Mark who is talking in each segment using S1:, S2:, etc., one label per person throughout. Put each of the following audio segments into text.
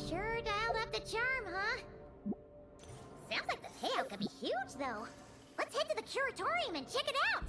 S1: Sure dialed up the charm, huh? Sounds like the payout could be huge, though. Let's head to the curatorium and check it out!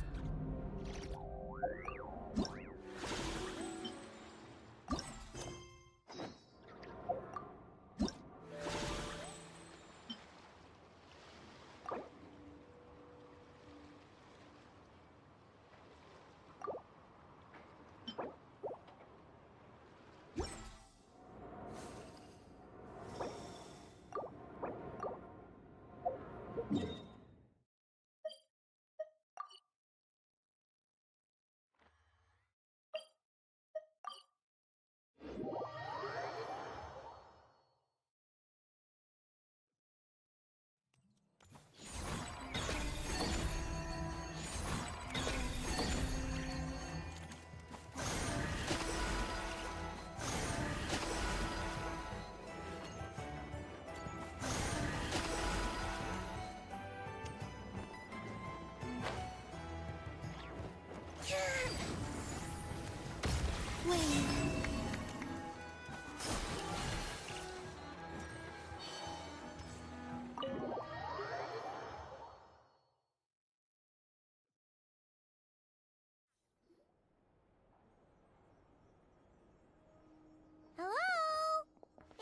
S1: Hello?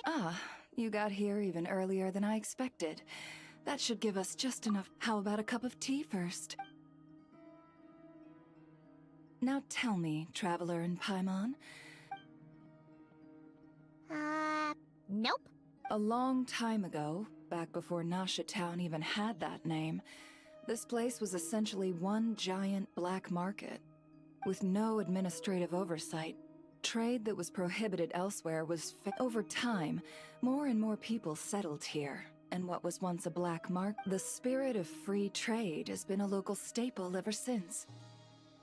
S2: Ah, you got here even earlier than I expected. That should give us just enough. How about a cup of tea first? Now tell me, Traveler in Paimon.
S1: Nope.
S2: A long time ago, back before Nasha Town even had that name, this place was essentially one giant black market. With no administrative oversight, trade that was prohibited elsewhere was over time, more and more people settled here, and what was once a black market, the spirit of free trade has been a local staple ever since.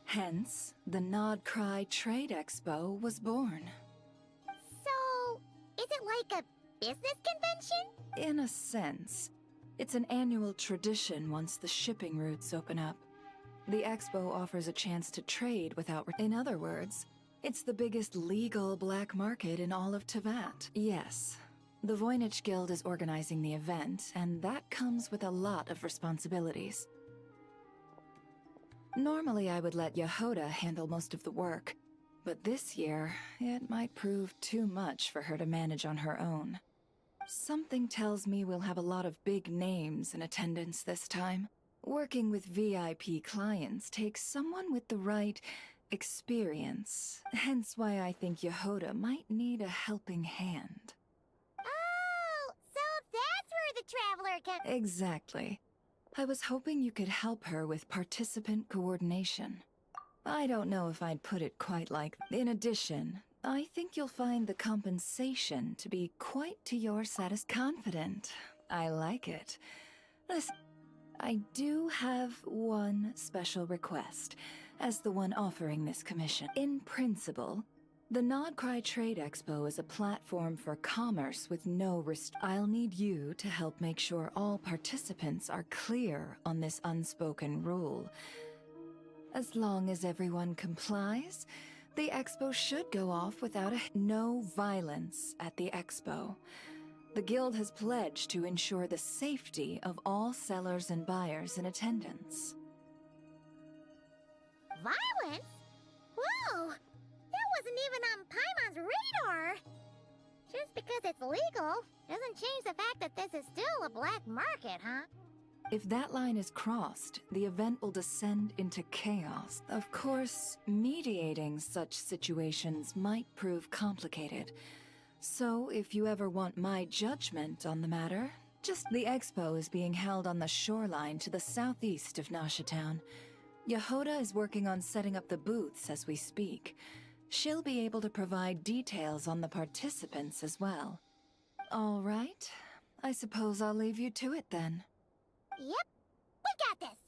S2: Hence, the Nod Cry Trade Expo was born.
S1: So, is it like a business convention?
S2: In a sense. It's an annual tradition once the shipping routes open up. The expo offers a chance to trade without... In other words, it's the biggest legal black market in all of Tevat. Yes, the Voynich Guild is organizing the event, and that comes with a lot of responsibilities. Normally I would let Yehoda handle most of the work, but this year, it might prove too much for her to manage on her own. Something tells me we'll have a lot of big names in attendance this time. Working with VIP clients takes someone with the right experience, hence why I think Yehoda might need a helping hand.
S1: Oh, so that's where the Traveler can...
S2: Exactly. I was hoping you could help her with participant coordination. I don't know if I'd put it quite like that. In addition, I think you'll find the compensation to be quite to your confident. I like it. Listen, I do have one special request, as the one offering this commission. In principle, the Nod Cry Trade Expo is a platform for commerce with no I'll need you to help make sure all participants are clear on this unspoken rule. As long as everyone complies, the expo should go off without no violence at the expo. The guild has pledged to ensure the safety of all sellers and buyers in attendance.
S1: Violence? Whoa! That wasn't even on Paimon's radar! Just because it's legal doesn't change the fact that this is still a black market, huh?
S2: If that line is crossed, the event will descend into chaos. Of course, mediating such situations might prove complicated. So, if you ever want my judgment on the matter, the expo is being held on the shoreline to the southeast of Nasha Town. Yehoda is working on setting up the booths as we speak. She'll be able to provide details on the participants as well. All right. I suppose I'll leave you to it then.
S1: Yep, we got this!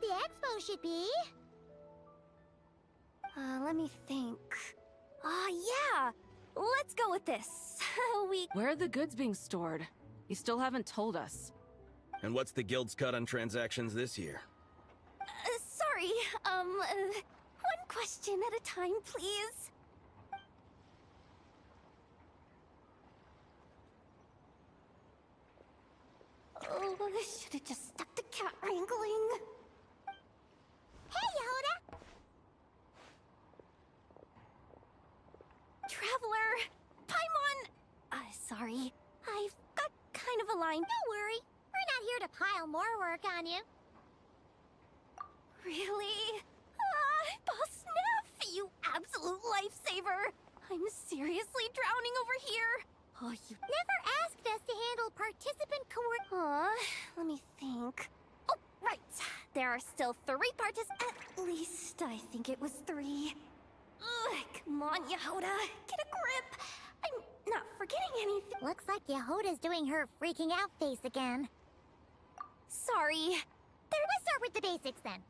S1: the expo should be.
S3: Let me think. Yeah! Let's go with this.
S4: Where are the goods being stored? You still haven't told us.
S5: And what's the guild's cut on transactions this year?
S3: Sorry, one question at a time, please. Oh, I should have just stuck to cat wrangling.
S1: Hey, Yehuda!
S3: Traveler! Paimon! Sorry. I've got kind of a line.
S1: Don't worry. We're not here to pile more work on you.
S3: Really? Boss Neff, you absolute lifesaver! I'm seriously drowning over here. Oh, you
S1: Never asked us to handle participant
S3: let me think. Oh, right. There are still 3 at least, I think it was 3. Ugh, come on, Yehuda. Get a grip. I'm not forgetting anything.
S1: Looks like Yehuda's doing her freaking out face again.
S3: Sorry.
S1: Let's start with the basics then.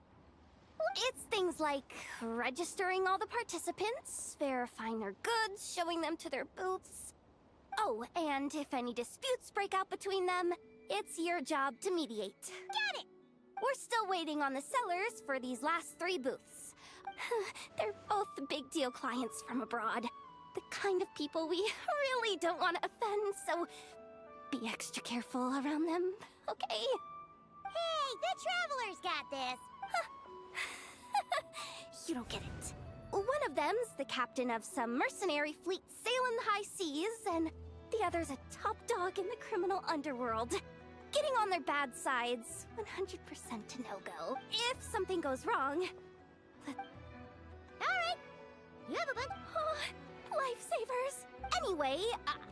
S3: It's things like registering all the participants, verifying their goods, showing them to their booths. Oh, and if any disputes break out between them, it's your job to mediate.
S1: Got it!
S3: We're still waiting on the sellers for these last 3 booths. They're both big deal clients from abroad. The kind of people we really don't want to offend, so be extra careful around them, okay?
S1: Hey, the Traveler's got this!
S3: You don't get it. One of them's the captain of some mercenary fleet sailing the high seas, and the other's a top dog in the criminal underworld. Getting on their bad sides, 100% a no-go. If something goes wrong...
S1: Alright! You have a bunch...
S3: Lifesavers! Anyway,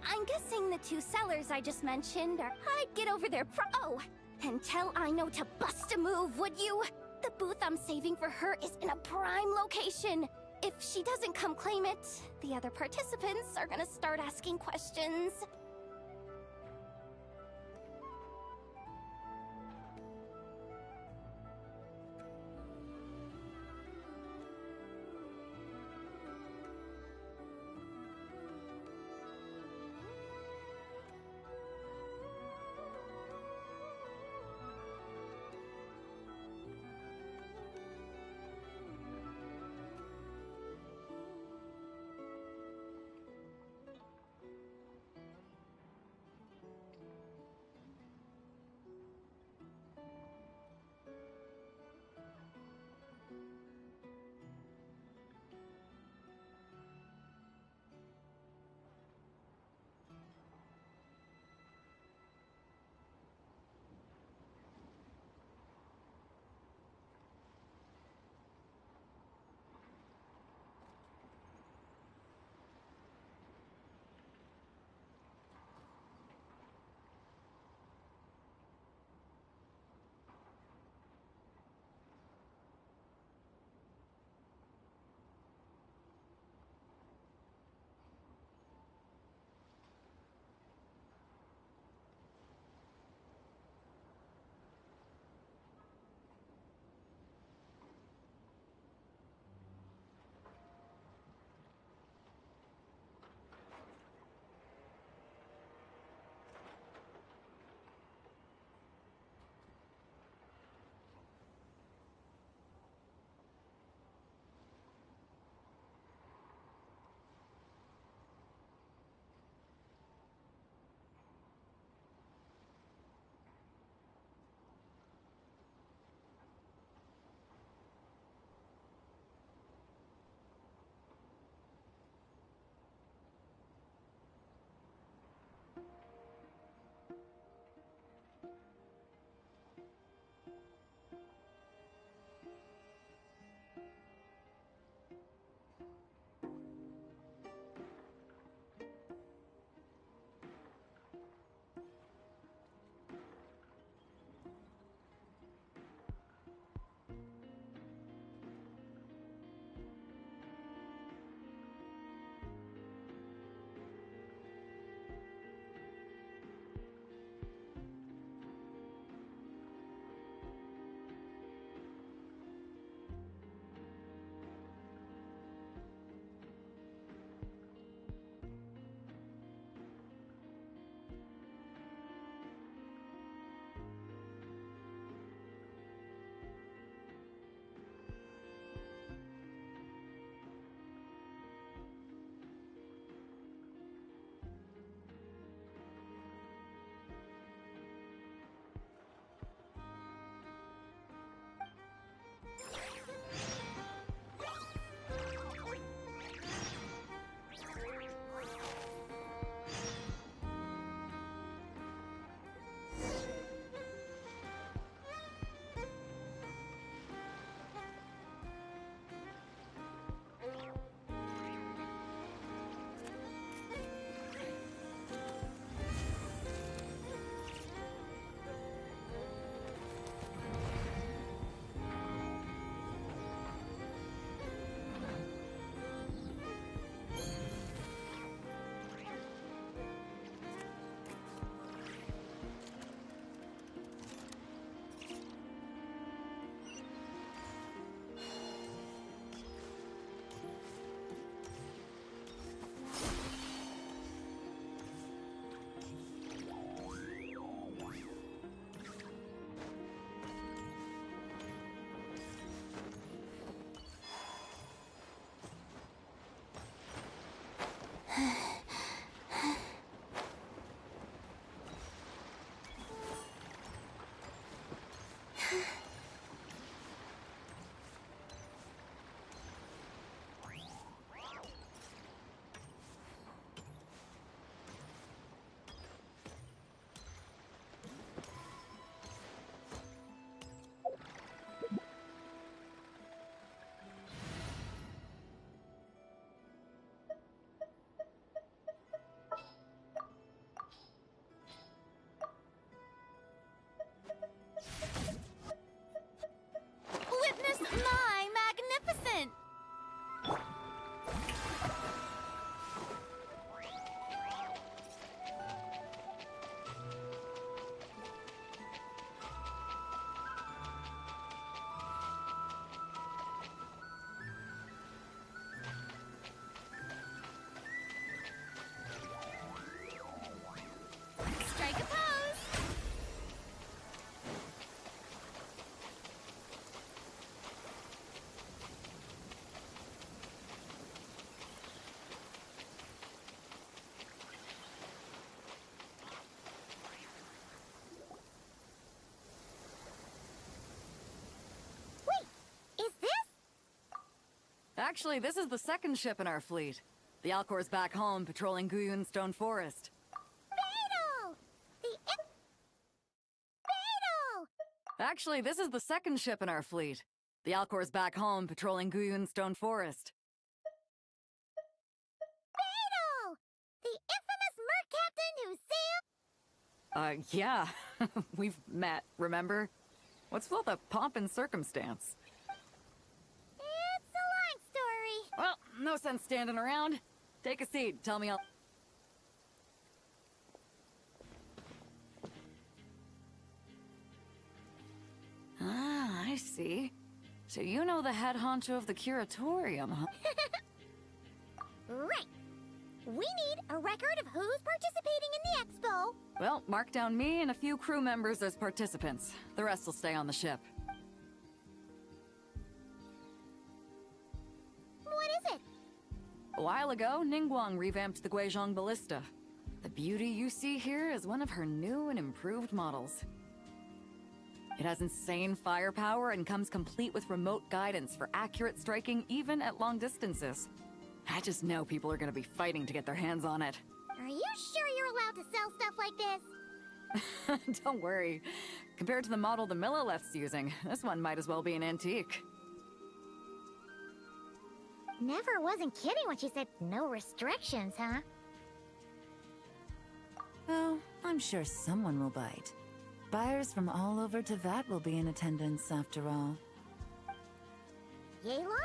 S3: I'm guessing the 2 sellers I just mentioned are... I'd get over their Oh! And tell I know to bust a move, would you? The booth I'm saving for her is in a prime location. If she doesn't come claim it, the other participants are gonna start asking questions.
S6: Actually, this is the second ship in our fleet. The Alcor's back home patrolling Guyun Stone Forest.
S1: Beetle! Beetle!
S6: Actually, this is the second ship in our fleet. The Alcor's back home patrolling Guyun Stone Forest.
S1: Beetle! The infamous merc captain who sailed...
S6: Yeah. We've met, remember? What's with all the pomp and circumstance?
S1: It's a long story.
S6: Well, no sense standing around. Take a seat, tell me all... Ah, I see. So you know the head honcho of the curatorium, huh?
S1: Right. We need a record of who's participating in the expo.
S6: Well, mark down me and a few crew members as participants. The rest will stay on the ship.
S1: What is it?
S6: A while ago, Ningguang revamped the Guizhong Ballista. The beauty you see here is one of her new and improved models. It has insane firepower and comes complete with remote guidance for accurate striking even at long distances. I just know people are gonna be fighting to get their hands on it.
S1: Are you sure you're allowed to sell stuff like this?
S6: Don't worry. Compared to the model the Millileth's using, this one might as well be an antique.
S1: Never wasn't kidding when she said no restrictions, huh?
S7: Oh, I'm sure someone will bite. Buyers from all over Teyvat will be in attendance, after all.
S1: Yelan?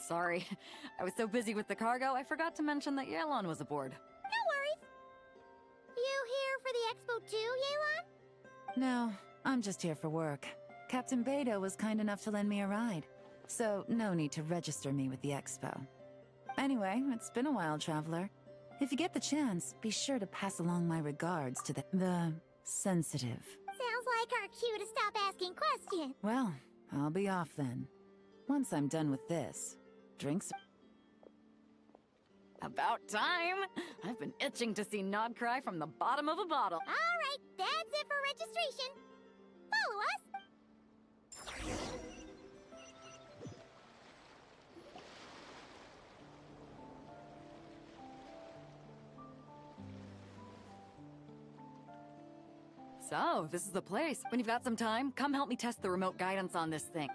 S6: Sorry. I was so busy with the cargo, I forgot to mention that Yelan was aboard.
S1: No worries. You here for the expo too, Yelan?
S7: No, I'm just here for work. Captain Beto was kind enough to lend me a ride, so no need to register me with the expo. Anyway, it's been a while, Traveler. If you get the chance, be sure to pass along my regards to the sensitive.
S1: Sounds like our cue to stop asking questions.
S7: Well, I'll be off then. Once I'm done with this, drinks...
S6: About time! I've been itching to see Nod cry from the bottom of a bottle.
S1: All right, that's it for registration. Follow us.
S6: So, this is the place. When you've got some time, come help me test the remote guidance on this thing.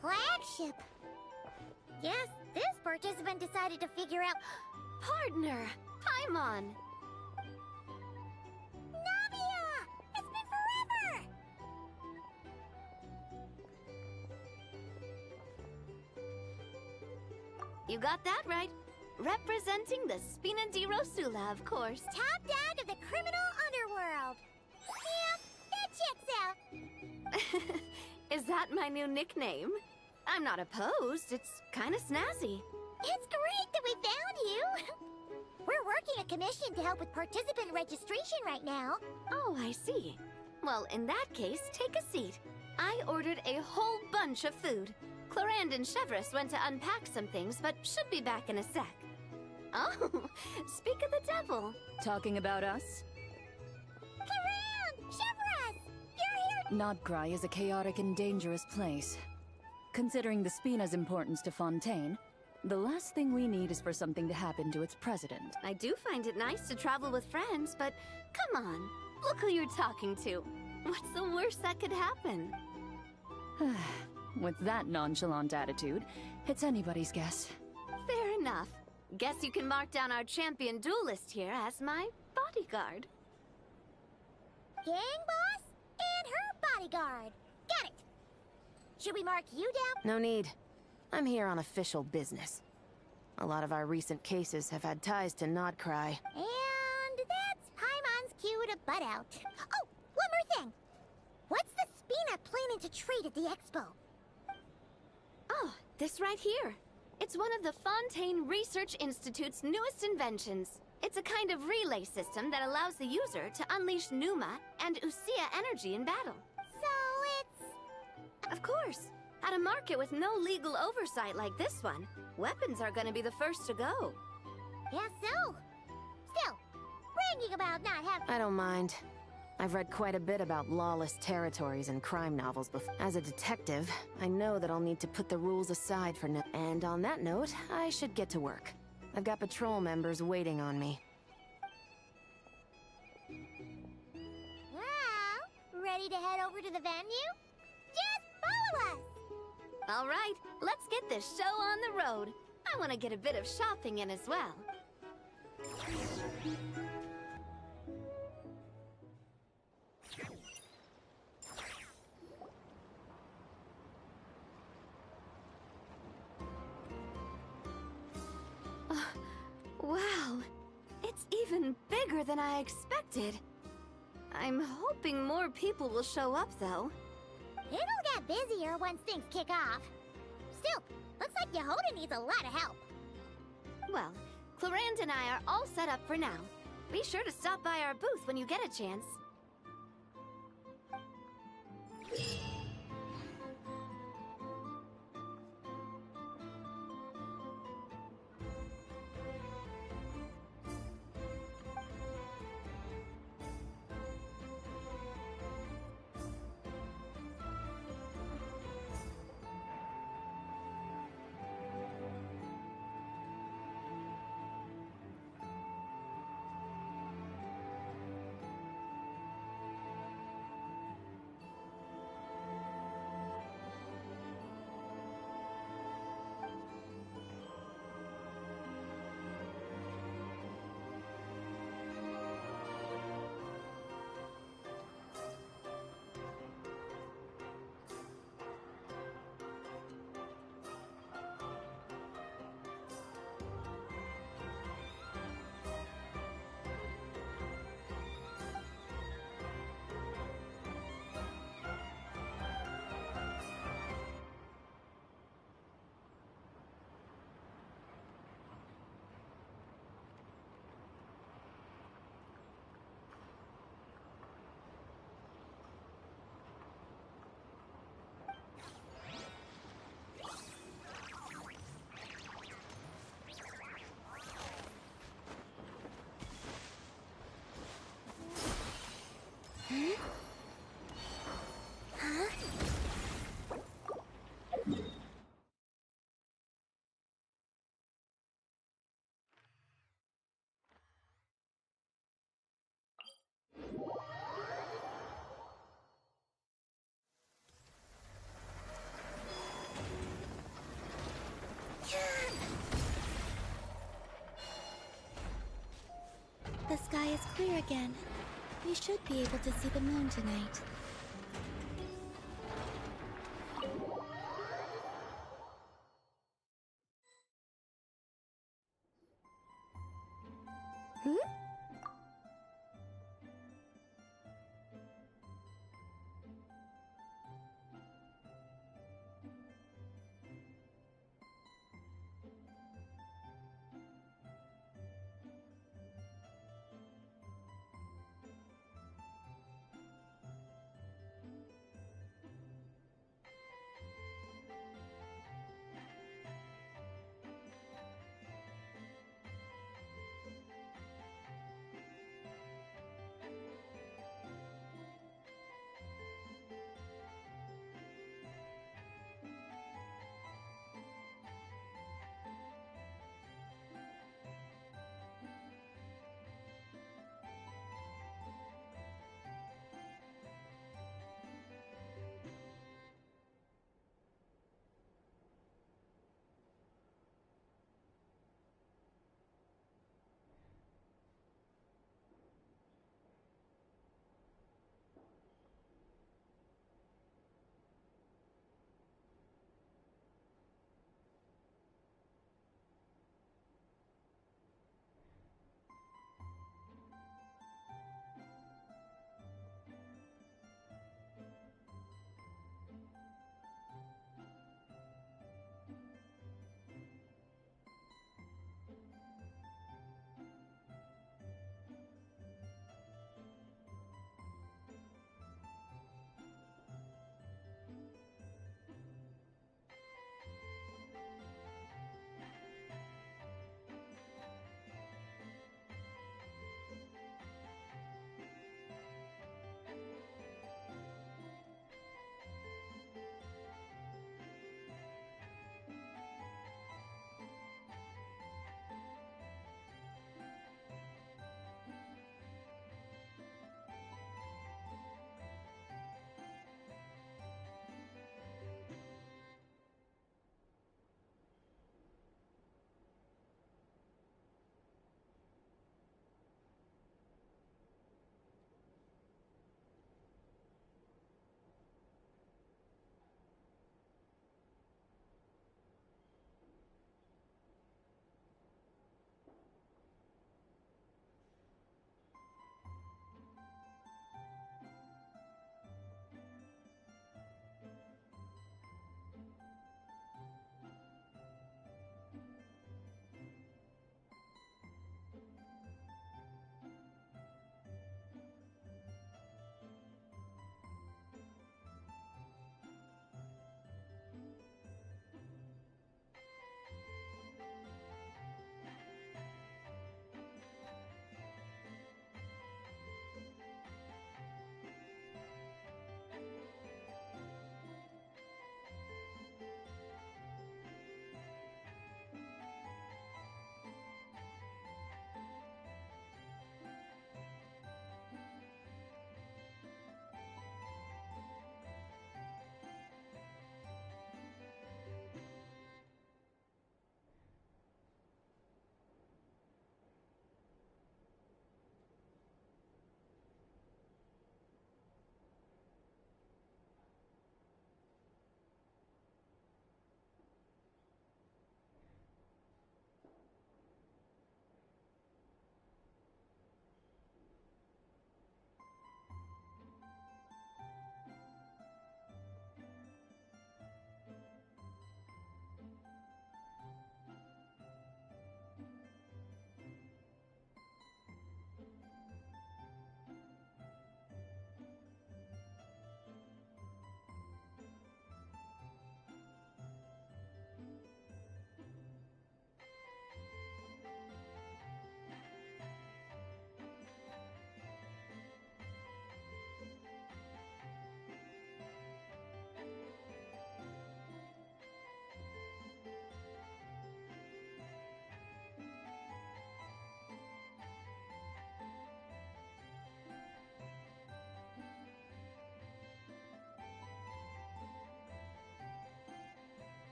S1: Flagship. Yes, this participant decided to figure out...
S3: Partner, Paimon.
S1: Navia! It's been forever!
S3: You got that right. Representing the Spina di Rosula, of course.
S1: Top dog of the criminal underworld. Yeah, that checks out.
S3: Is that my new nickname? I'm not opposed. It's kind of snazzy.
S1: It's great that we found you. We're working a commission to help with participant registration right now.
S3: Oh, I see. Well, in that case, take a seat. I ordered a whole bunch of food. Clorand and Chevreuse went to unpack some things, but should be back in a sec. Oh, speak of the devil.
S6: Talking about us?
S1: Clorand! Chevreuse! You're here!
S8: Nodcry is a chaotic and dangerous place. Considering the Spina's importance to Fontaine, the last thing we need is for something to happen to its president.
S3: I do find it nice to travel with friends, but come on. Look who you're talking to. What's the worst that could happen?
S8: With that nonchalant attitude, it's anybody's guess.
S3: Fair enough. Guess you can mark down our champion duelist here as my bodyguard.
S1: Gang boss and her bodyguard. Got it. Should we mark you down?
S9: No need. I'm here on official business. A lot of our recent cases have had ties to Nodcry.
S1: And that's Paimon's cue to butt out. Oh, one more thing. What's the Spina planning to trade at the expo?
S3: Oh, this right here. It's one of the Fontaine Research Institute's newest inventions. It's a kind of relay system that allows the user to unleash Numa and Usia energy in battle.
S1: So it's...
S3: Of course. At a market with no legal oversight like this one, weapons are gonna be the first to go.
S1: Yeah, so. Still, bragging about not having...
S9: I don't mind. I've read quite a bit about lawless territories and crime novels before. As a detective, I know that I'll need to put the rules aside for now. And on that note, I should get to work. I've got patrol members waiting on me.
S1: Well, ready to head over to the venue? Just follow us!
S3: All right, let's get this show on the road. I want to get a bit of shopping in as well. Wow, it's even bigger than I expected. I'm hoping more people will show up, though.
S1: It'll get busier once things kick off. Still, looks like Yehoda needs a lot of help.
S3: Well, Clarand and I are all set up for now. Be sure to stop by our booth when you get a chance.
S10: The sky is clear again. We should be able to see the moon tonight.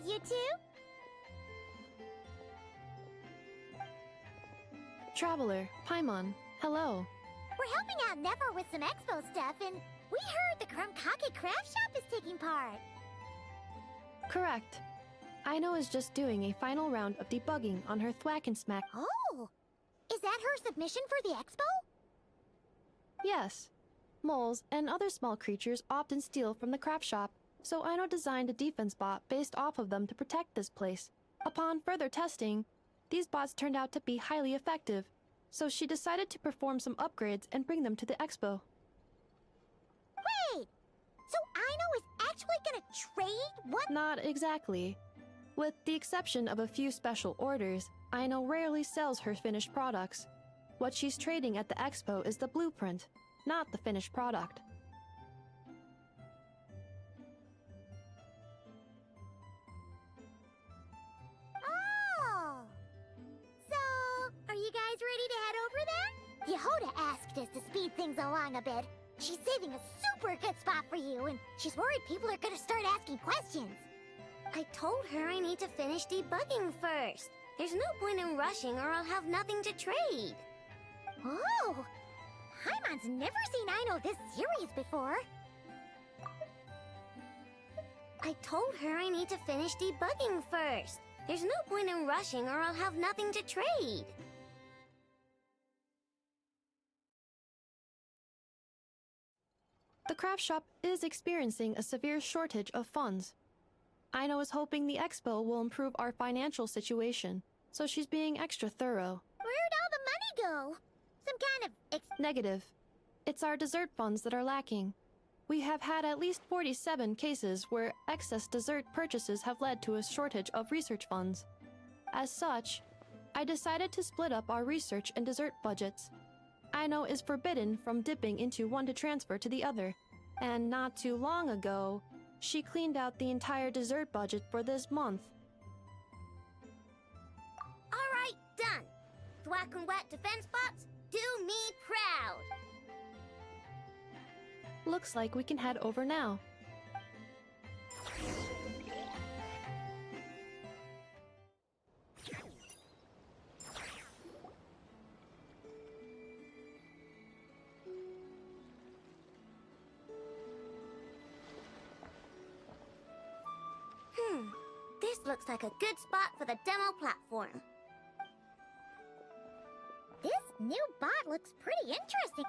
S1: recognize you two?
S11: Traveler, Paimon, hello.
S1: We're helping out Never with some expo stuff, and we heard the Krumkake craft shop is taking part.
S11: Correct. Aino is just doing a final round of debugging on her Thwack and Smack.
S1: Oh! Is that her submission for the expo?
S11: Yes. Moles and other small creatures often steal from the craft shop, so Aino designed a defense bot based off of them to protect this place. Upon further testing, these bots turned out to be highly effective, so she decided to perform some upgrades and bring them to the expo.
S1: Wait! So Aino is actually gonna trade what?
S11: Not exactly. With the exception of a few special orders, Aino rarely sells her finished products. What she's trading at the expo is the blueprint, not the finished product.
S1: Oh! So, are you guys ready to head over there? Yehoda asked us to speed things along a bit. She's saving a super good spot for you, and she's worried people are gonna start asking questions.
S3: I told her I need to finish debugging first. There's no point in rushing or I'll have nothing to trade.
S1: Oh! Paimon's never seen Aino this serious before.
S3: I told her I need to finish debugging first. There's no point in rushing or I'll have nothing to trade.
S11: The craft shop is experiencing a severe shortage of funds. Aino is hoping the expo will improve our financial situation, so she's being extra thorough.
S1: Where'd all the money go? Some kind of
S11: Negative. It's our dessert funds that are lacking. We have had at least 47 cases where excess dessert purchases have led to a shortage of research funds. As such, I decided to split up our research and dessert budgets. Aino is forbidden from dipping into one to transfer to the other, and not too long ago, she cleaned out the entire dessert budget for this month.
S3: Alright, done. Thwack and Whack defense bots, do me proud.
S11: Looks like we can head over now.
S3: This looks like a good spot for the demo platform.
S1: This new bot looks pretty interesting.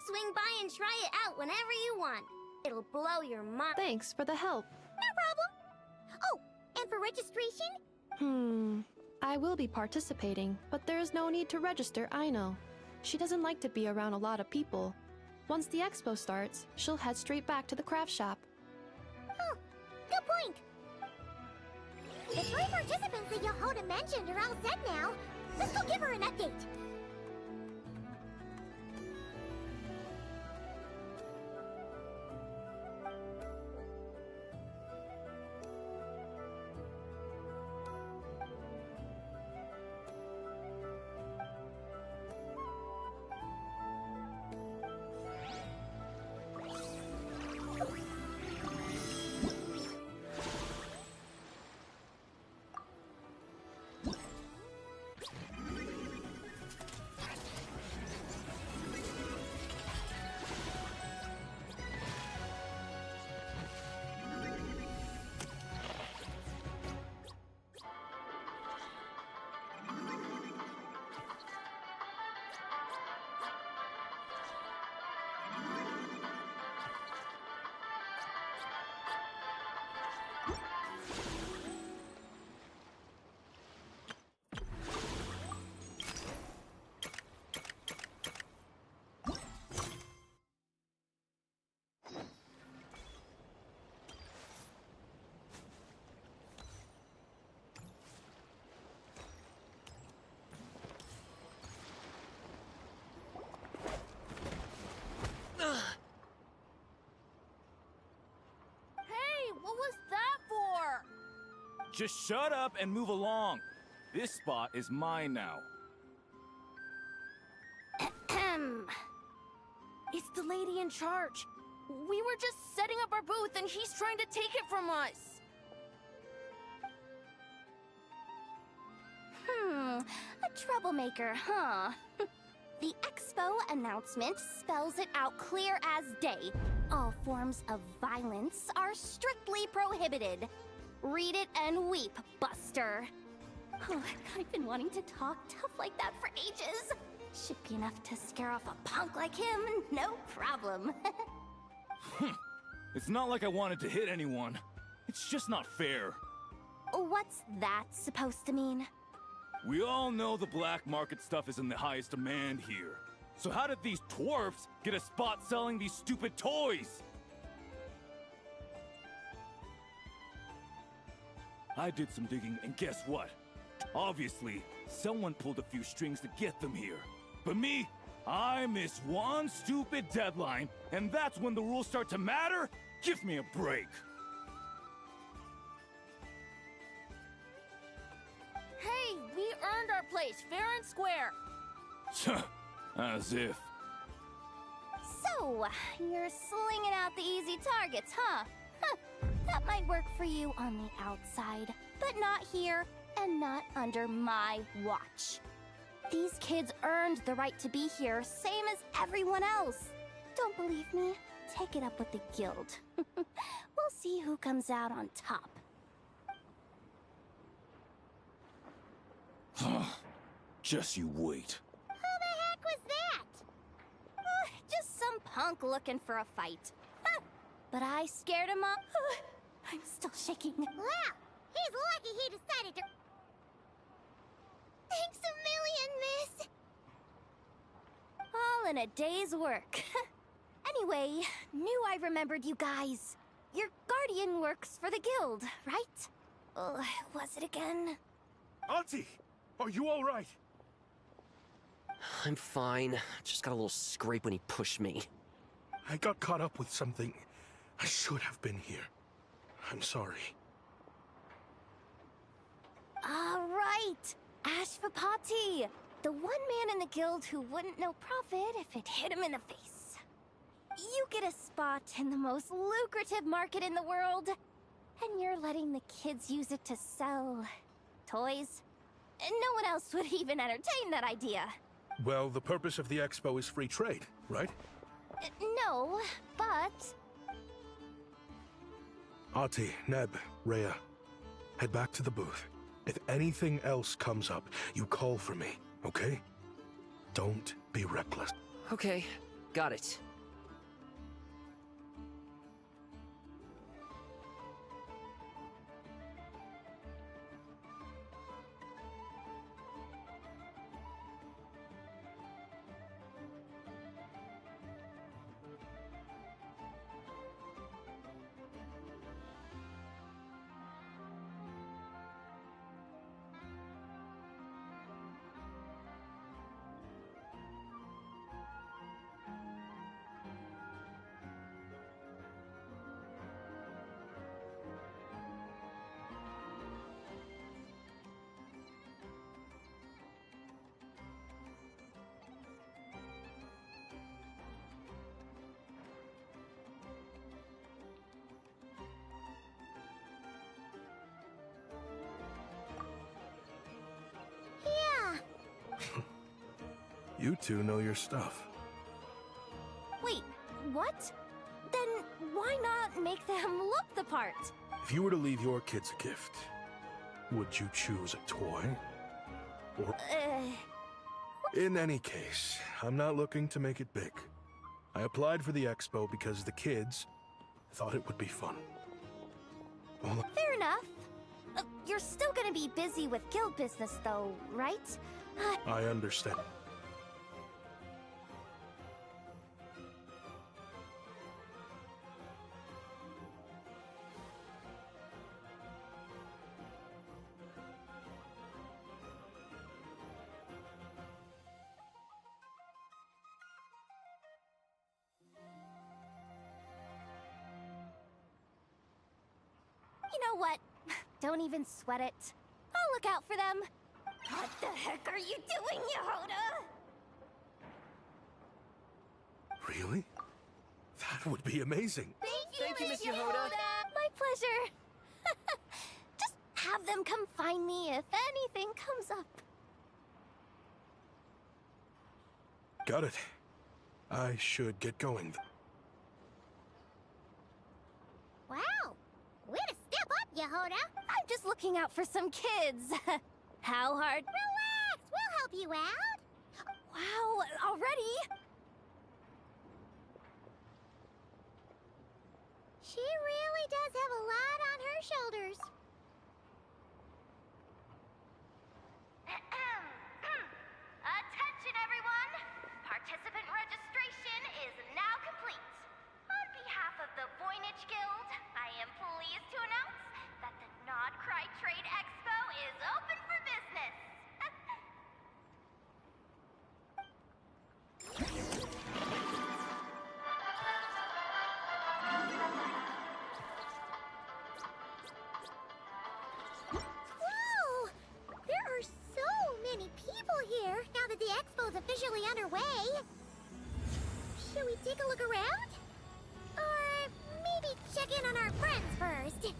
S3: Swing by and try it out whenever you want. It'll blow your mind.
S11: Thanks for the help.
S1: No problem. Oh, and for registration?
S11: I will be participating, but there is no need to register, Aino. She doesn't like to be around a lot of people. Once the expo starts, she'll head straight back to the craft shop.
S1: Oh, good point. The 3 participants that Yehoda mentioned are all set now. Let's go give her an update.
S12: Just shut up and move along. This spot is mine now.
S3: It's the lady in charge. We were just setting up our booth and he's trying to take it from us. A troublemaker, huh? The Expo announcement spells it out clear as day. All forms of violence are strictly prohibited. Read it and weep, Buster. Oh, I've been wanting to talk tough like that for ages. Should be enough to scare off a punk like him, no problem.
S12: It's not like I wanted to hit anyone. It's just not fair.
S3: What's that supposed to mean?
S12: We all know the black market stuff is in the highest demand here. So how did these dwarfs get a spot selling these stupid toys? I did some digging, and guess what? Obviously, someone pulled a few strings to get them here. But me, I missed one stupid deadline, and that's when the rules start to matter? Give me a break.
S3: Hey, we earned our place fair and square.
S12: As if.
S3: So, you're slinging out the easy targets, huh? That might work for you on the outside, but not here and not under my watch. These kids earned the right to be here, same as everyone else. Don't believe me? Take it up with the guild. We'll see who comes out on top.
S12: Just you wait.
S1: Who the heck was that?
S3: Just some punk looking for a fight. But I scared him off. I'm still shaking.
S1: Well, he's lucky he decided to... Thanks a million, miss.
S3: All in a day's work. Anyway, knew I remembered you guys. Your guardian works for the guild, right? Was it again?
S13: Auntie! Are you alright?
S14: I'm fine. Just got a little scrape when he pushed me.
S13: I got caught up with something. I should have been here. I'm sorry.
S3: Right! Ashvapati! The one man in the guild who wouldn't know profit if it hit him in the face. You get a spot in the most lucrative market in the world, and you're letting the kids use it to sell... toys? No one else would even entertain that idea.
S13: Well, the purpose of the expo is free trade, right?
S3: No, but...
S13: Ati, Neb, Rhea, head back to the booth. If anything else comes up, you call for me, okay? Don't be reckless.
S14: Okay, got it.
S13: You two know your stuff.
S3: Wait, what? Then why not make them look the part?
S13: If you were to leave your kids a gift, would you choose a toy? Or... In any case, I'm not looking to make it big. I applied for the expo because the kids thought it would be fun.
S3: Fair enough. You're still gonna be busy with guild business though, right?
S13: I understand.
S3: You know what? Don't even sweat it. I'll look out for them. What the heck are you doing, Yehoda?
S13: Really? That would be amazing.
S3: Thank you, Miss Yehoda. My pleasure. Just have them come find me if anything comes up.
S13: Got it. I should get going.
S1: Wow! Way to step up, Yehoda!
S3: I'm just looking out for some kids. How hard?
S1: Relax! We'll help you out!
S3: Wow, already?
S1: She really does have a lot on her shoulders.
S3: Attention, everyone! Participant registration is now complete. On behalf of the Voynich Guild, I am pleased to announce that the Nod Cry Trade Expo is open for business.
S1: Whoa! There are so many people here now that the expo's officially underway. Should we take a look around? Or maybe check in on our friends first?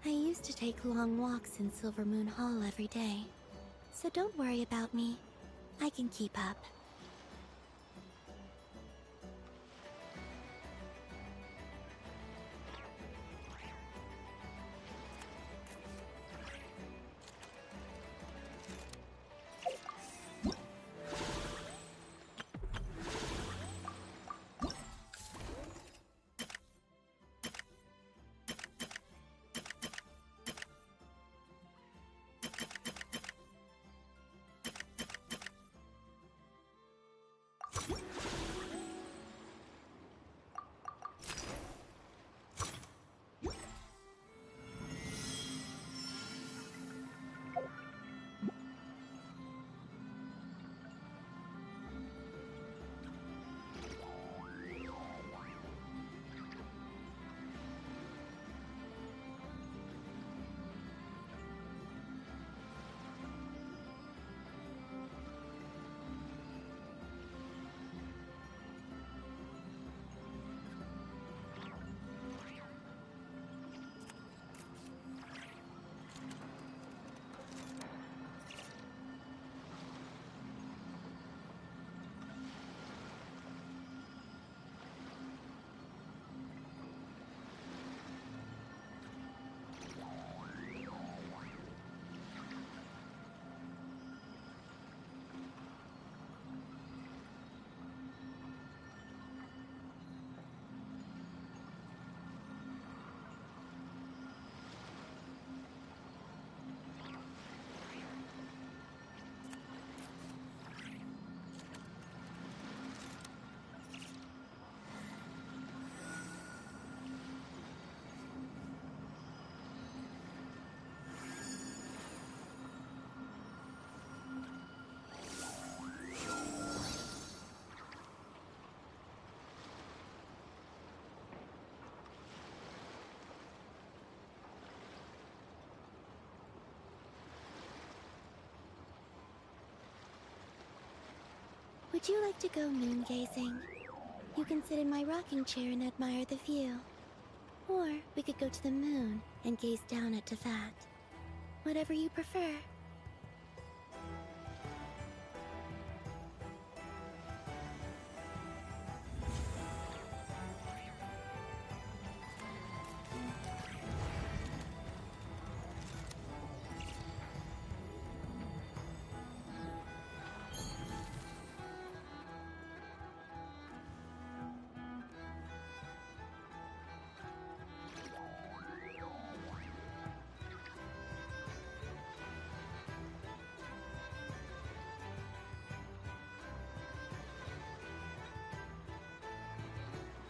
S10: I used to take long walks in Silver Moon Hall every day. So don't worry about me. I can keep up. Would you like to go moon gazing? You can sit in my rocking chair and admire the view. Or we could go to the moon and gaze down at Tefat. Whatever you prefer.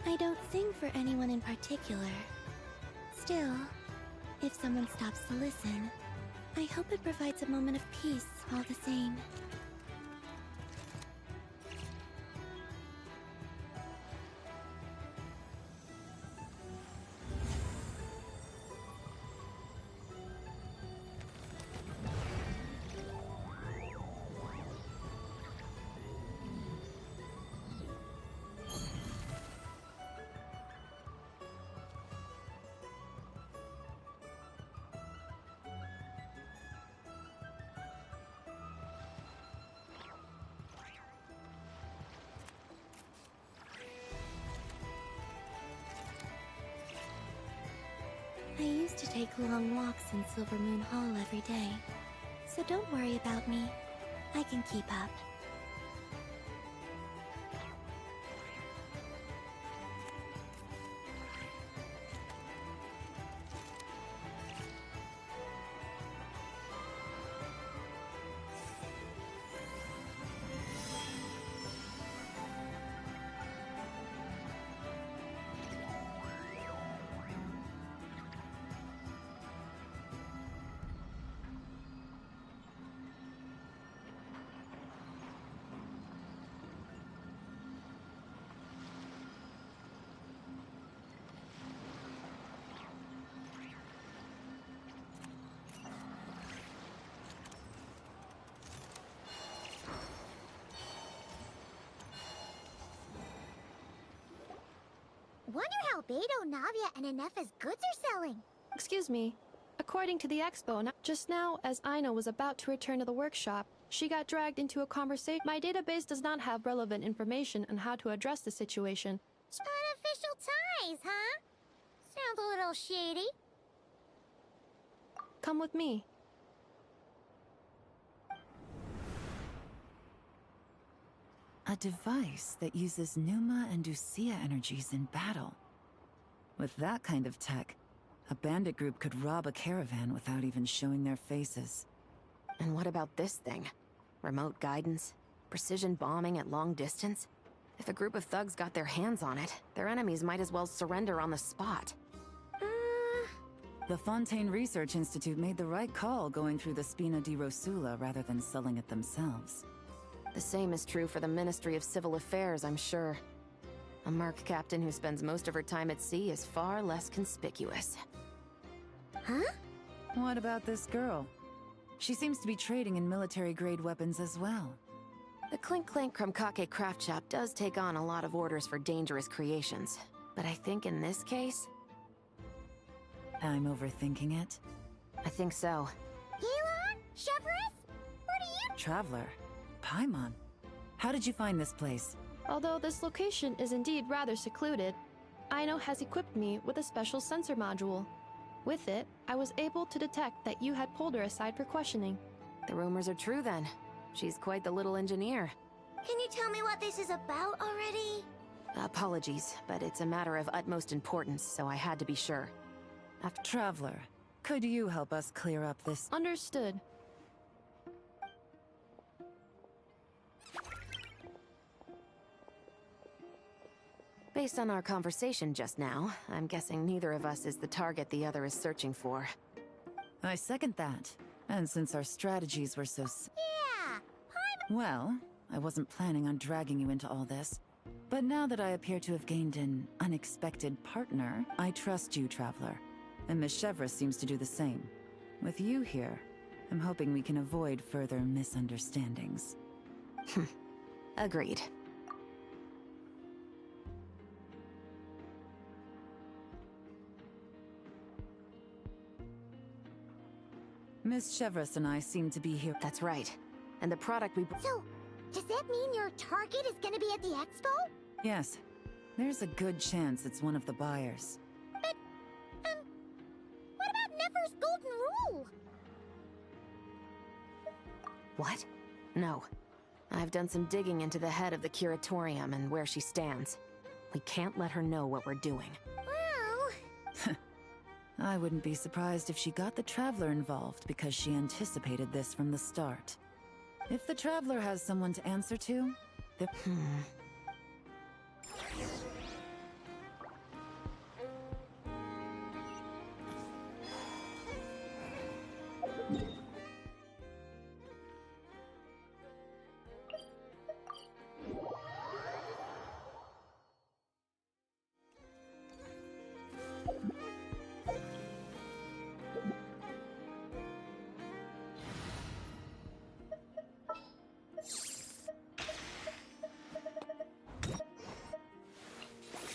S10: I don't sing for anyone in particular. Still, if someone stops to listen, I hope it provides a moment of peace all the same. I used to take long walks in Silver Moon Hall every day, so don't worry about me. I can keep up.
S1: Wonder how Beto, Navia, and Inef's goods are selling.
S11: Excuse me. According to the expo, just now, as Aina was about to return to the workshop, she got dragged into a conversation. My database does not have relevant information on how to address the situation.
S1: Unofficial ties, huh? Sounds a little shady.
S11: Come with me.
S7: A device that uses Numa and Ducia energies in battle. With that kind of tech, a bandit group could rob a caravan without even showing their faces.
S9: And what about this thing? Remote guidance? Precision bombing at long distance? If a group of thugs got their hands on it, their enemies might as well surrender on the spot.
S7: The Fontaine Research Institute made the right call going through the Spina di Rosula rather than selling it themselves.
S9: The same is true for the Ministry of Civil Affairs, I'm sure. A merc captain who spends most of her time at sea is far less conspicuous.
S1: Huh?
S7: What about this girl? She seems to be trading in military-grade weapons as well.
S9: The Clink Clank Krumkake craft shop does take on a lot of orders for dangerous creations. But I think in this case...
S7: I'm overthinking it.
S9: I think so.
S1: Elon? Chevrolet? What are you...
S7: Traveler. Paimon. How did you find this place?
S11: Although this location is indeed rather secluded, Aino has equipped me with a special sensor module. With it, I was able to detect that you had pulled her aside for questioning.
S9: The rumors are true then. She's quite the little engineer.
S1: Can you tell me what this is about already?
S9: Apologies, but it's a matter of utmost importance, so I had to be sure.
S7: Traveler, could you help us clear up this?
S11: Understood.
S9: Based on our conversation just now, I'm guessing neither of us is the target the other is searching for.
S7: I second that. And since our strategies were so
S1: Yeah!
S7: Well, I wasn't planning on dragging you into all this. But now that I appear to have gained an unexpected partner, I trust you, Traveler. And Miss Chevra seems to do the same. With you here, I'm hoping we can avoid further misunderstandings.
S9: Agreed.
S7: Miss Chevras and I seem to be here.
S9: That's right. And the product we...
S1: So, does that mean your target is gonna be at the expo?
S7: Yes. There's a good chance it's one of the buyers.
S1: But, what about Nefer's golden rule?
S9: What? No. I've done some digging into the head of the curatorium and where she stands. We can't let her know what we're doing.
S1: Well...
S7: I wouldn't be surprised if she got the Traveler involved because she anticipated this from the start. If the Traveler has someone to answer to, the...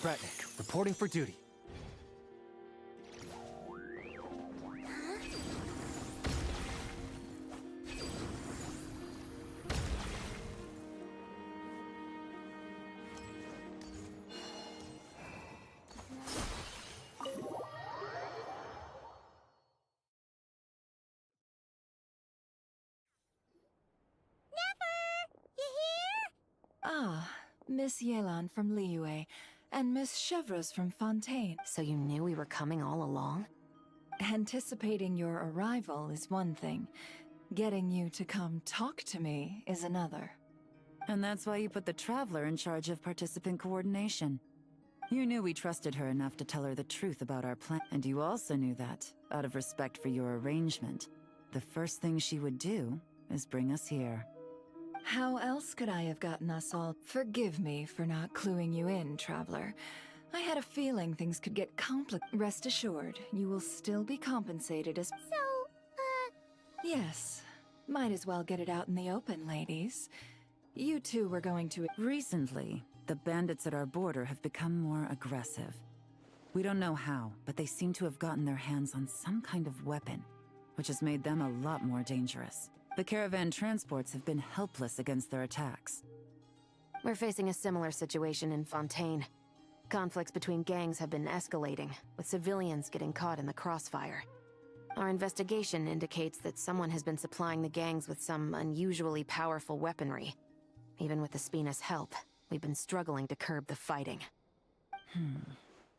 S15: Spratnik, reporting for duty.
S2: Ah, Miss Yelan from Liyue, and Miss Chevreuse from Fontaine.
S9: So you knew we were coming all along?
S2: Anticipating your arrival is one thing. Getting you to come talk to me is another.
S7: And that's why you put the Traveler in charge of participant coordination. You knew we trusted her enough to tell her the truth about our plan. And you also knew that, out of respect for your arrangement, the first thing she would do is bring us here.
S2: How else could I have gotten us all? Forgive me for not cluing you in, Traveler. I had a feeling things could get complicated. Rest assured, you will still be compensated as— Yes. Might as well get it out in the open, ladies. You two were going to—
S7: Recently, the bandits at our border have become more aggressive. We don't know how, but they seem to have gotten their hands on some kind of weapon, which has made them a lot more dangerous. The caravan transports have been helpless against their attacks.
S9: We're facing a similar situation in Fontaine. Conflicts between gangs have been escalating, with civilians getting caught in the crossfire. Our investigation indicates that someone has been supplying the gangs with some unusually powerful weaponry. Even with the Spina's help, we've been struggling to curb the fighting.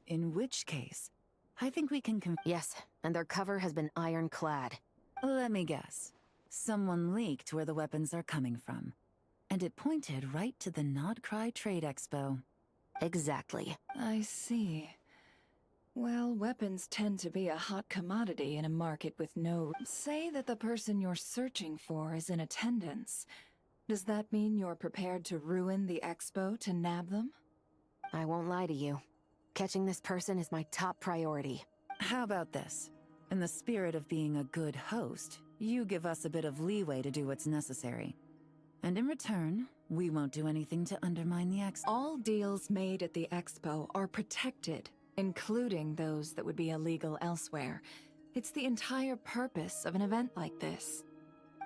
S7: In which case, I think we can
S9: Yes, and their cover has been ironclad.
S7: Let me guess. Someone leaked where the weapons are coming from. And it pointed right to the Nodcry Trade Expo.
S9: Exactly.
S2: I see. Well, weapons tend to be a hot commodity in a market with no— Say that the person you're searching for is in attendance. Does that mean you're prepared to ruin the expo to nab them?
S9: I won't lie to you. Catching this person is my top priority.
S7: How about this? In the spirit of being a good host, you give us a bit of leeway to do what's necessary. And in return, we won't do anything to undermine the expo.
S2: All deals made at the expo are protected, including those that would be illegal elsewhere. It's the entire purpose of an event like this.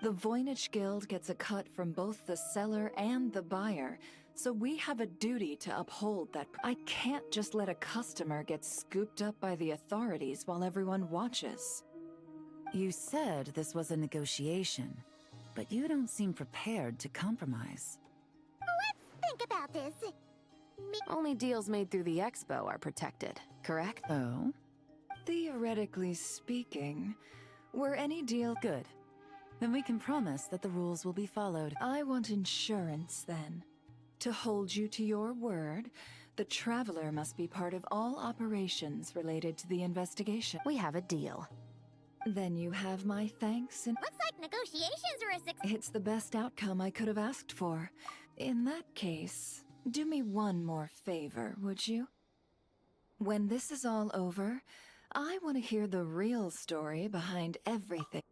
S2: The Voynich Guild gets a cut from both the seller and the buyer, so we have a duty to uphold that. I can't just let a customer get scooped up by the authorities while everyone watches.
S7: You said this was a negotiation, but you don't seem prepared to compromise.
S1: Let's think about this.
S9: Only deals made through the expo are protected, correct?
S7: Oh?
S2: Theoretically speaking, were any deal—
S7: Good. Then we can promise that the rules will be followed.
S2: I want insurance, then. To hold you to your word, the Traveler must be part of all operations related to the investigation.
S9: We have a deal.
S2: Then you have my thanks and—
S1: Looks like negotiations are a success.
S2: It's the best outcome I could have asked for. In that case, do me one more favor, would you? When this is all over, I want to hear the real story behind everything.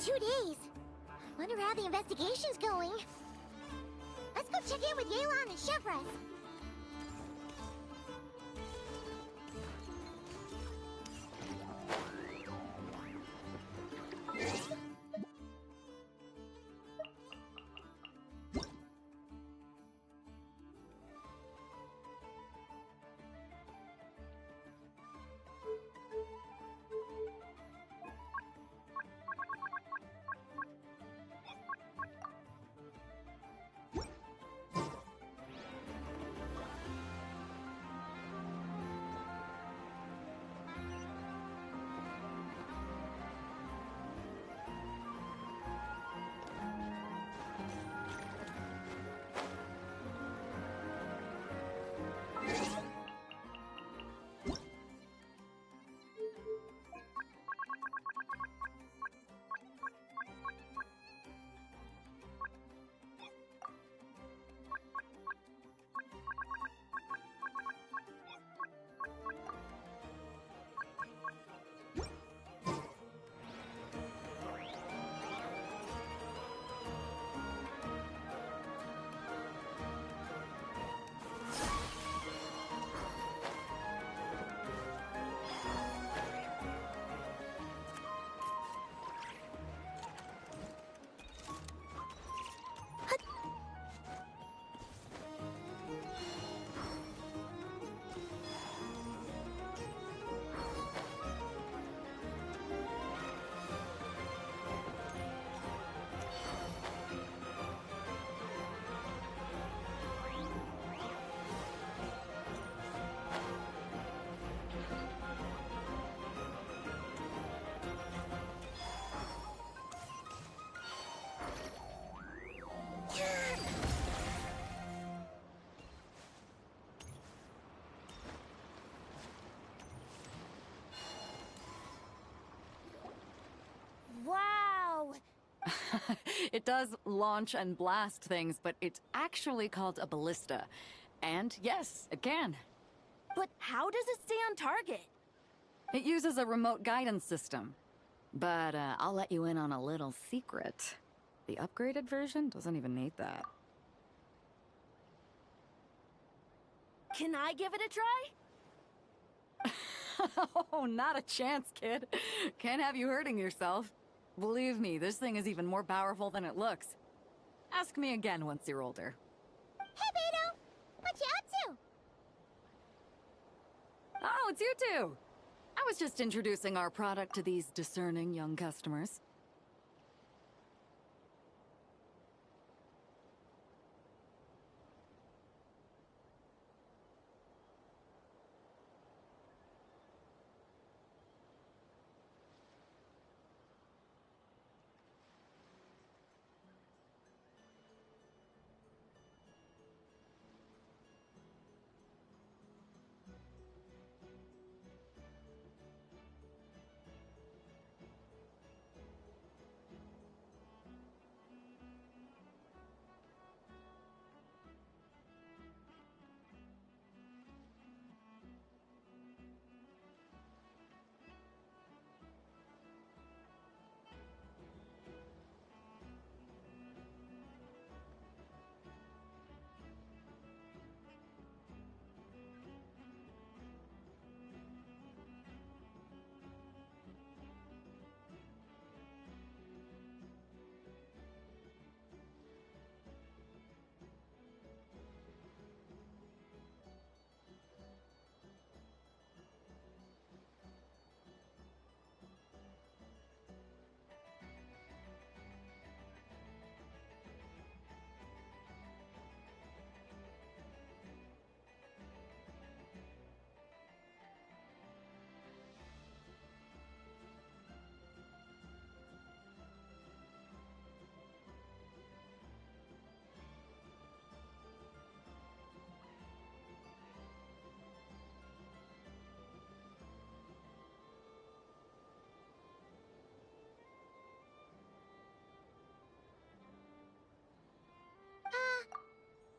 S1: 2 days. Wonder how the investigation's going. Let's go check in with Yelan and Chevres.
S3: Wow!
S6: It does launch and blast things, but it's actually called a ballista. And yes, it can.
S3: But how does it stay on target?
S6: It uses a remote guidance system. But I'll let you in on a little secret. The upgraded version doesn't even need that.
S3: Can I give it a try?
S6: Oh, not a chance, kid. Can't have you hurting yourself. Believe me, this thing is even more powerful than it looks. Ask me again once you're older.
S1: Hey, Beto! What you up to?
S6: Oh, it's you two! I was just introducing our product to these discerning young customers.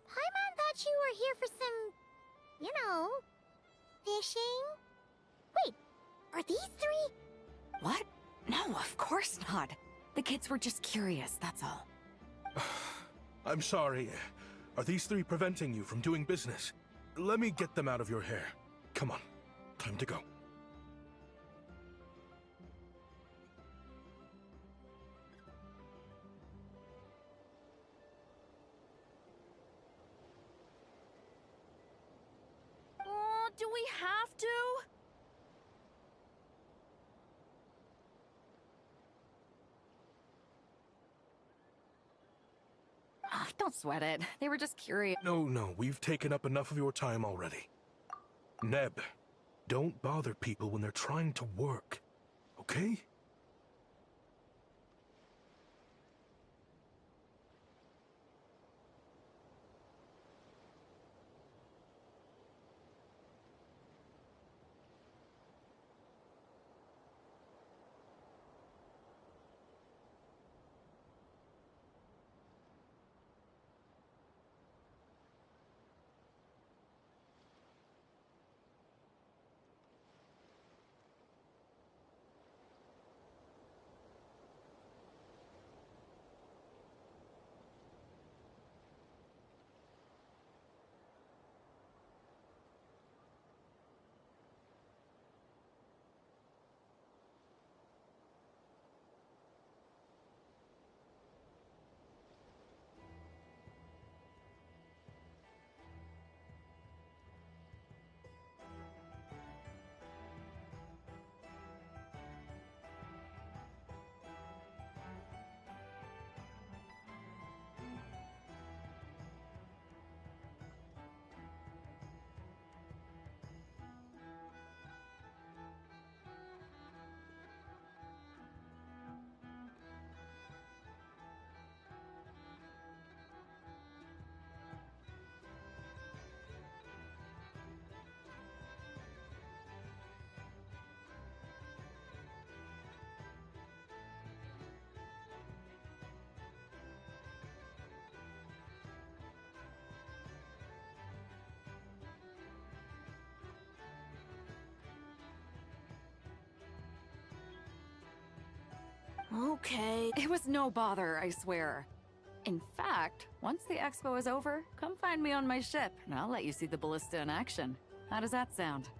S1: Paimon thought you were here for some, you know, fishing? Wait, are these three?
S6: What? No, of course not. The kids were just curious, that's all.
S13: I'm sorry. Are these three preventing you from doing business? Let me get them out of your hair. Come on. Time to go.
S11: Do we have to?
S6: Don't sweat it. They were just curious.
S13: No, we've taken up enough of your time already. Neb, don't bother people when they're trying to work, okay?
S11: Okay.
S6: It was no bother, I swear. In fact, once the expo is over, come find me on my ship, and I'll let you see the ballista in action. How does that sound?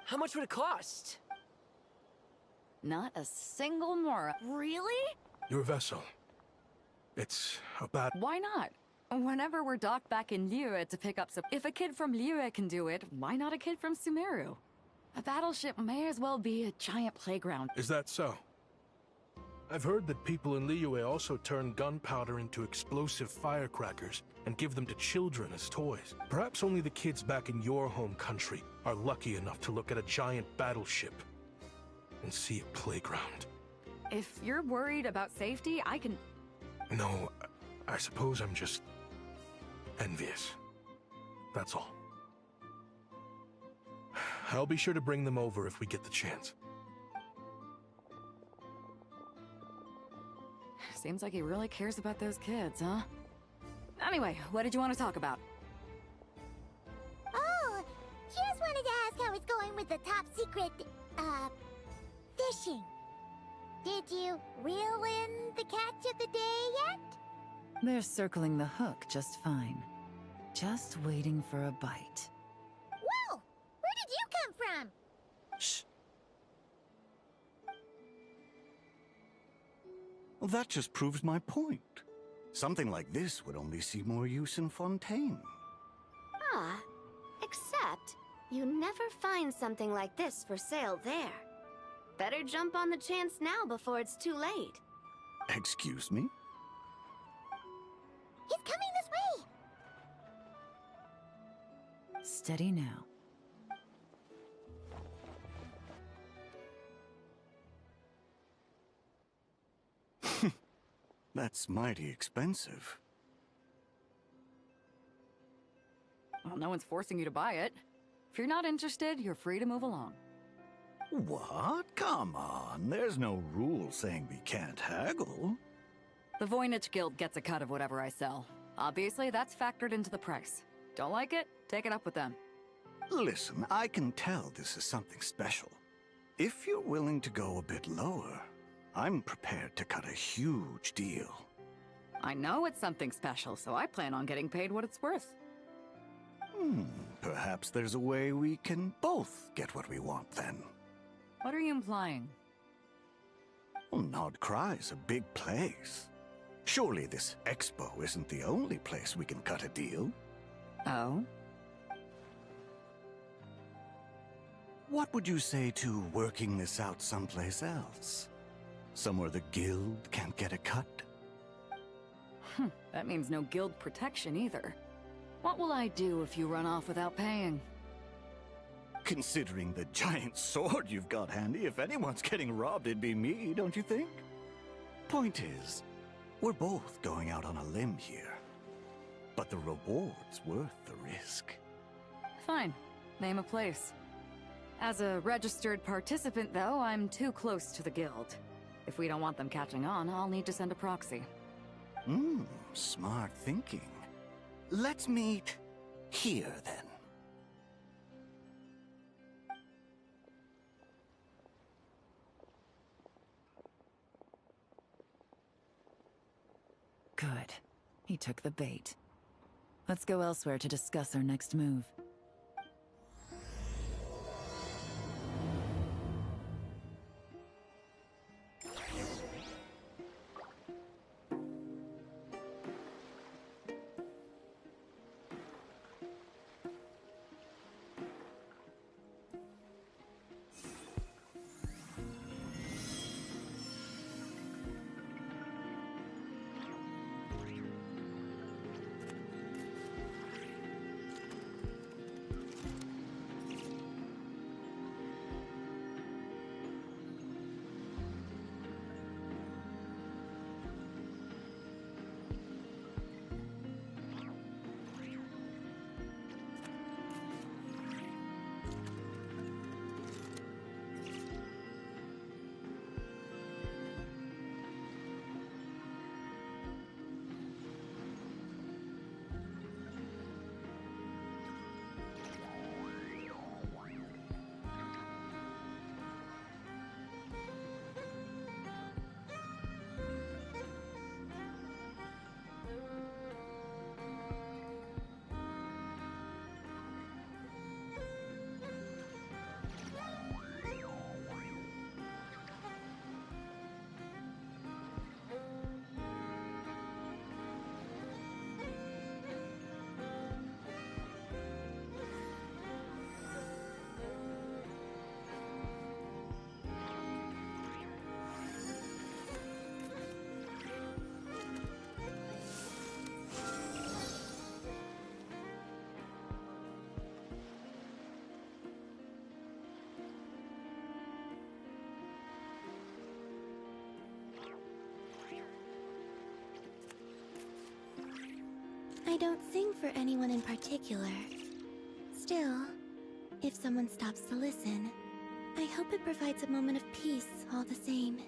S14: How much would it cost?
S6: Not a single more.
S11: Really?
S13: Your vessel. It's a bad...
S6: Why not? Whenever we're docked back in Liyue to pick up some... If a kid from Liyue can do it, why not a kid from Sumeru? A battleship may as well be a giant playground.
S13: Is that so? I've heard that people in Liyue also turn gunpowder into explosive firecrackers and give them to children as toys. Perhaps only the kids back in your home country are lucky enough to look at a giant battleship and see a playground.
S6: If you're worried about safety, I can...
S13: No, I suppose I'm just envious. That's all. I'll be sure to bring them over if we get the chance.
S6: Seems like he really cares about those kids, huh? Anyway, what did you want to talk about?
S1: Oh, just wanted to ask how it's going with the top secret, fishing. Did you reel in the catch of the day yet?
S7: They're circling the hook just fine. Just waiting for a bite.
S1: Whoa! Where did you come from?
S7: Shh.
S15: Well, that just proves my point. Something like this would only see more use in Fontaine.
S3: Ah, except you never find something like this for sale there. Better jump on the chance now before it's too late.
S15: Excuse me?
S1: He's coming this way!
S7: Steady now.
S15: That's mighty expensive.
S6: Well, no one's forcing you to buy it. If you're not interested, you're free to move along.
S15: What? Come on, there's no rule saying we can't haggle.
S6: The Voynich Guild gets a cut of whatever I sell. Obviously, that's factored into the price. Don't like it? Take it up with them.
S15: Listen, I can tell this is something special. If you're willing to go a bit lower, I'm prepared to cut a huge deal.
S6: I know it's something special, so I plan on getting paid what it's worth.
S15: Perhaps there's a way we can both get what we want then.
S6: What are you implying?
S15: Well, Nod Cry's a big place. Surely this expo isn't the only place we can cut a deal.
S6: Oh?
S15: What would you say to working this out someplace else? Somewhere the guild can't get a cut?
S6: That means no guild protection either. What will I do if you run off without paying?
S15: Considering the giant sword you've got handy, if anyone's getting robbed, it'd be me, don't you think? Point is, we're both going out on a limb here. But the reward's worth the risk.
S6: Fine. Name a place. As a registered participant, though, I'm too close to the guild. If we don't want them catching on, I'll need to send a proxy.
S15: Smart thinking. Let's meet here, then.
S7: Good. He took the bait. Let's go elsewhere to discuss our next move.
S10: I don't sing for anyone in particular. Still, if someone stops to listen, I hope it provides a moment of peace all the same.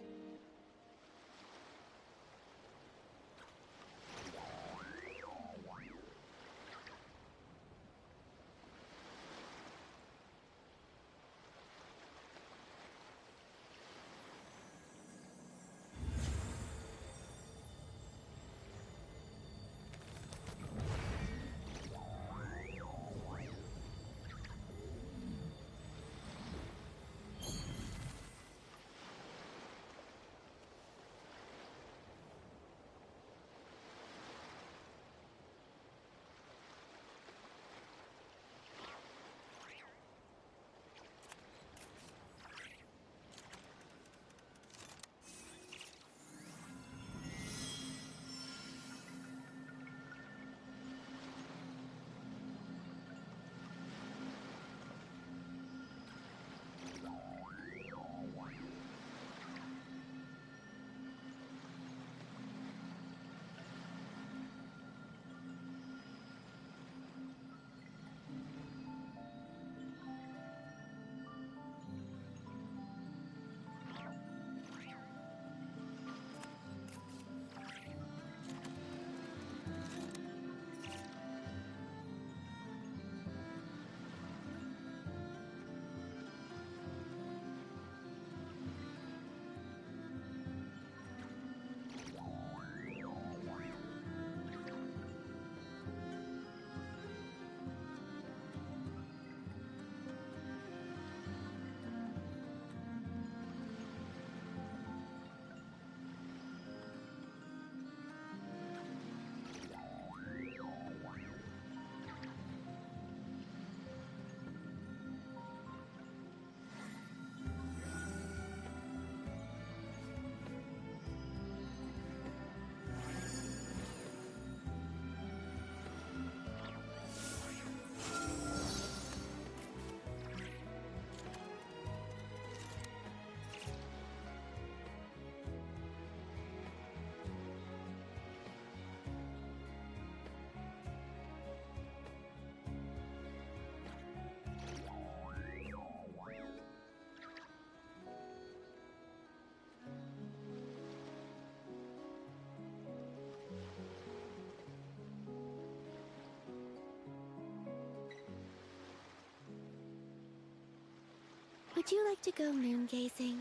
S10: Would you like to go moon gazing?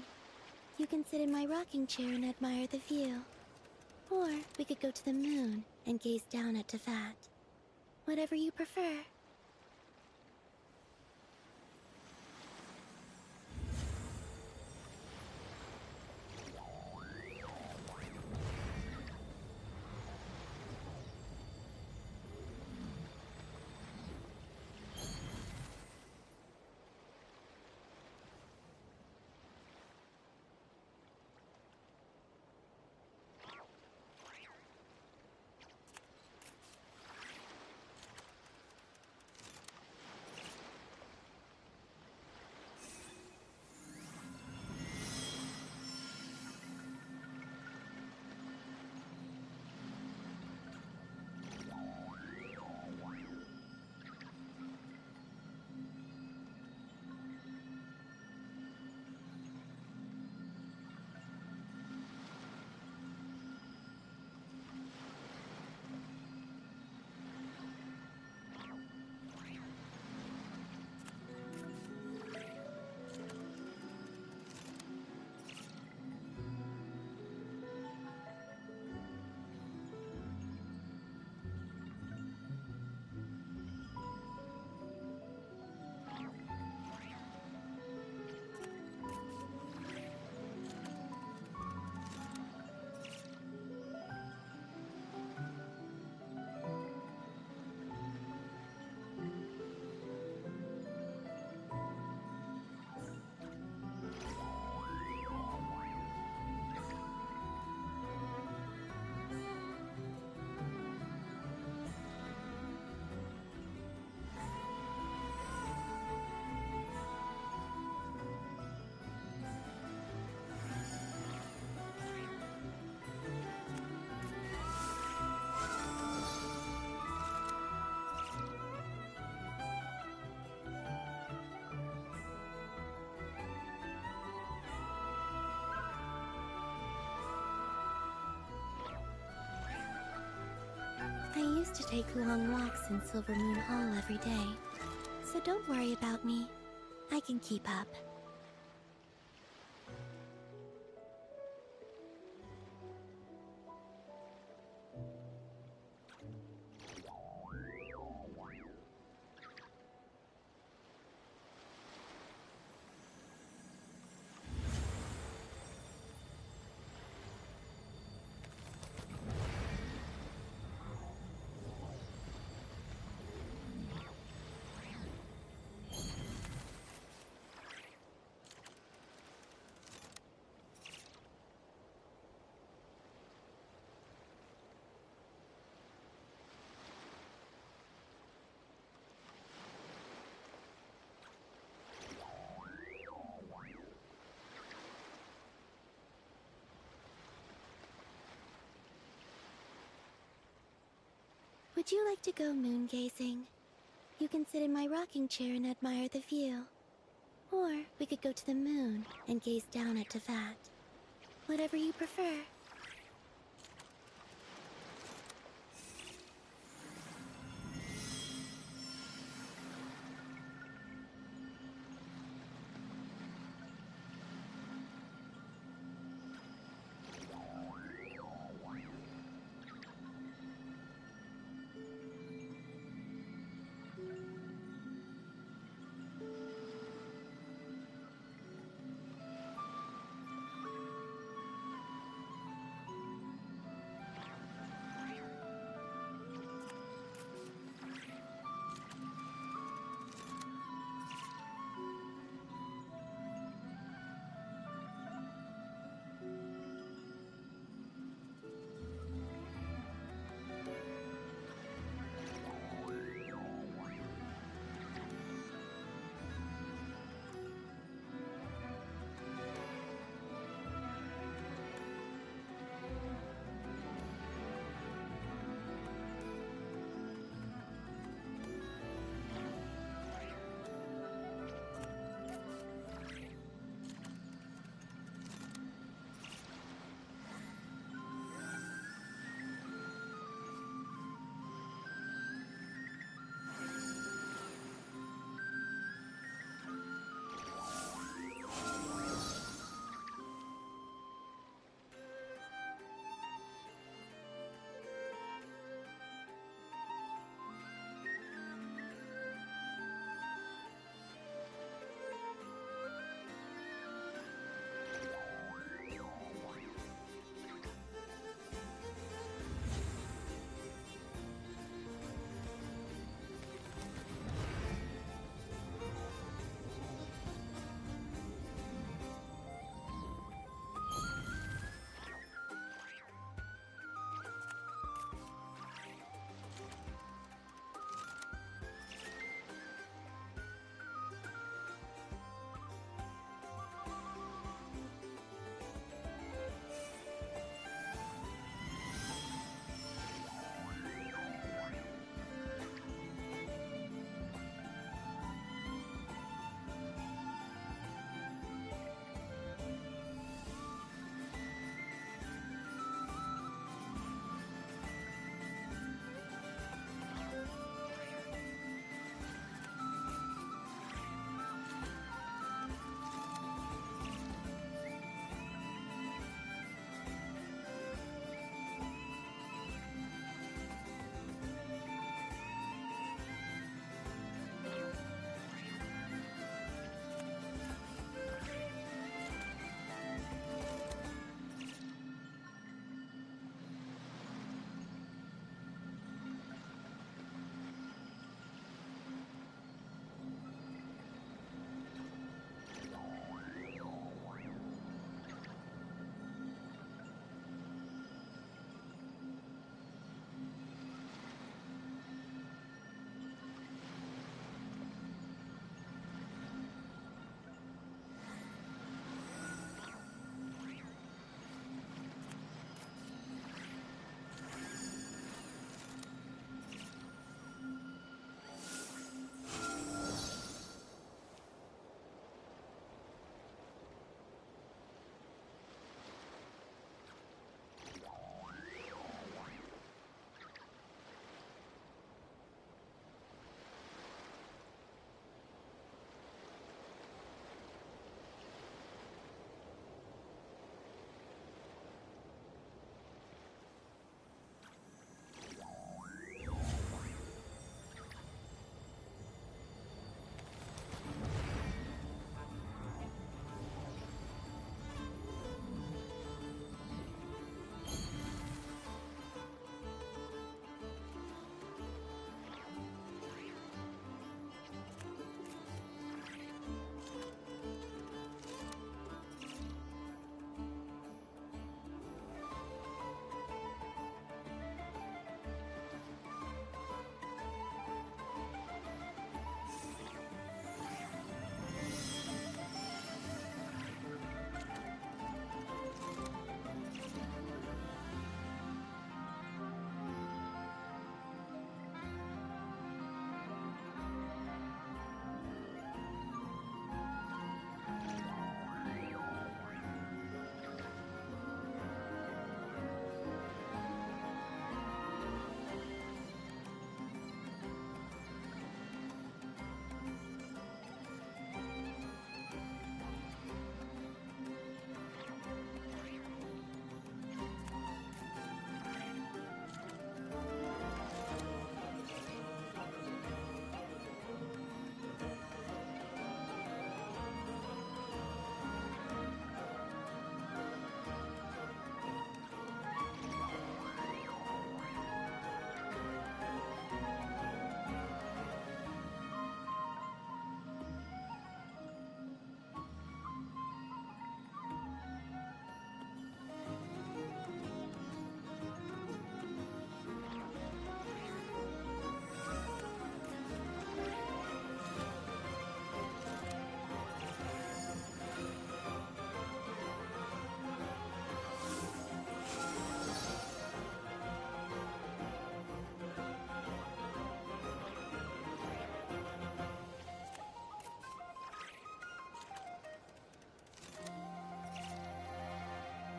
S10: You can sit in my rocking chair and admire the view. Or we could go to the moon and gaze down at Tefat. Whatever you prefer. used to take long walks in Silver Moon Hall every day. So don't worry about me. I can keep up. Would you like to go moon gazing? You can sit in my rocking chair and admire the view. Or we could go to the moon and gaze down at Tefat. Whatever you prefer.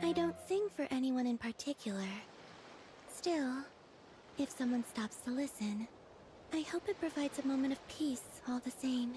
S10: I don't sing for anyone in particular. Still, if someone stops to listen, I hope it provides a moment of peace all the same.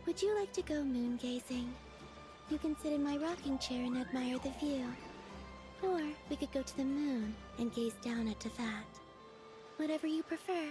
S10: Would you like to go moon gazing? You can sit in my rocking chair and admire the view. Or we could go to the moon and gaze down at Tefat. Whatever you prefer.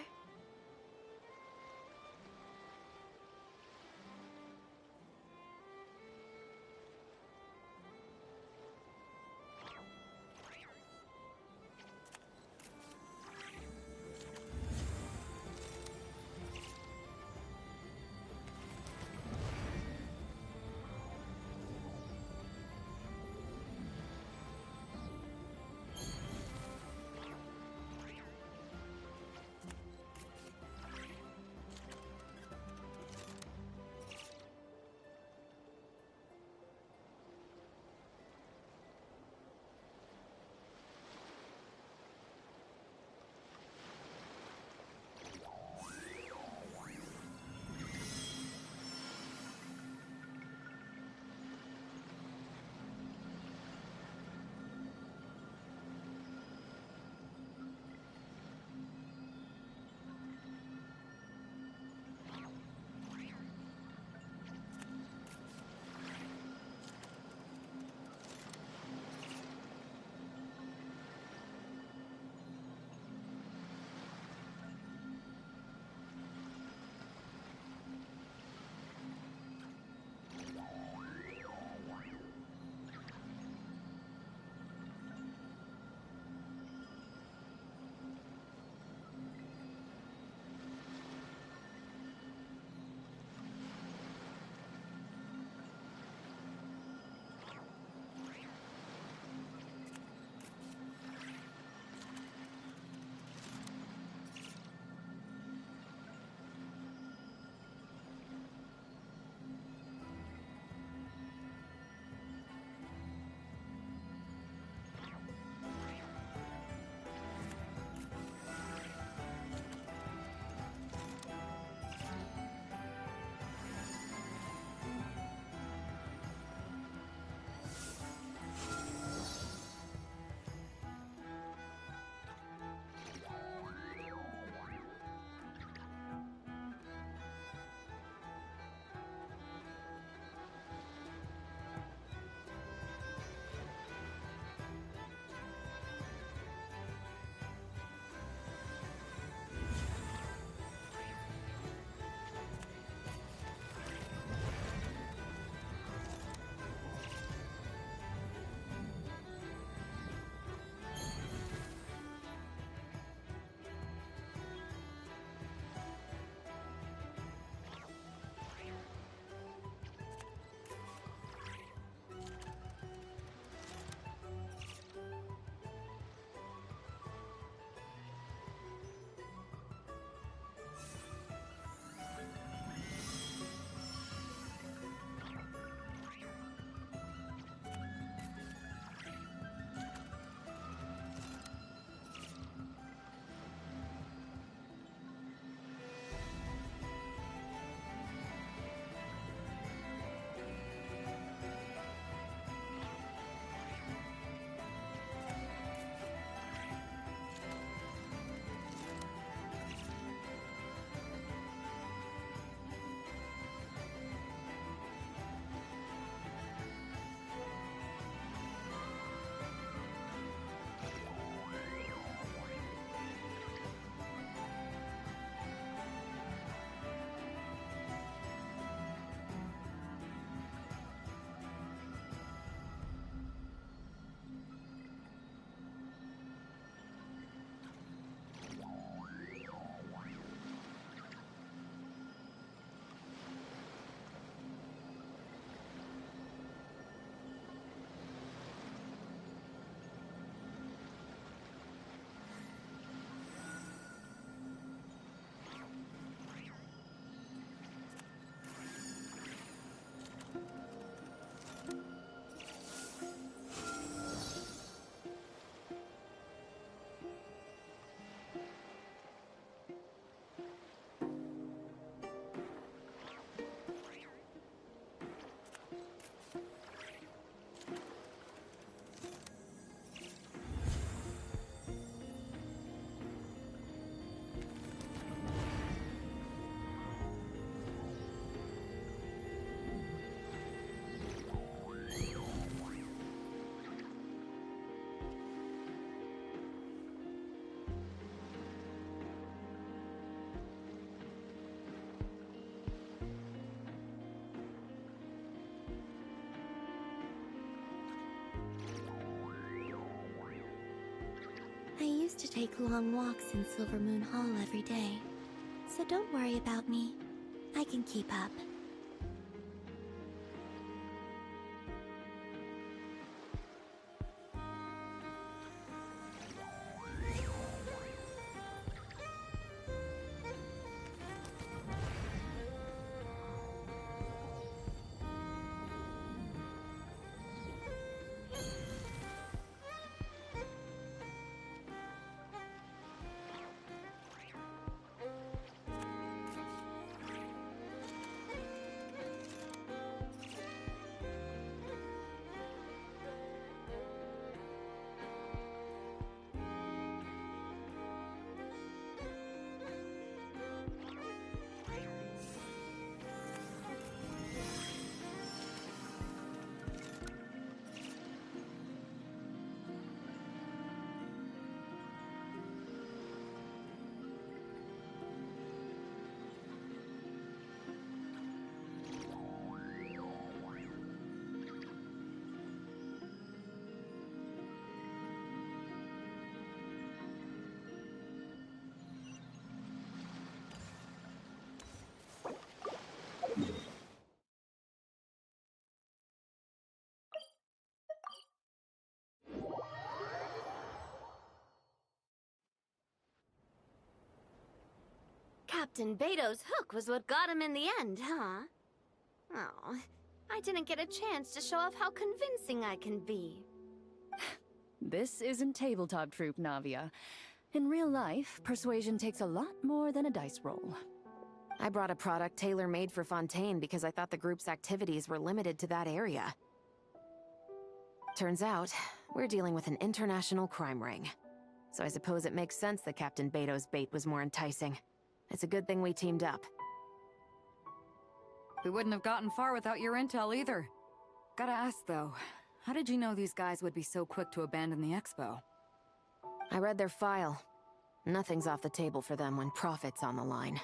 S10: used to take long walks in Silver Moon Hall every day, so don't worry about me. I can keep up.
S3: Captain Beto's hook was what got him in the end, huh? Oh, I didn't get a chance to show off how convincing I can be.
S8: This isn't tabletop troop, Navia. In real life, persuasion takes a lot more than a dice roll.
S9: I brought a product tailor-made for Fontaine because I thought the group's activities were limited to that area. Turns out, we're dealing with an international crime ring. So I suppose it makes sense that Captain Beto's bait was more enticing. It's a good thing we teamed up.
S6: We wouldn't have gotten far without your intel either. Gotta ask though, how did you know these guys would be so quick to abandon the expo?
S9: I read their file. Nothing's off the table for them when profit's on the line.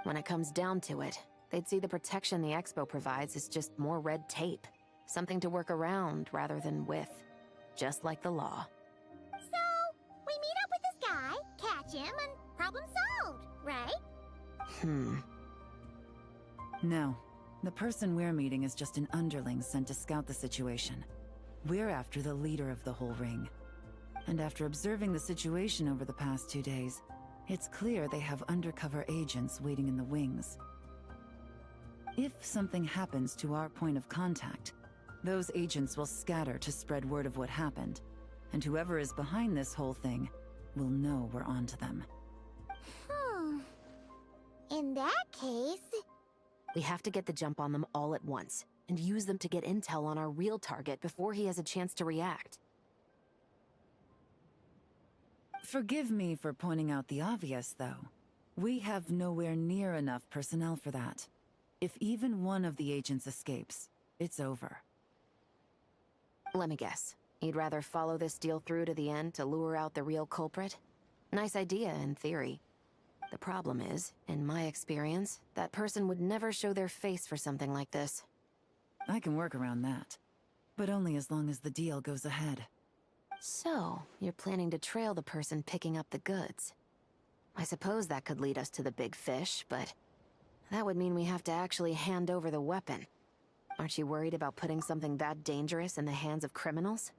S9: When it comes down to it, they'd see the protection the Expo provides as just more red tape. Something to work around rather than with. Just like the law.
S1: So, we meet up with this guy, catch him, and problem solved, right?
S7: No. The person we're meeting is just an underling sent to scout the situation. We're after the leader of the whole ring. And after observing the situation over the past 2 days, it's clear they have undercover agents waiting in the wings. If something happens to our point of contact, those agents will scatter to spread word of what happened, and whoever is behind this whole thing will know we're onto them.
S1: In that case...
S9: We have to get the jump on them all at once, and use them to get intel on our real target before he has a chance to react.
S7: Forgive me for pointing out the obvious, though. We have nowhere near enough personnel for that. If even one of the agents escapes, it's over.
S9: Let me guess. You'd rather follow this deal through to the end to lure out the real culprit? Nice idea, in theory. The problem is, in my experience, that person would never show their face for something like this.
S7: I can work around that. But only as long as the deal goes ahead.
S9: So, you're planning to trail the person picking up the goods. I suppose that could lead us to the big fish, but... that would mean we have to actually hand over the weapon. Aren't you worried about putting something that dangerous in the hands of criminals?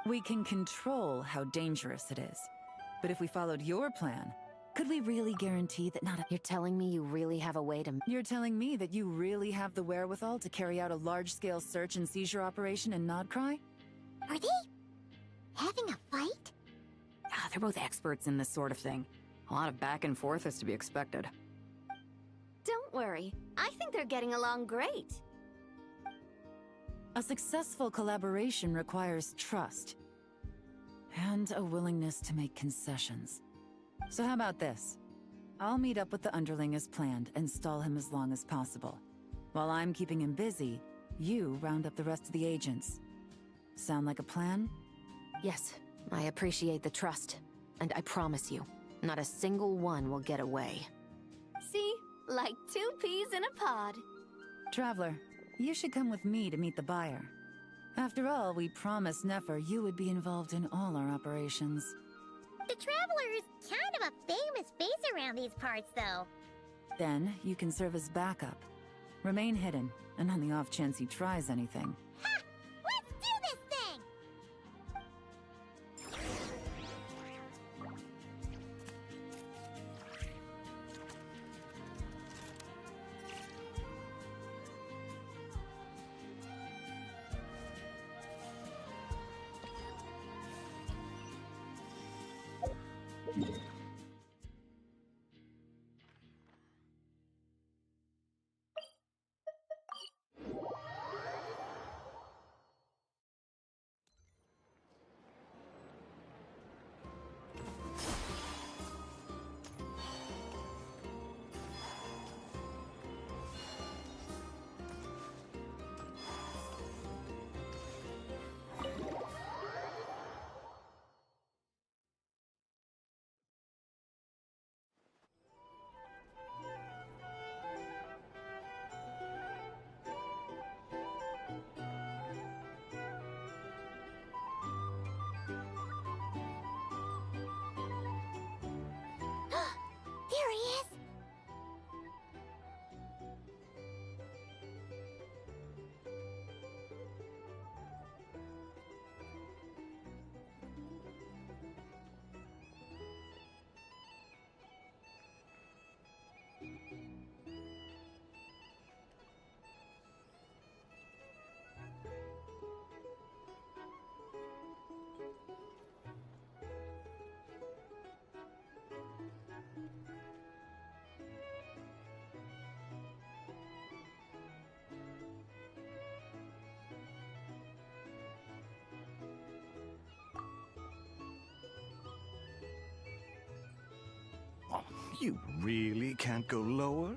S7: We can control how dangerous it is. But if we followed your plan, could we really guarantee that not a—
S9: You're telling me you really have a way to—
S7: You're telling me that you really have the wherewithal to carry out a large-scale search and seizure operation in Nodcry?
S1: Are they having a fight?
S6: Ah, they're both experts in this sort of thing. A lot of back and forth is to be expected.
S3: Don't worry. I think they're getting along great.
S7: A successful collaboration requires trust. And a willingness to make concessions. So how about this? I'll meet up with the underling as planned and stall him as long as possible. While I'm keeping him busy, you round up the rest of the agents. Sound like a plan?
S9: Yes, I appreciate the trust. And I promise you, not a single one will get away.
S3: See? Like 2 peas in a pod.
S7: Traveler, you should come with me to meet the buyer. After all, we promised Nefer you would be involved in all our operations.
S1: The Traveler is kind of a famous face around these parts, though.
S7: Then, you can serve as backup. Remain hidden, and on the off chance he tries anything.
S1: Ha! Let's do this thing! There he is!
S15: Oh, you really can't go lower?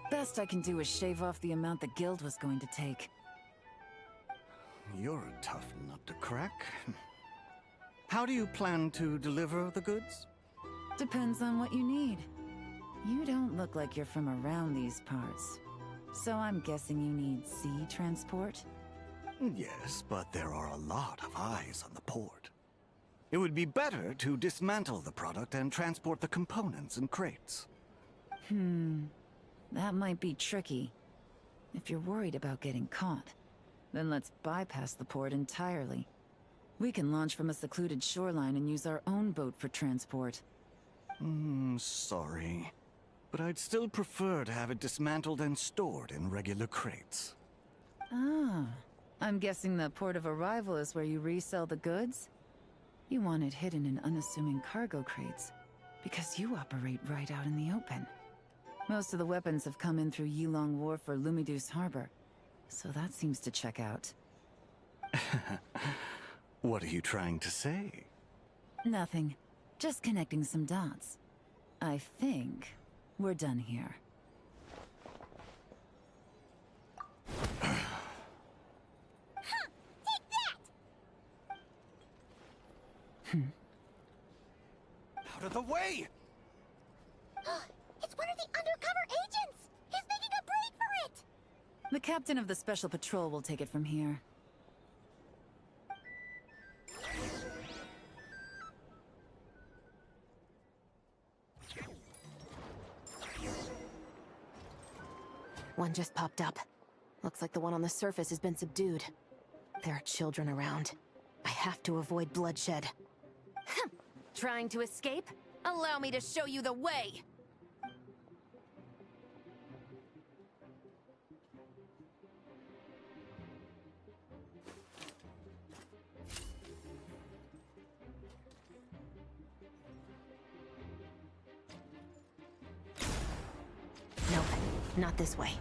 S7: Best I can do is shave off the amount the guild was going to take.
S15: You're a tough nut to crack. How do you plan to deliver the goods?
S7: Depends on what you need. You don't look like you're from around these parts. So I'm guessing you need sea transport?
S15: Yes, but there are a lot of eyes on the port. It would be better to dismantle the product and transport the components in crates.
S7: That might be tricky. If you're worried about getting caught, then let's bypass the port entirely. We can launch from a secluded shoreline and use our own boat for transport.
S15: Sorry. But I'd still prefer to have it dismantled and stored in regular crates.
S7: Ah, I'm guessing the port of arrival is where you resell the goods? You want it hidden in unassuming cargo crates, because you operate right out in the open. Most of the weapons have come in through Yilong Wharf or Lumiduce Harbor, so that seems to check out.
S15: What are you trying to say?
S7: Nothing. Just connecting some dots. I think we're done here.
S12: Out of the way!
S1: It's one of the undercover agents! He's making a break for it!
S7: The captain of the Special Patrol will take it from here.
S9: One just popped up. Looks like the one on the surface has been subdued. There are children around. I have to avoid bloodshed. Trying to escape? Allow me to show you the way! Nope, not this way.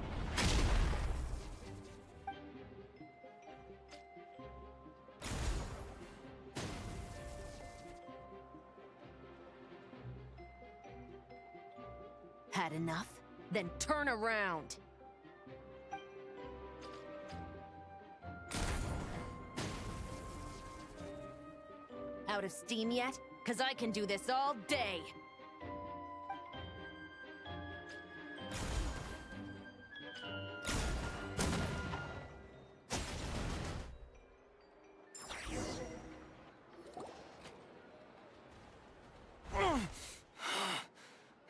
S9: Had enough? Then turn around! Out of steam yet? 'Cause I can do this all day!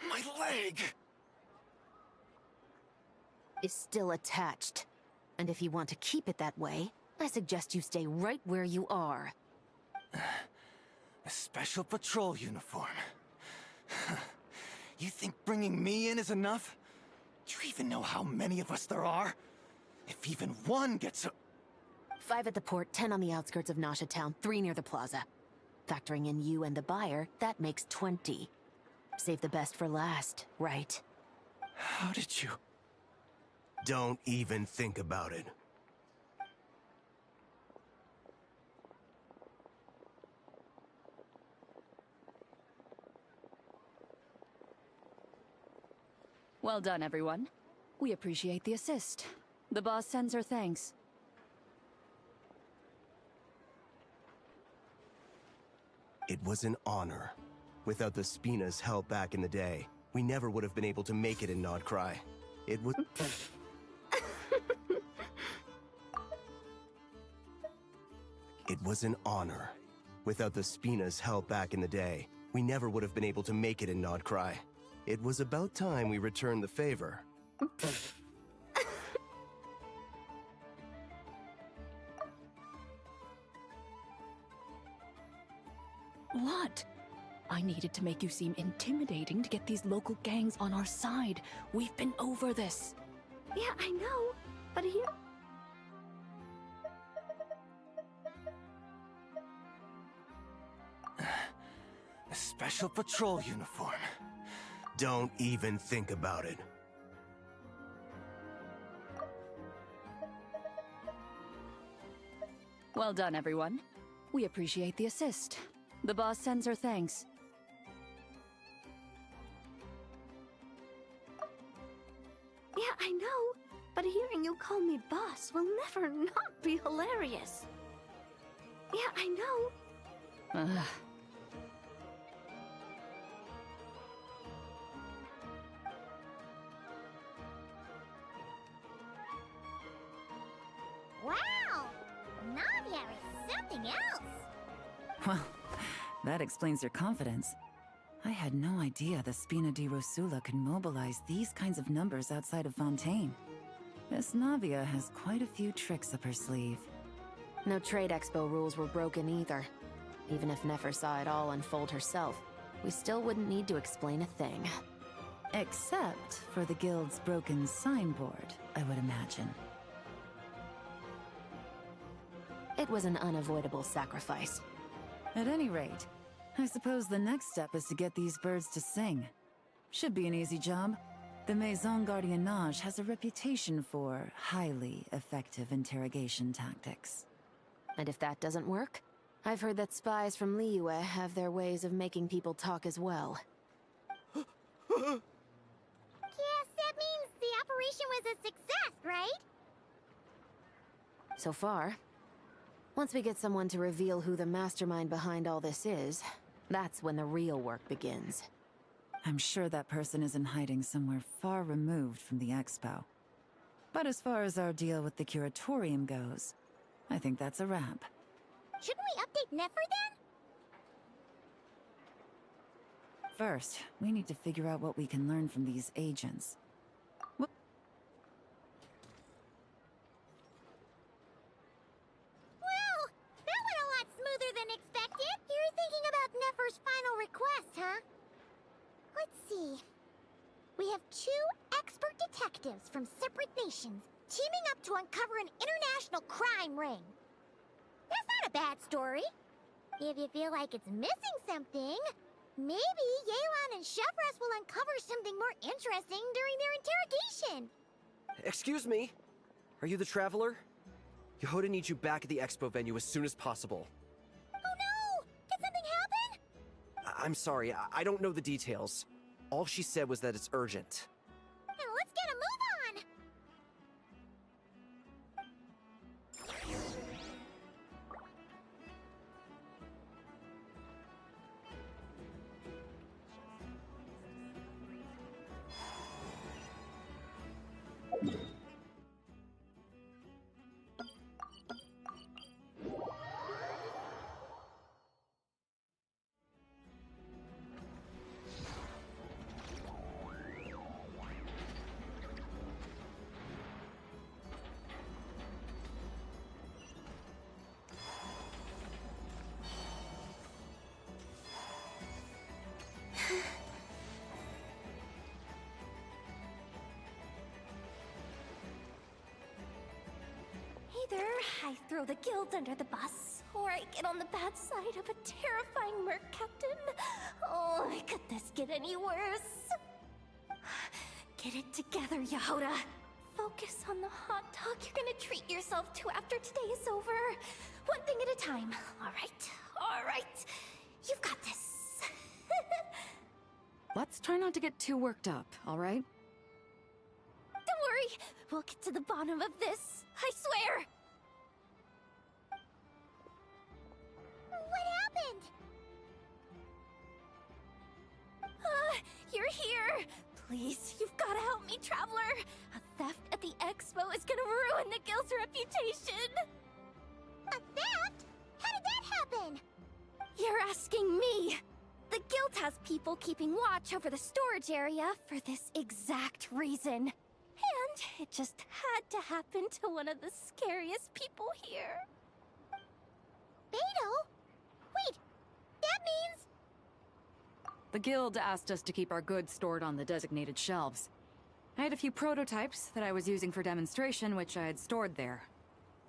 S12: My leg!
S9: Is still attached. And if you want to keep it that way, I suggest you stay right where you are.
S12: A special patrol uniform. You think bringing me in is enough? Do you even know how many of us there are? If even one gets a...
S9: 5 at the port, 10 on the outskirts of Nasha Town, 3 near the plaza. Factoring in you and the buyer, that makes 20. Save the best for last, right?
S12: How did you...
S5: Don't even think about it.
S8: Well done, everyone. We appreciate the assist. The boss sends her thanks.
S5: It was an honor. Without the Spina's help back in the day, we never would have been able to make it in Nodcry. It was... It was an honor. Without the Spina's help back in the day, we never would have been able to make it in Nodcry. It was about time we returned the favor.
S8: What? I needed to make you seem intimidating to get these local gangs on our side. We've been over this.
S3: Yeah, I know, but he...
S12: A special patrol uniform.
S5: Don't even think about it.
S8: Well done, everyone. We appreciate the assist. The boss sends her thanks.
S3: Yeah, I know, but hearing you call me boss will never not be hilarious. Yeah, I know.
S8: Ugh.
S1: Wow! Navia is something else!
S7: Well, that explains your confidence. I had no idea the Spina di Rosula could mobilize these kinds of numbers outside of Fontaine. Miss Navia has quite a few tricks up her sleeve.
S9: No trade expo rules were broken either. Even if Nefer saw it all unfold herself, we still wouldn't need to explain a thing.
S7: Except for the guild's broken signboard, I would imagine.
S9: It was an unavoidable sacrifice.
S7: At any rate, I suppose the next step is to get these birds to sing. Should be an easy job. The Maison Gardiennage has a reputation for highly effective interrogation tactics.
S9: And if that doesn't work, I've heard that spies from Liyue have their ways of making people talk as well.
S1: Yes, that means the operation was a success, right?
S9: So far. Once we get someone to reveal who the mastermind behind all this is, that's when the real work begins.
S7: I'm sure that person is in hiding somewhere far removed from the expo. But as far as our deal with the curatorium goes, I think that's a wrap.
S1: Shouldn't we update Nefer then?
S7: First, we need to figure out what we can learn from these agents.
S1: Well, that went a lot have two expert detectives from separate nations teaming up to uncover an international crime ring. That's not a bad story. If you feel like it's missing something, maybe Yelan and Chevros will uncover something more interesting during their interrogation.
S14: Excuse me? Are you the Traveler? Yehoda needs you back at the expo venue as soon as possible.
S1: Oh no! Did something happen?
S14: I'm sorry, I don't know the details. All she said was that it's urgent.
S1: Now let's get a move on!
S3: Either I throw the guild under the bus, or I get on the bad side of a terrifying merc captain. Oh, could this get any worse? Get it together, Yehoda. Focus on the hot dog you're gonna treat yourself to after today is over. One thing at a time. All right. You've got this.
S6: Let's try not to get too worked up, all right?
S3: Don't worry, we'll get to the bottom of this. I swear.
S1: What happened?
S3: You're here. Please, you've got to help me, Traveler. A theft at the expo is gonna ruin the guild's reputation.
S1: A theft? How did that happen?
S3: You're asking me. The guild has people keeping watch over the storage area for this exact reason. And it just had to happen to one of the scariest people here.
S1: Beto? Wait, that means...
S6: The guild asked us to keep our goods stored on the designated shelves. I had a few prototypes that I was using for demonstration, which I had stored there.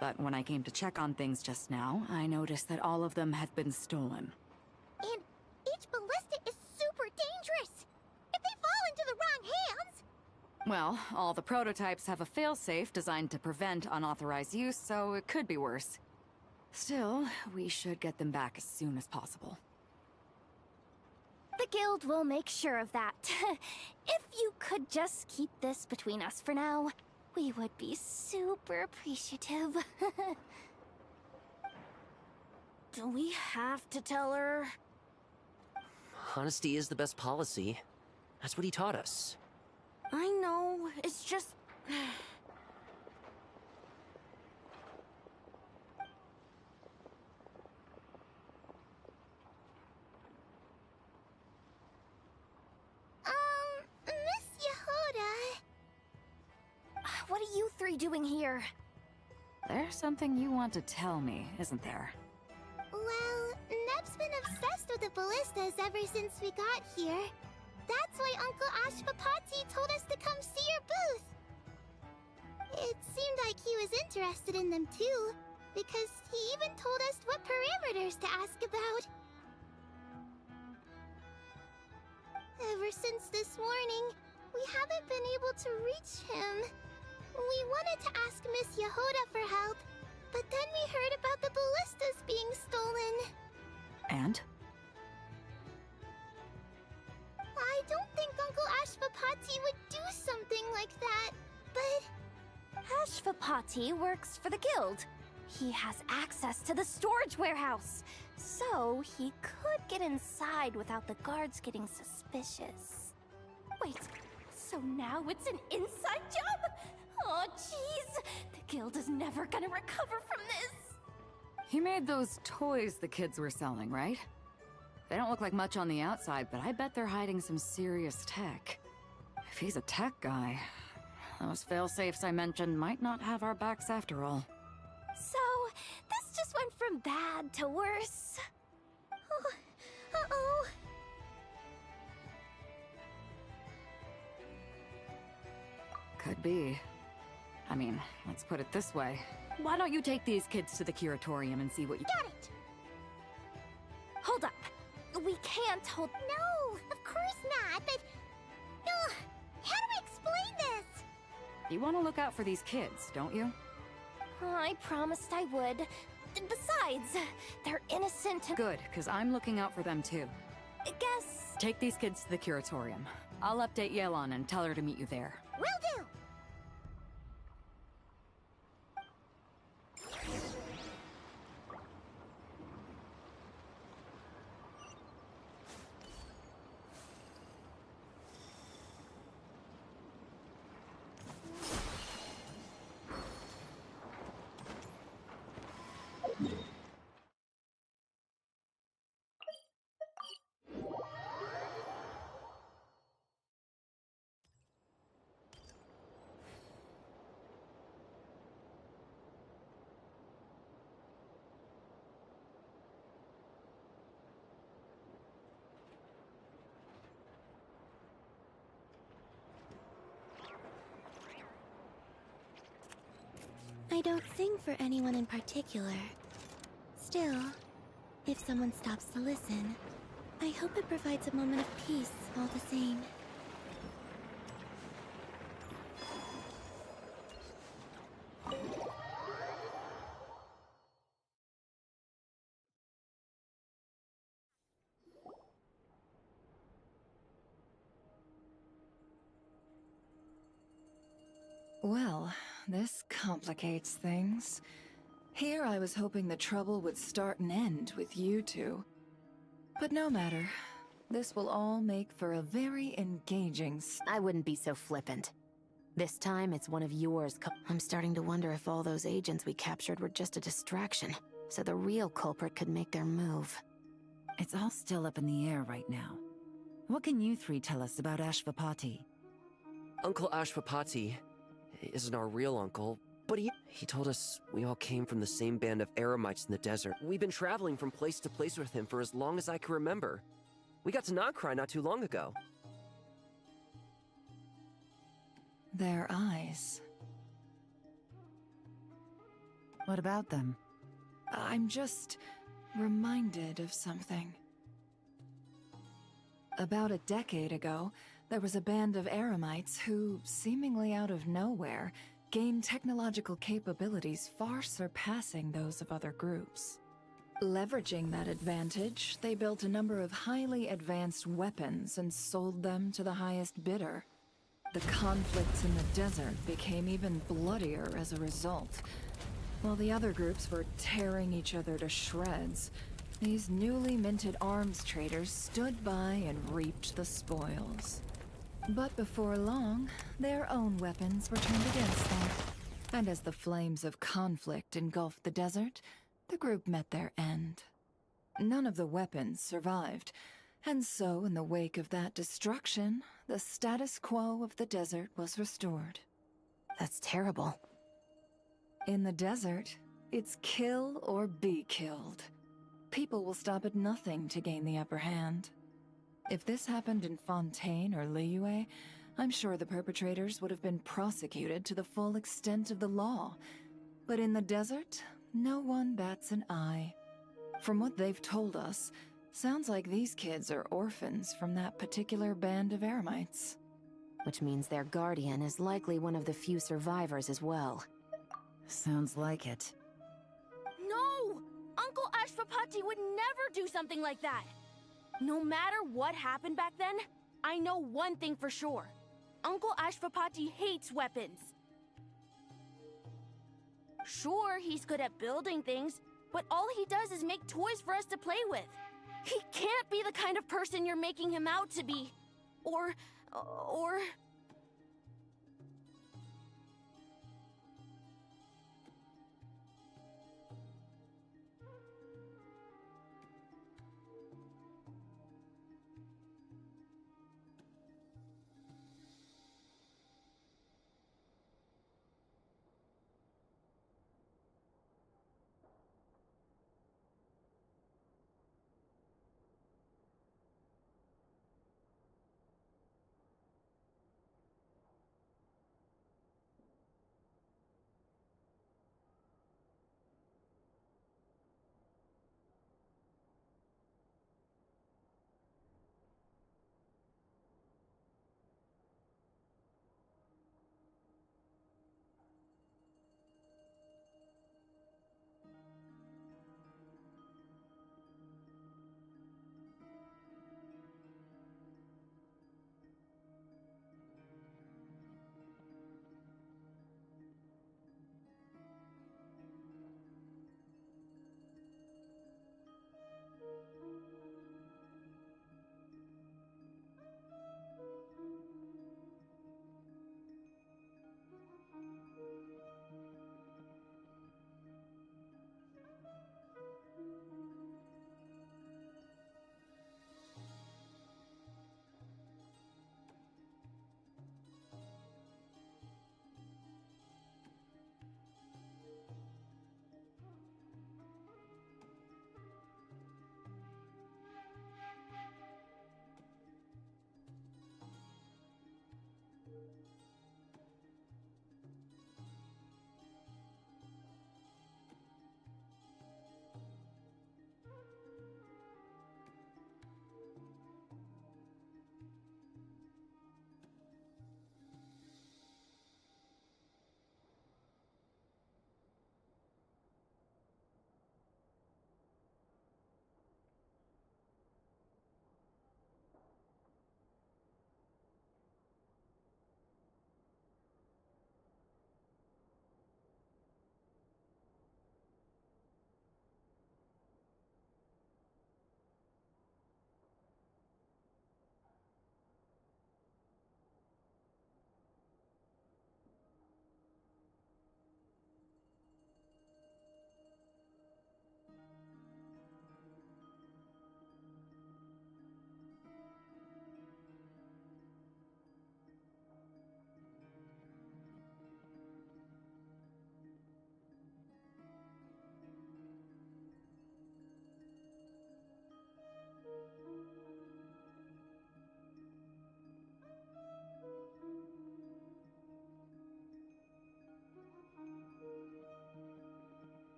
S6: But when I came to check on things just now, I noticed that all of them had been stolen.
S1: And each ballista is super dangerous. If they fall into the wrong hands...
S6: Well, all the prototypes have a failsafe designed to prevent unauthorized use, so it could be worse. Still, we should get them back as soon as possible.
S3: The guild will make sure of that. If you could just keep this between us for now, we would be super appreciative.
S14: Do we have to tell her? Honesty is the best policy. That's what he taught us. I know, it's just...
S1: Miss Yehoda...
S3: What are you three doing here?
S6: There's something you want to tell me, isn't there?
S1: Well, Neb's been obsessed with the ballistas ever since we got here. That's why Uncle Ashpapati told us to come see your booth. It seemed like he was interested in them too, because he even told us what parameters to ask about. Ever since this morning, we haven't been able to reach him. We wanted to ask Miss Yehoda for help, but then we heard about the ballistas being stolen.
S6: And?
S1: I don't think Uncle Ashpapati would do something like that, but...
S3: Ashpapati works for the guild. He has access to the storage warehouse, so he could get inside without the guards getting suspicious. Wait, so now it's an inside job? Oh, jeez! The guild is never gonna recover from this!
S6: He made those toys the kids were selling, right? They don't look like much on the outside, but I bet they're hiding some serious tech. If he's a tech guy, those failsafes I mentioned might not have our backs after all.
S3: So, this just went from bad to worse.
S1: Uh-oh.
S6: Could be. I mean, let's put it this way. Why don't you take these kids to the curatorium and see what you—
S1: Got it!
S3: Hold up. We can't hold—
S1: No, of course not, but... Ugh, how do I explain this?
S6: You want to look out for these kids, don't you?
S3: I promised I would. Besides, they're innocent and—
S6: Good, because I'm looking out for them too.
S3: Guess...
S6: Take these kids to the curatorium. I'll update Yelan and tell her to meet you there.
S1: Will do!
S10: I don't sing for anyone in particular. Still, if someone stops to listen, I hope it provides a moment of peace all the same.
S2: Well, this complicates things. Here I was hoping the trouble would start and end with you two. But no matter. This will all make for a very engaging
S9: I wouldn't be so flippant. This time, it's one of yours. I'm starting to wonder if all those agents we captured were just a distraction, so the real culprit could make their move.
S7: It's all still up in the air right now. What can you three tell us about Ashvapati?
S14: Uncle Ashvapati isn't our real uncle, but he told us we all came from the same band of eremites in the desert. We've been traveling from place to place with him for as long as I can remember. We got to Nagcry not too long ago.
S2: Their eyes.
S7: What about them?
S2: I'm just reminded of something. About a decade ago, there was a band of eremites who, seemingly out of nowhere, gained technological capabilities far surpassing those of other groups. Leveraging that advantage, they built a number of highly advanced weapons and sold them to the highest bidder. The conflicts in the desert became even bloodier as a result. While the other groups were tearing each other to shreds, these newly minted arms traders stood by and reaped the spoils. But before long, their own weapons were turned against them. And as the flames of conflict engulfed the desert, the group met their end. None of the weapons survived, and so in the wake of that destruction, the status quo of the desert was restored.
S9: That's terrible.
S2: In the desert, it's kill or be killed. People will stop at nothing to gain the upper hand. If this happened in Fontaine or Liyue, I'm sure the perpetrators would have been prosecuted to the full extent of the law. But in the desert, no one bats an eye. From what they've told us, sounds like these kids are orphans from that particular band of eremites.
S9: Which means their guardian is likely one of the few survivors as well.
S7: Sounds like it.
S16: No! Uncle Ashvapati would never do something like that! No matter what happened back then, I know one thing for sure. Uncle Ashvapati hates weapons. Sure, he's good at building things, but all he does is make toys for us to play with. He can't be the kind of person you're making him out to be. Or...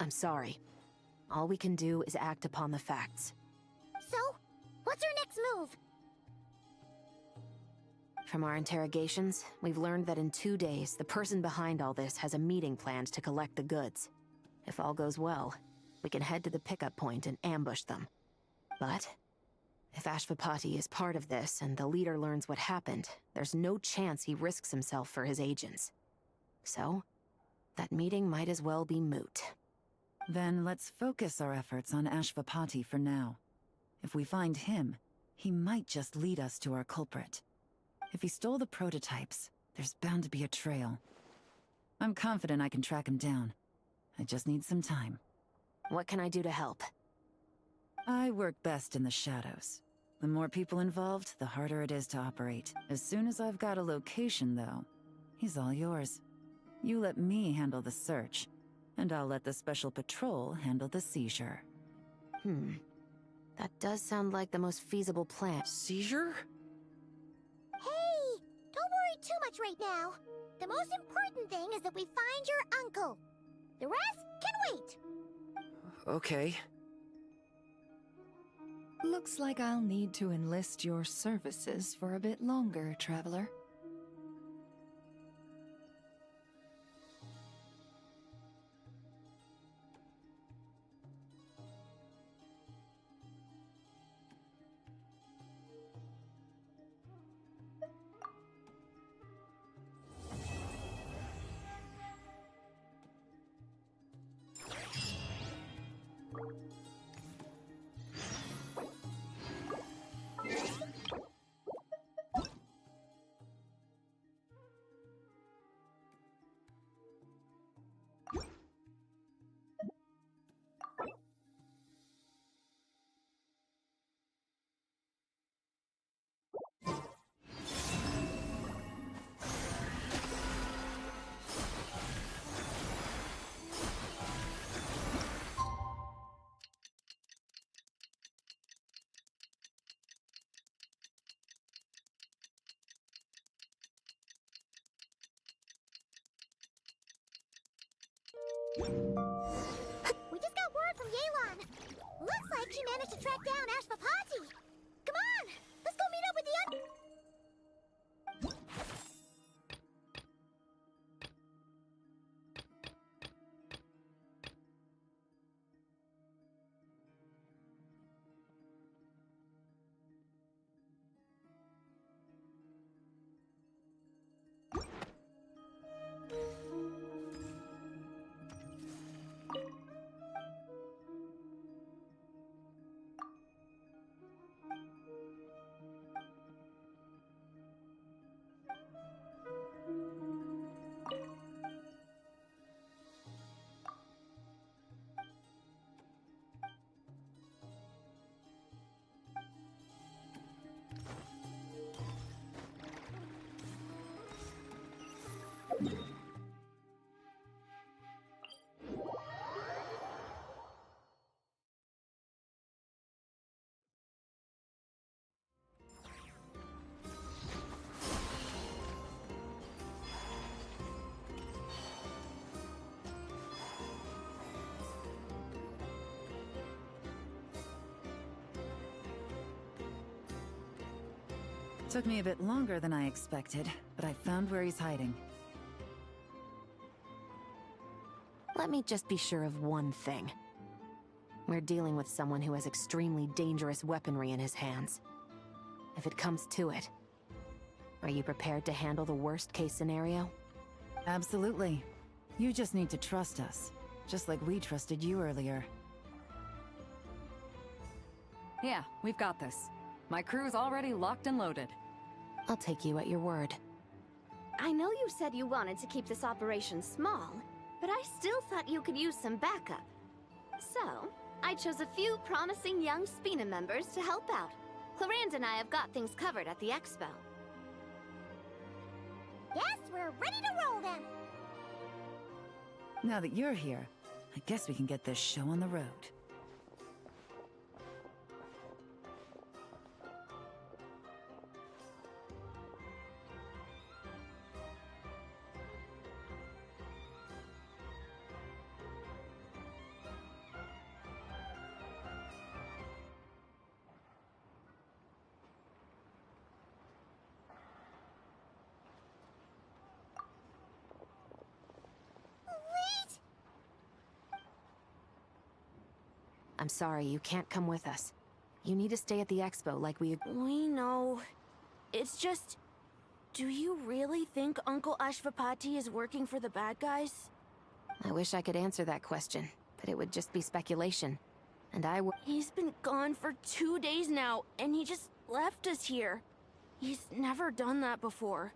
S9: I'm sorry. All we can do is act upon the facts.
S1: So, what's our next move?
S9: From our interrogations, we've learned that in 2 days, the person behind all this has a meeting planned to collect the goods. If all goes well, we can head to the pickup point and ambush them. But if Ashvapati is part of this and the leader learns what happened, there's no chance he risks himself for his agents. So, that meeting might as well be moot.
S7: Then let's focus our efforts on Ashvapati for now. If we find him, he might just lead us to our culprit. If he stole the prototypes, there's bound to be a trail. I'm confident I can track him down. I just need some time.
S9: What can I do to help?
S7: I work best in the shadows. The more people involved, the harder it is to operate. As soon as I've got a location, though, he's all yours. You let me handle the search, and I'll let the Special Patrol handle the seizure.
S9: That does sound like the most feasible plan.
S14: Seizure?
S1: Hey, don't worry too much right now. The most important thing is that we find your uncle. The rest can wait.
S14: Okay.
S2: Looks like I'll need to enlist your services for a bit longer, Traveler.
S1: We just got word from Yelan. Looks like she managed to track down Ashvapati. Come on, let's go meet up with the other.
S7: Took me a bit longer than I expected, but I found where he's hiding.
S9: Let me just be sure of one thing. We're dealing with someone who has extremely dangerous weaponry in his hands. If it comes to it, are you prepared to handle the worst-case scenario?
S7: Absolutely. You just need to trust us, just like we trusted you earlier.
S6: Yeah, we've got this. My crew's already locked and loaded.
S9: I'll take you at your word.
S3: I know you said you wanted to keep this operation small, but I still thought you could use some backup. So, I chose a few promising young Spina members to help out. Clarande and I have got things covered at the expo.
S1: Yes, we're ready to roll then.
S7: Now that you're here, I guess we can get this show on the road.
S9: I'm sorry, you can't come with us. You need to stay at the expo like we...
S16: We know. It's just... Do you really think Uncle Ashvapati is working for the bad guys?
S9: I wish I could answer that question, but it would just be speculation. And
S16: He's been gone for 2 days now, and he just left us here. He's never done that before.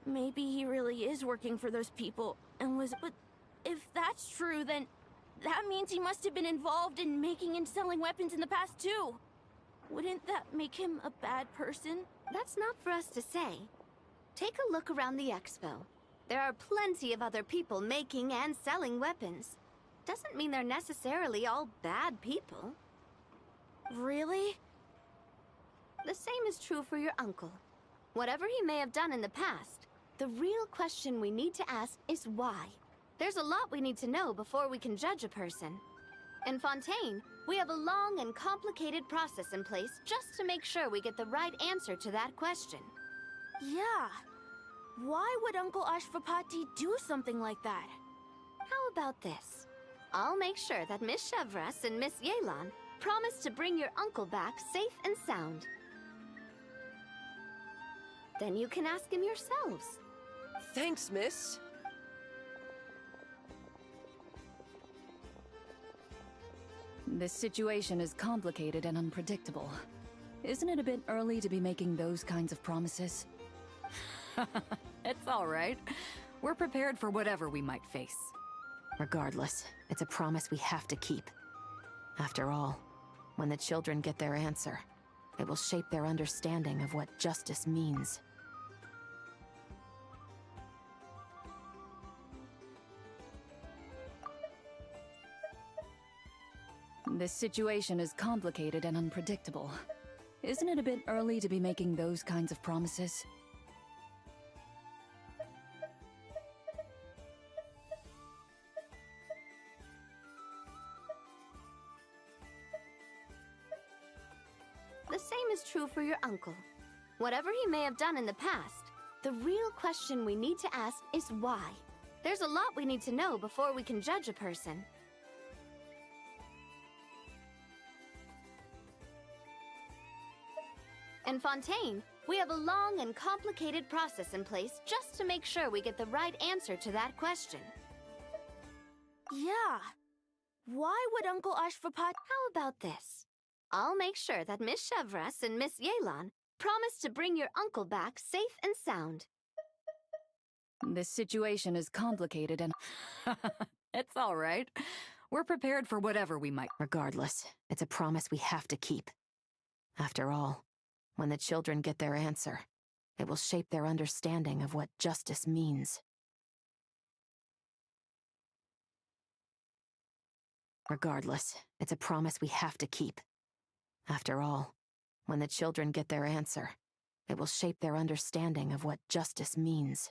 S16: Maybe he really is working for those people, and was... But if that's true, then that means he must have been involved in making and selling weapons in the past, too. Wouldn't that make him a bad person?
S3: That's not for us to say. Take a look around the expo. There are plenty of other people making and selling weapons. Doesn't mean they're necessarily all bad people.
S16: Really?
S3: The same is true for your uncle. Whatever he may have done in the past, the real question we need to ask is why. There's a lot we need to know before we can judge a person. In Fontaine, we have a long and complicated process in place just to make sure we get the right answer to that question.
S16: Yeah. Why would Uncle Ashvapati do something like that?
S3: How about this? I'll make sure that Miss Chevras and Miss Yelan promise to bring your uncle back safe and sound. Then you can ask him yourselves.
S14: Thanks, miss.
S8: This situation is complicated and unpredictable. Isn't it a bit early to be making those kinds of promises?
S6: It's all right. We're prepared for whatever we might face.
S9: Regardless, it's a promise we have to keep. After all, when the children get their answer, it will shape their understanding of what justice means.
S8: This situation is complicated and unpredictable. Isn't it a bit early to be making those kinds of promises?
S3: The same is true for your uncle. Whatever he may have done in the past, the real question we need to ask is why. There's a lot we need to know before we can judge a person. In Fontaine, we have a long and complicated process in place just to make sure we get the right answer to that question.
S16: Yeah. Why would Uncle Ashvapati...
S3: How about this? I'll make sure that Miss Chevras and Miss Yelan promise to bring your uncle back safe and sound.
S8: This situation is complicated and...
S6: It's all right. We're prepared for whatever we might...
S9: Regardless, it's a promise we have to keep. After all, when the children get their answer, it will shape their understanding of what justice means. Regardless, it's a promise we have to keep. After all, when the children get their answer, it will shape their understanding of what justice means.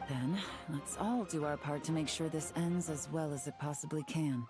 S7: Then, let's all do our part to make sure this ends as well as it possibly can.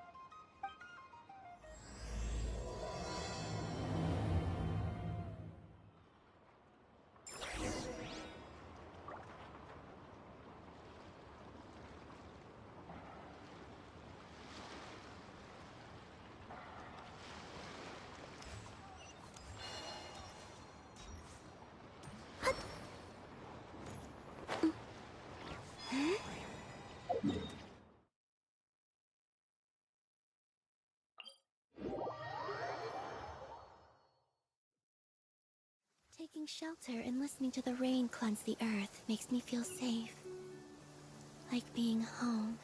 S10: Taking shelter and listening to the rain cleanse the earth makes me feel safe. Like being home.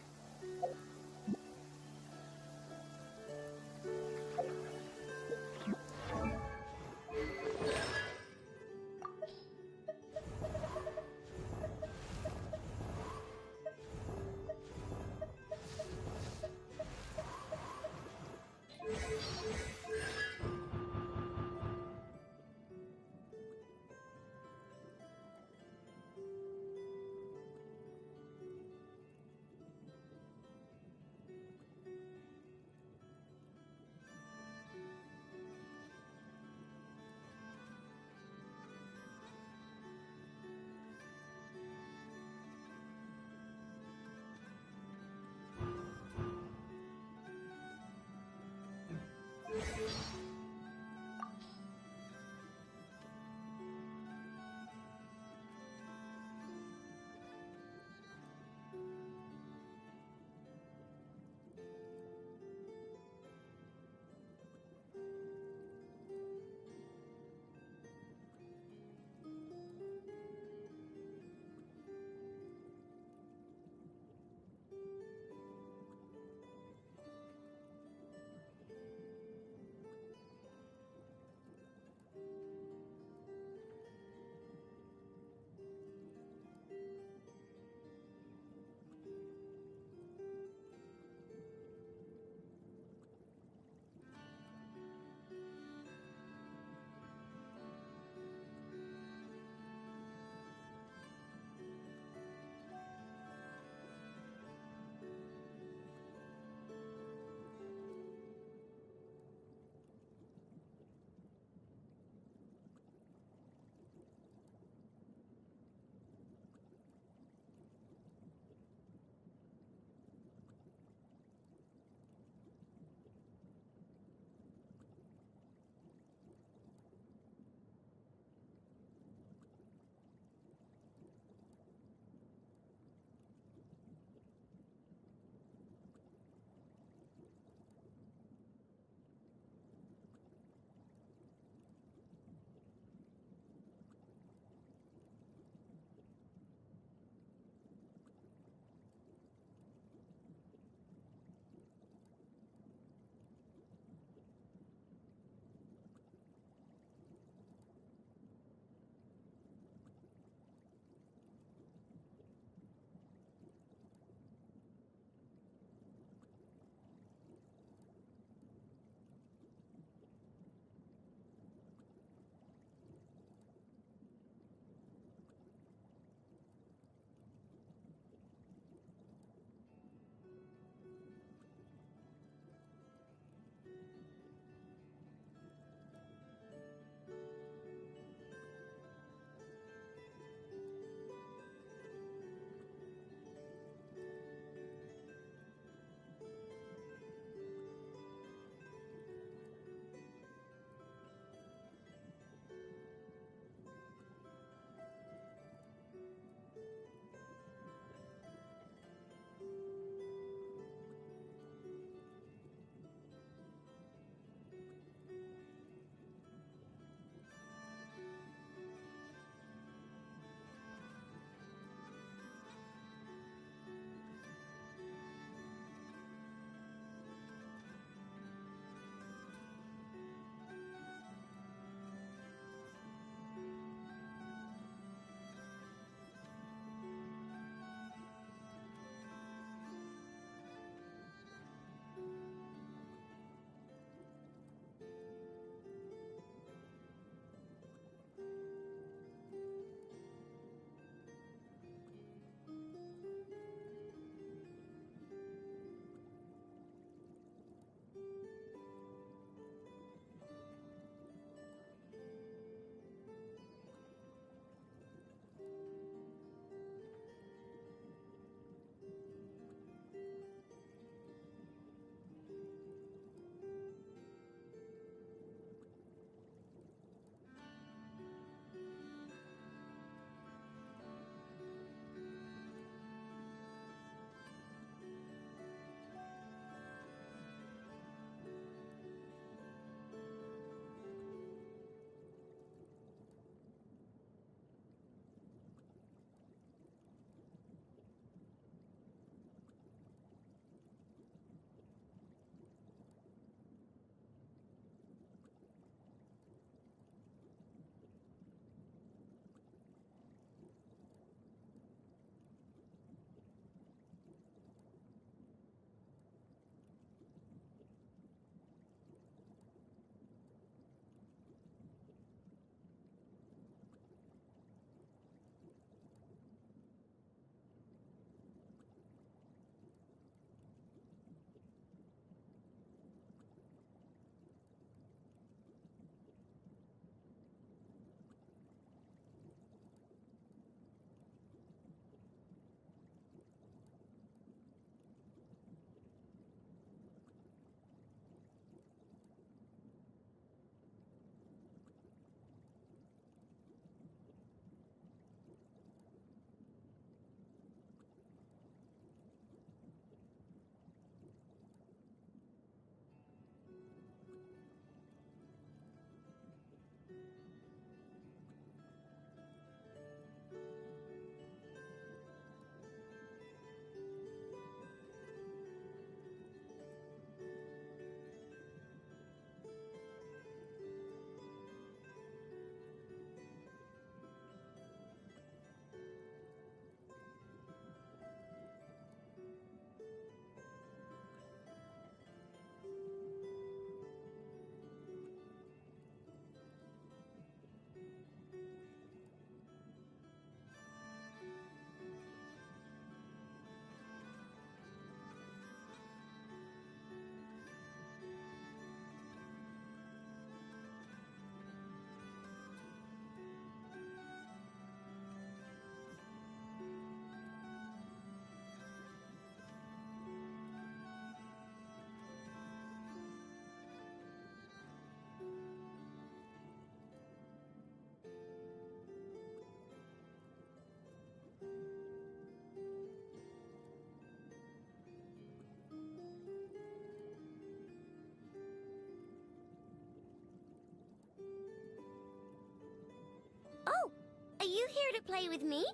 S10: play with me?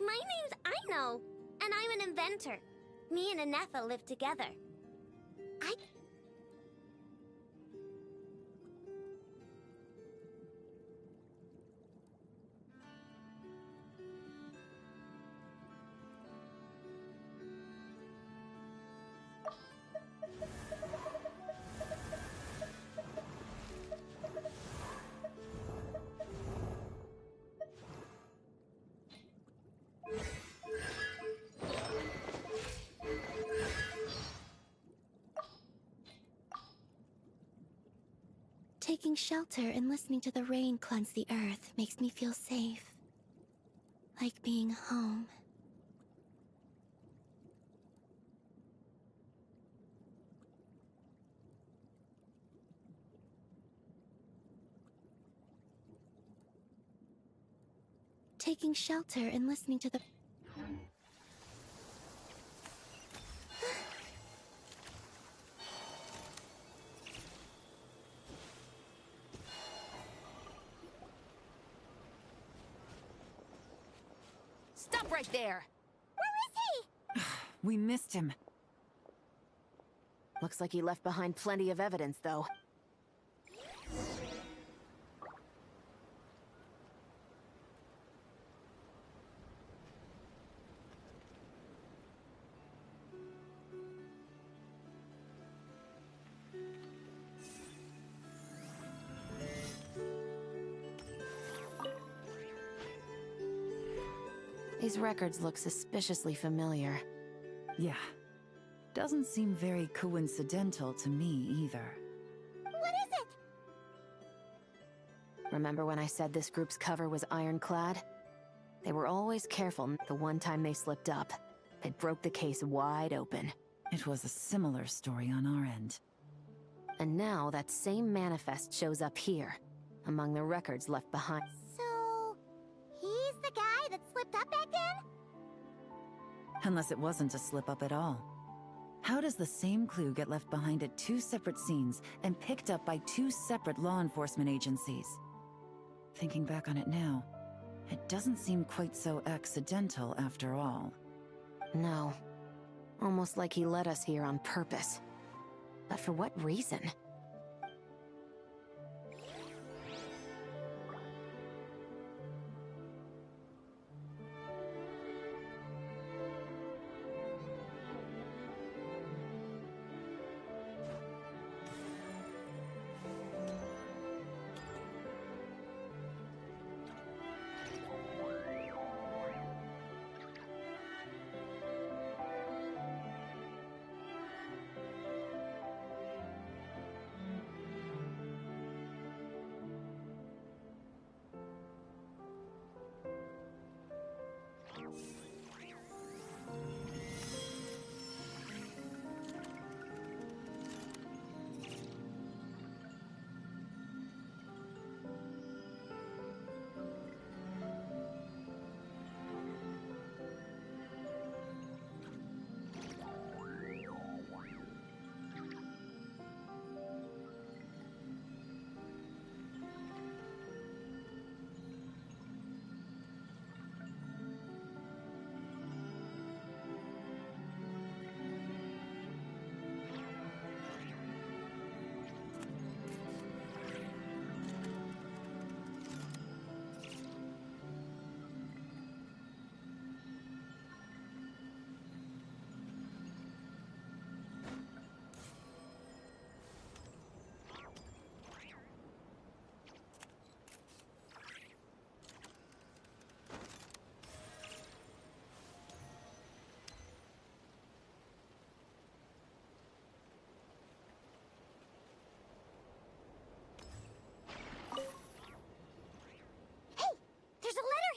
S10: My name's Aino, and I'm an inventor. Me and Anetha live together. Taking shelter and listening to the rain cleanse the earth makes me feel safe. Like being home. Taking shelter and listening to the...
S3: Stop right there!
S1: Where is he?
S7: We missed him.
S9: Looks like he left behind plenty of evidence, though. These records look suspiciously familiar.
S7: Yeah. Doesn't seem very coincidental to me either.
S1: What is it?
S9: Remember when I said this group's cover was ironclad? They were always careful. The one time they slipped up, it broke the case wide open.
S7: It was a similar story on our end.
S9: And now that same manifest shows up here, among the records left behind.
S1: So, he's the guy that slipped up back then?
S7: Unless it wasn't a slip-up at all. How does the same clue get left behind at two separate scenes and picked up by two separate law enforcement agencies? Thinking back on it now, it doesn't seem quite so accidental after all.
S9: No. Almost like he led us here on purpose. But for what reason?
S1: There's a letter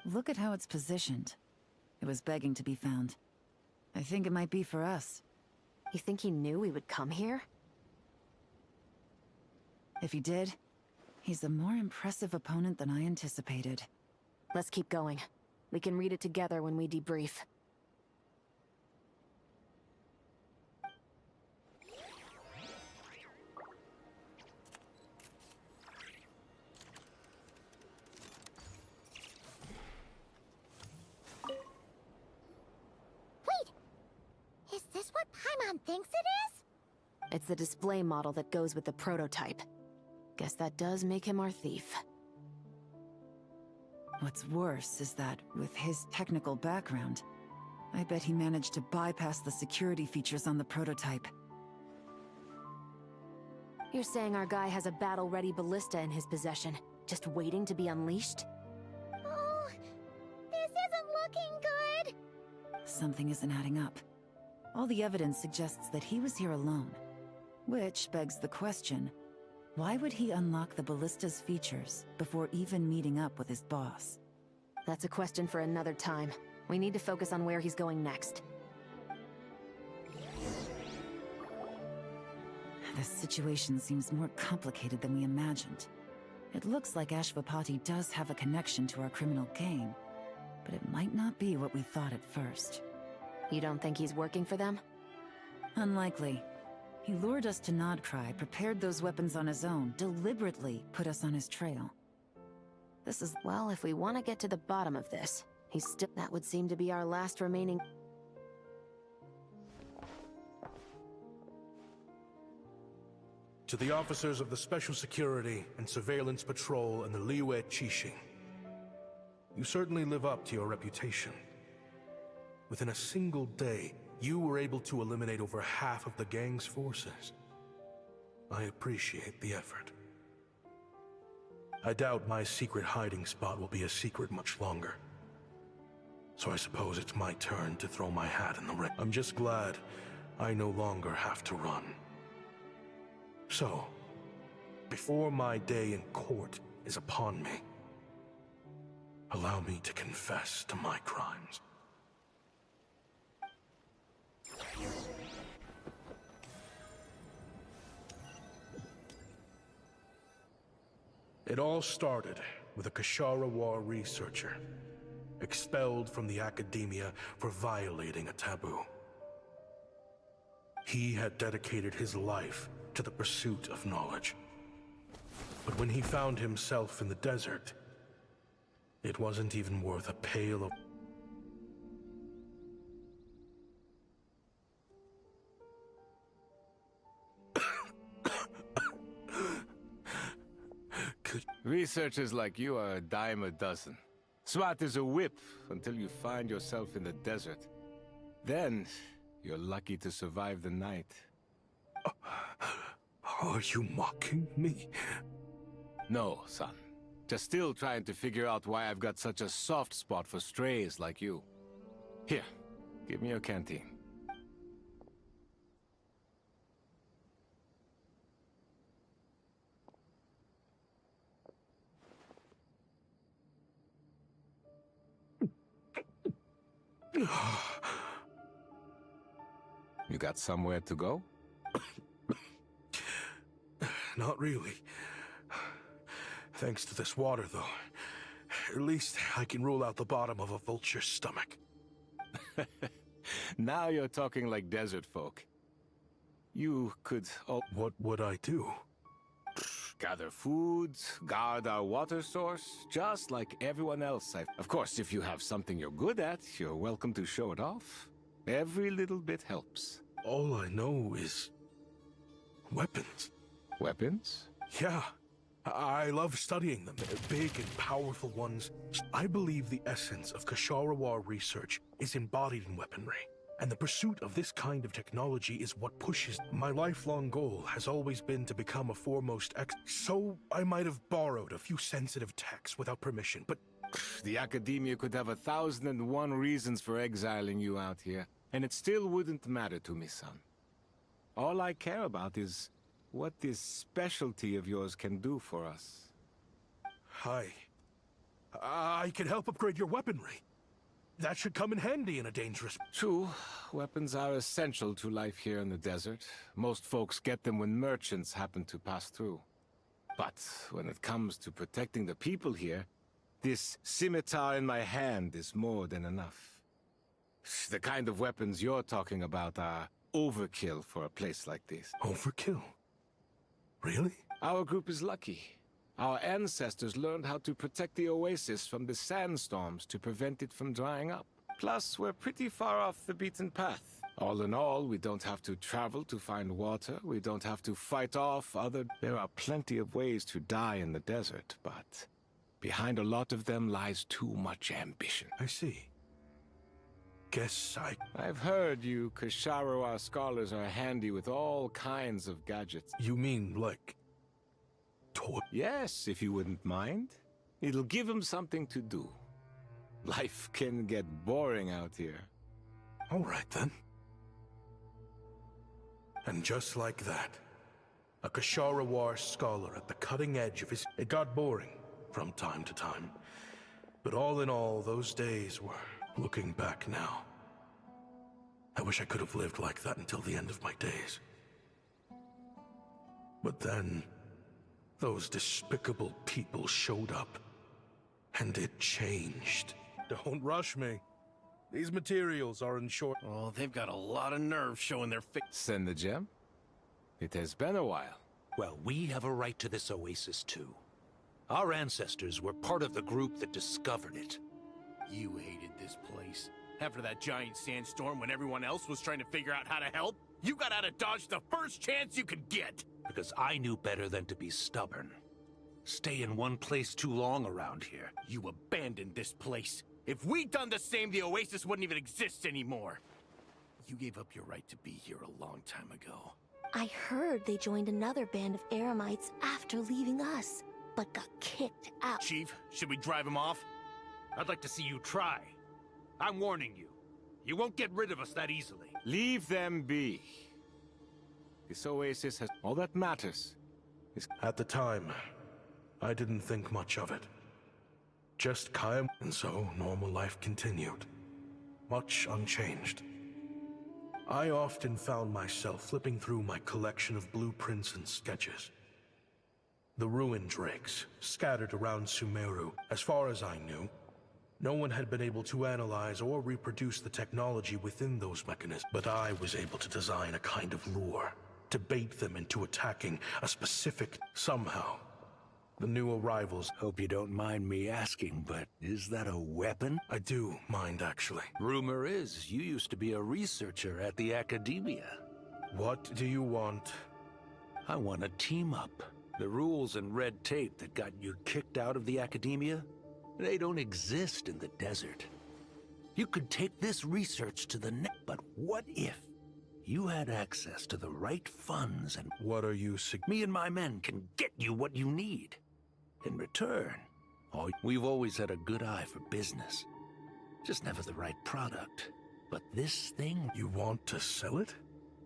S1: here!
S7: Look at how it's positioned. It was begging to be found. I think it might be for us.
S9: You think he knew we would come here?
S7: If he did, he's a more impressive opponent than I anticipated.
S9: Let's keep going. We can read it together when we debrief.
S1: thinks it is?
S9: It's the display model that goes with the prototype. Guess that does make him our thief.
S7: What's worse is that, with his technical background, I bet he managed to bypass the security features on the prototype.
S9: You're saying our guy has a battle-ready ballista in his possession, just waiting to be unleashed?
S1: Oh, this isn't looking good.
S7: Something isn't adding up. All the evidence suggests that he was here alone. Which begs the question, why would he unlock the ballista's features before even meeting up with his boss?
S9: That's a question for another time. We need to focus on where he's going next.
S7: This situation seems more complicated than we imagined. It looks like Ashvapati does have a connection to our criminal gang, but it might not be what we thought at first.
S9: You don't think he's working for them?
S7: Unlikely. He lured us to Nodcry, prepared those weapons on his own, deliberately put us on his trail.
S9: This is... Well, if we want to get to the bottom of this, he's still... That would seem to be our last remaining...
S13: To the officers of the Special Security and Surveillance Patrol and the Liyue Qixing, you certainly live up to your reputation. Within a single day, you were able to eliminate over half of the gang's forces. I appreciate the effort. I doubt my secret hiding spot will be a secret much longer. So I suppose it's my turn to throw my hat in the ring. I'm just glad I no longer have to run. So, before my day in court is upon me, allow me to confess to my crimes. It all started with a Kashara War researcher, expelled from the academia for violating a taboo. He had dedicated his life to the pursuit of knowledge. But when he found himself in the desert, it wasn't even worth a pail of...
S17: Researchers like you are a dime a dozen. Smart as a whip until you find yourself in the desert. Then, you're lucky to survive the night.
S13: Are you mocking me?
S17: No, son. Just still trying to figure out why I've got such a soft spot for strays like you. Here, give me your canteen. You got somewhere to go?
S13: Not really. Thanks to this water, though. At least I can rule out the bottom of a vulture's stomach.
S17: Now you're talking like desert folk. You could...
S13: What would I do?
S17: Gather food, guard our water source, just like everyone else. Of course, if you have something you're good at, you're welcome to show it off. Every little bit helps.
S13: All I know is... weapons.
S17: Weapons?
S13: Yeah. I love studying them, big and powerful ones. I believe the essence of Kashara research is embodied in weaponry. And the pursuit of this kind of technology is what pushes. My lifelong goal has always been to become a foremost so I might have borrowed a few sensitive techs without permission, but...
S17: The Academia could have 1,001 reasons for exiling you out here, and it still wouldn't matter to me, son. All I care about is what this specialty of yours can do for us.
S13: I can help upgrade your weaponry. That should come in handy in a dangerous...
S17: True. Weapons are essential to life here in the desert. Most folks get them when merchants happen to pass through. But when it comes to protecting the people here, this scimitar in my hand is more than enough. The kind of weapons you're talking about are overkill for a place like this.
S13: Overkill? Really?
S17: Our group is lucky. Our ancestors learned how to protect the oasis from the sandstorms to prevent it from drying up. Plus, we're pretty far off the beaten path. All in all, we don't have to travel to find water. We don't have to fight off other... There are plenty of ways to die in the desert, but behind a lot of them lies too much ambition.
S13: I see.
S17: I've heard you Kasharawa scholars are handy with all kinds of gadgets.
S13: You mean, like... toy?
S17: Yes, if you wouldn't mind. It'll give them something to do. Life can get boring out here.
S13: All right, then. And just like that, a Kasharawar scholar at the cutting edge of his... It got boring from time to time. But all in all, those days were... Looking back now, I wish I could have lived like that until the end of my days. But then, those despicable people showed up, and it changed. Don't rush me. These materials are in short...
S18: Oh, they've got a lot of nerve showing their
S17: Send the gem? It has been a while.
S19: Well, we have a right to this oasis too. Our ancestors were part of the group that discovered it.
S18: You hated this place. After that giant sandstorm when everyone else was trying to figure out how to help, you got out of Dodge the first chance you could get!
S19: Because I knew better than to be stubborn. Stay in one place too long around here.
S18: You abandoned this place. If we'd done the same, the Oasis wouldn't even exist anymore. You gave up your right to be here a long time ago.
S16: I heard they joined another band of Eremites after leaving us, but got kicked out.
S18: Chief, should we drive him off?
S19: I'd like to see you try. I'm warning you. You won't get rid of us that easily.
S17: Leave them be. This oasis has... All that matters is...
S13: At the time, I didn't think much of it. Just Kaya, and so normal life continued. Much unchanged. I often found myself flipping through my collection of blueprints and sketches. The ruin drakes, scattered around Sumeru, as far as I knew, no one had been able to analyze or reproduce the technology within those mechanisms. But I was able to design a kind of lure, to bait them into attacking a specific... Somehow, the new arrivals...
S19: Hope you don't mind me asking, but is that a weapon?
S13: I do mind, actually.
S19: Rumor is you used to be a researcher at the Academia.
S13: What do you want?
S19: I want to team up. The rules and red tape that got you kicked out of the Academia, they don't exist in the desert. You could take this research to the next... But what if you had access to the right funds and...
S13: What are you
S19: Me and my men can get you what you need. In return, we've always had a good eye for business. Just never the right product. But this thing...
S13: You want to sell it?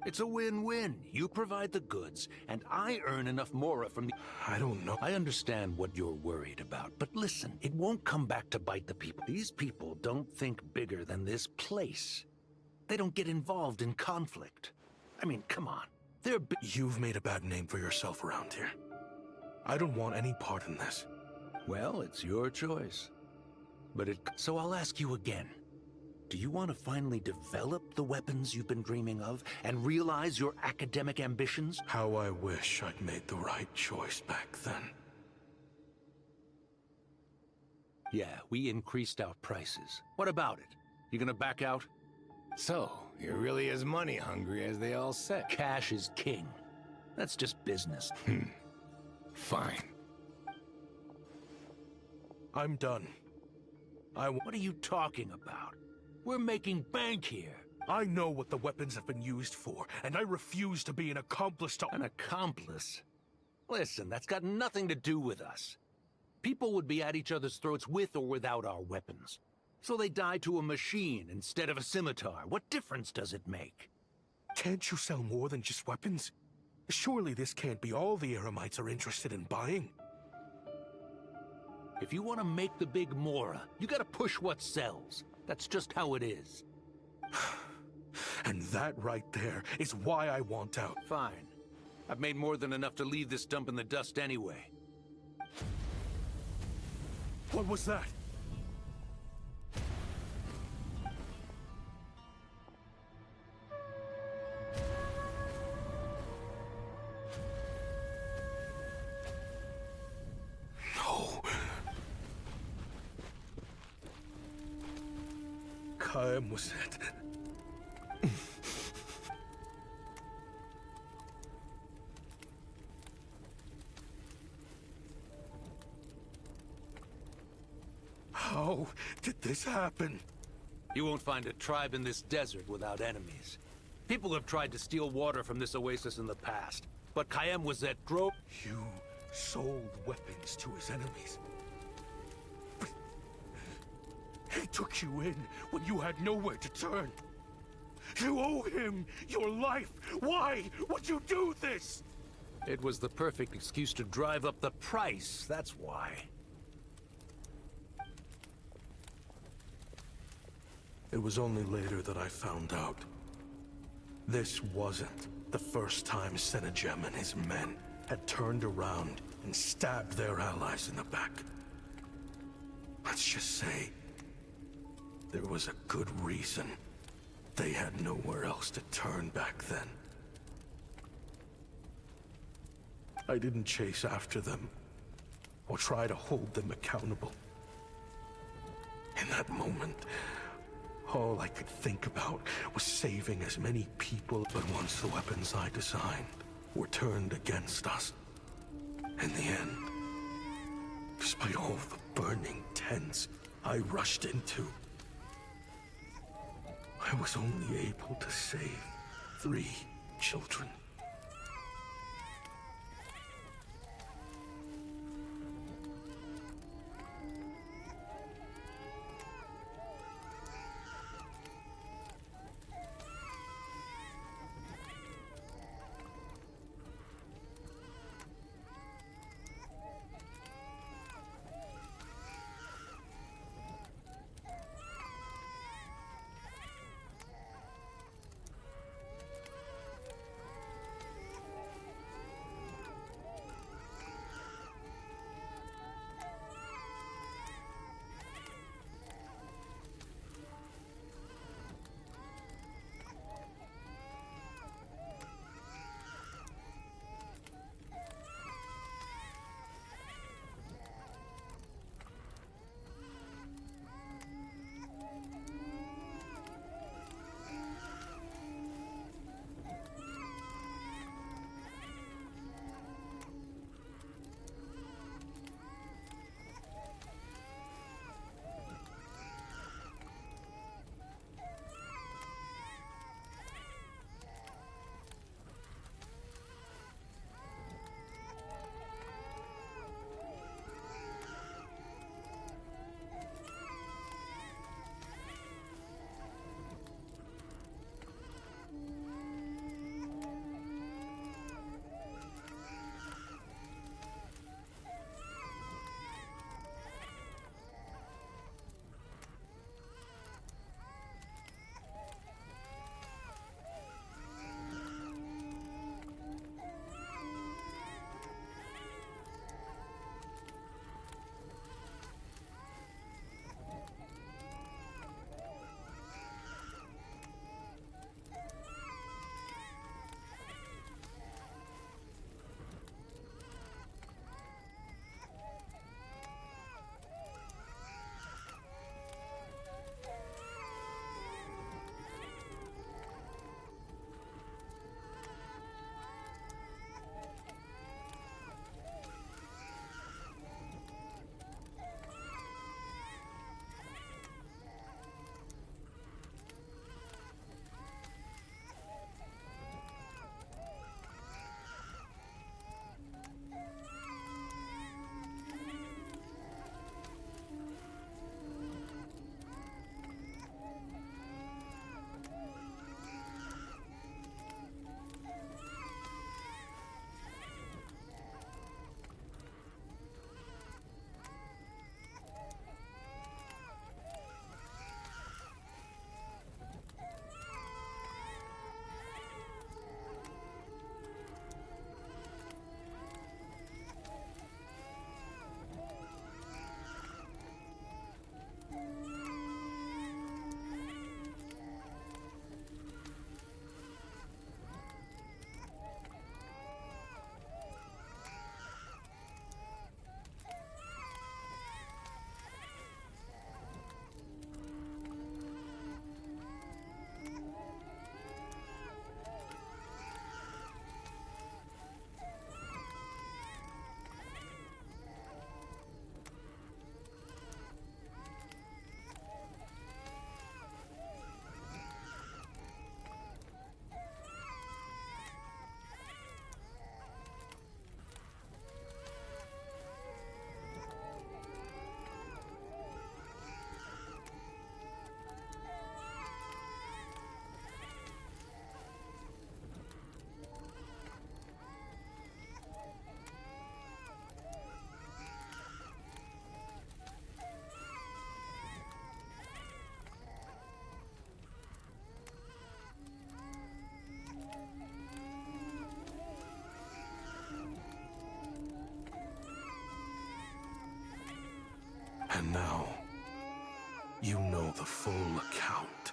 S19: It's a win-win. You provide the goods, and I earn enough mora from the...
S13: I don't know.
S19: I understand what you're worried about, but listen, it won't come back to bite the people. These people don't think bigger than this place. They don't get involved in conflict. I mean, come on.
S13: You've made a bad name for yourself around here. I don't want any part in this.
S19: Well, it's your choice. So I'll ask you again. Do you want to finally develop the weapons you've been dreaming of and realize your academic ambitions?
S13: How I wish I'd made the right choice back then.
S19: Yeah, we increased our prices. What about it? You gonna back out?
S17: So, you're really as money hungry as they all say.
S19: Cash is king. That's just business.
S17: Fine.
S13: I'm done.
S19: What are you talking about? We're making bank here.
S13: I know what the weapons have been used for, and I refuse to be an accomplice to...
S19: An accomplice? Listen, that's got nothing to do with us. People would be at each other's throats with or without our weapons. So they die to a machine instead of a scimitar. What difference does it make?
S13: Can't you sell more than just weapons? Surely this can't be all the Eremites are interested in buying.
S19: If you want to make the big mora, you gotta push what sells. That's just how it is.
S13: And that right there is why I want out.
S19: Fine. I've made more than enough to leave this dump in the dust anyway.
S13: What was that? Kaim was it? How did this happen?
S19: You won't find a tribe in this desert without enemies. People have tried to steal water from this oasis in the past, but Kaim was at drove.
S13: You sold weapons to his enemies. But he took you in when you had nowhere to turn. You owe him your life. Why would you do this?
S19: It was the perfect excuse to drive up the price, that's why.
S13: It was only later that I found out. This wasn't the first time Senegem and his men had turned around and stabbed their allies in the back. Let's just say, there was a good reason they had nowhere else to turn back then. I didn't chase after them, or try to hold them accountable. In that moment, all I could think about was saving as many people, but once the weapons I designed were turned against us, in the end, despite all the burning tents I rushed into, I was only able to save 3 children. now, you know the full account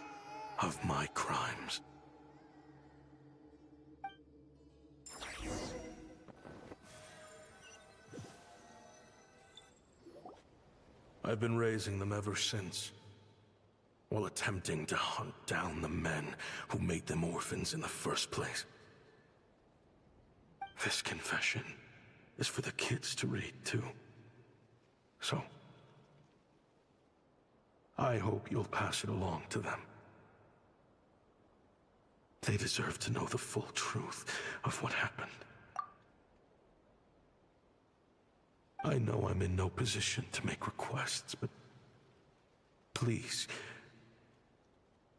S13: of my crimes. I've been raising them ever since, while attempting to hunt down the men who made them orphans in the first place. This confession is for the kids to read, too. So, I hope you'll pass it along to them. They deserve to know the full truth of what happened. I know I'm in no position to make requests, but please,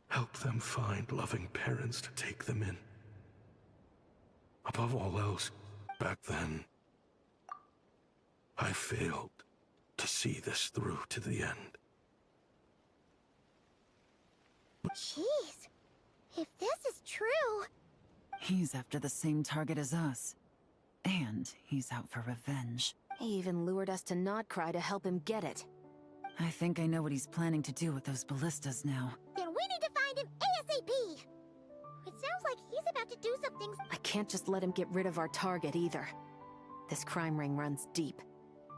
S13: help them find loving parents to take them in. Above all else, back then, I failed to see this through to the end.
S1: Jeez. If this is true...
S7: He's after the same target as us. And he's out for revenge.
S9: He even lured us to Notcry to help him get it.
S7: I think I know what he's planning to do with those ballistas now.
S1: Then we need to find him ASAP! It sounds like he's about to do something...
S9: I can't just let him get rid of our target either. This crime ring runs deep.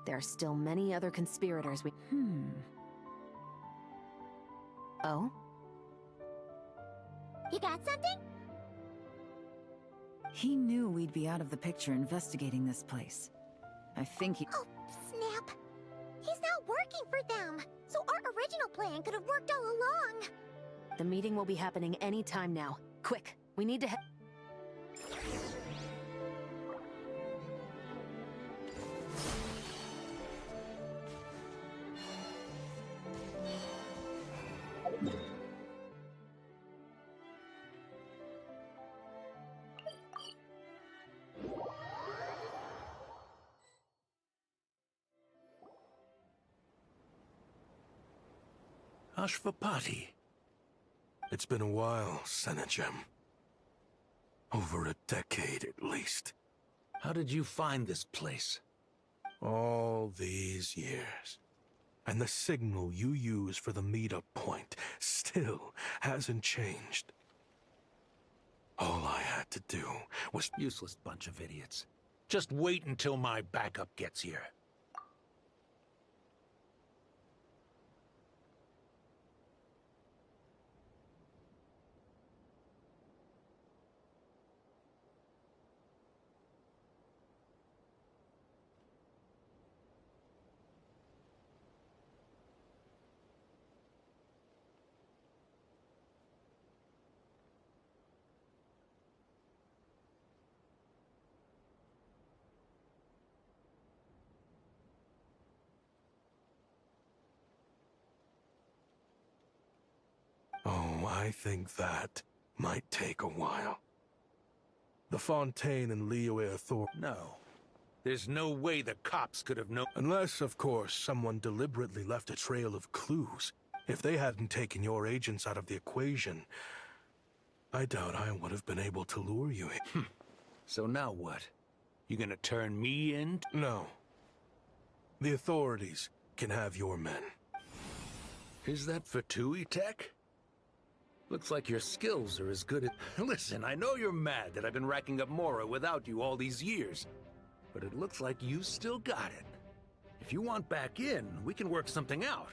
S9: There are still many other conspirators we... Oh?
S1: You got something?
S7: He knew we'd be out of the picture investigating this place. I think he...
S1: Oh, snap. He's not working for them. So our original plan could have worked all along.
S9: The meeting will be happening any time now. Quick, we need to head...
S19: Ashvapati.
S13: It's been a while, Senegem. Over a decade at least.
S19: How did you find this place?
S13: All these years. And the signal you use for the meetup point still hasn't changed. All I had to do was...
S19: Useless bunch of idiots. Just wait until my backup gets here.
S13: Oh, I think that might take a while. The Fontaine and Liyue Authority...
S19: No. There's no way the cops could have known...
S13: Unless, of course, someone deliberately left a trail of clues. If they hadn't taken your agents out of the equation, I doubt I would have been able to lure you in.
S19: So now what? You gonna turn me in?
S13: No. The authorities can have your men.
S19: Is that Fatui tech? Looks like your skills are as good as... Listen, I know you're mad that I've been racking up Mora without you all these years. But it looks like you still got it. If you want back in, we can work something out.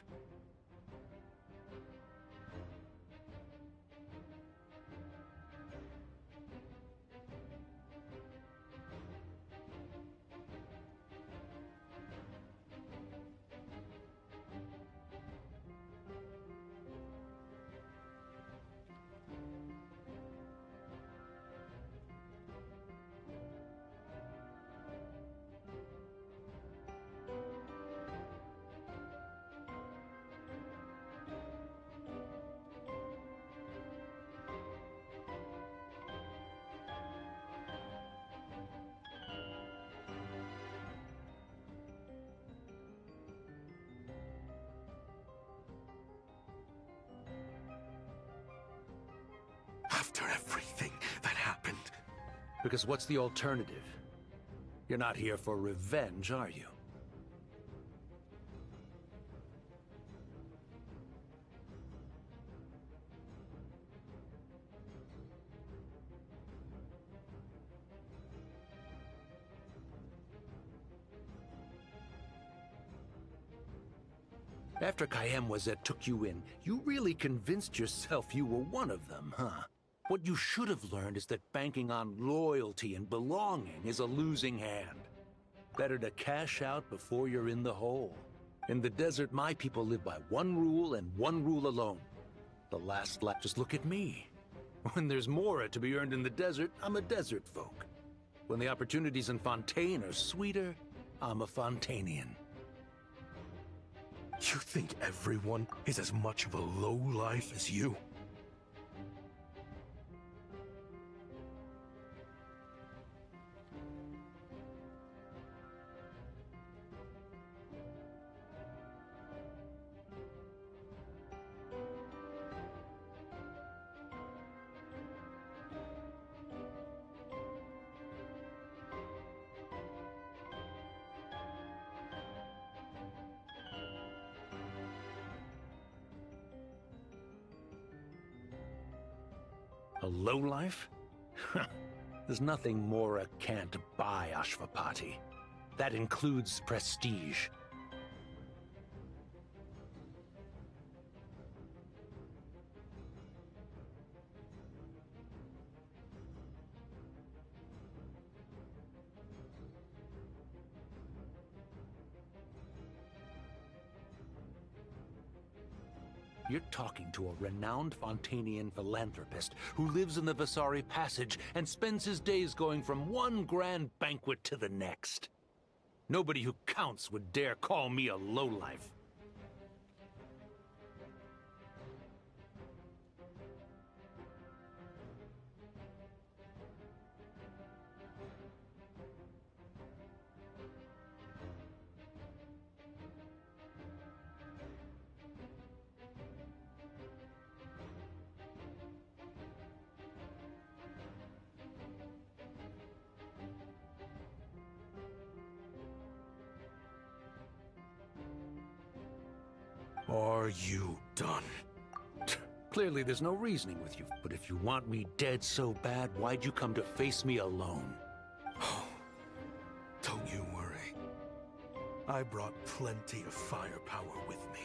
S13: After everything that happened.
S19: Because what's the alternative? You're not here for revenge, are you? After Kayemwazet took you in, you really convinced yourself you were one of them, huh? What you should have learned is that banking on loyalty and belonging is a losing hand. Better to cash out before you're in the hole. In the desert, my people live by one rule and one rule alone. The last lap. Just look at me. When there's more to be earned in the desert, I'm a desert folk. When the opportunities in Fontaine are sweeter, I'm a Fontanian.
S13: You think everyone is as much of a lowlife as you?
S19: A lowlife? There's nothing Mora can't buy, Ashvapati. That includes prestige. You're talking to a renowned Fontanian philanthropist who lives in the Vasari Passage and spends his days going from one grand banquet to the next. Nobody who counts would dare call me a lowlife.
S13: Are you done?
S19: Clearly there's no reasoning with you, but if you want me dead so bad, why'd you come to face me alone?
S13: Don't you worry. I brought plenty of firepower with me.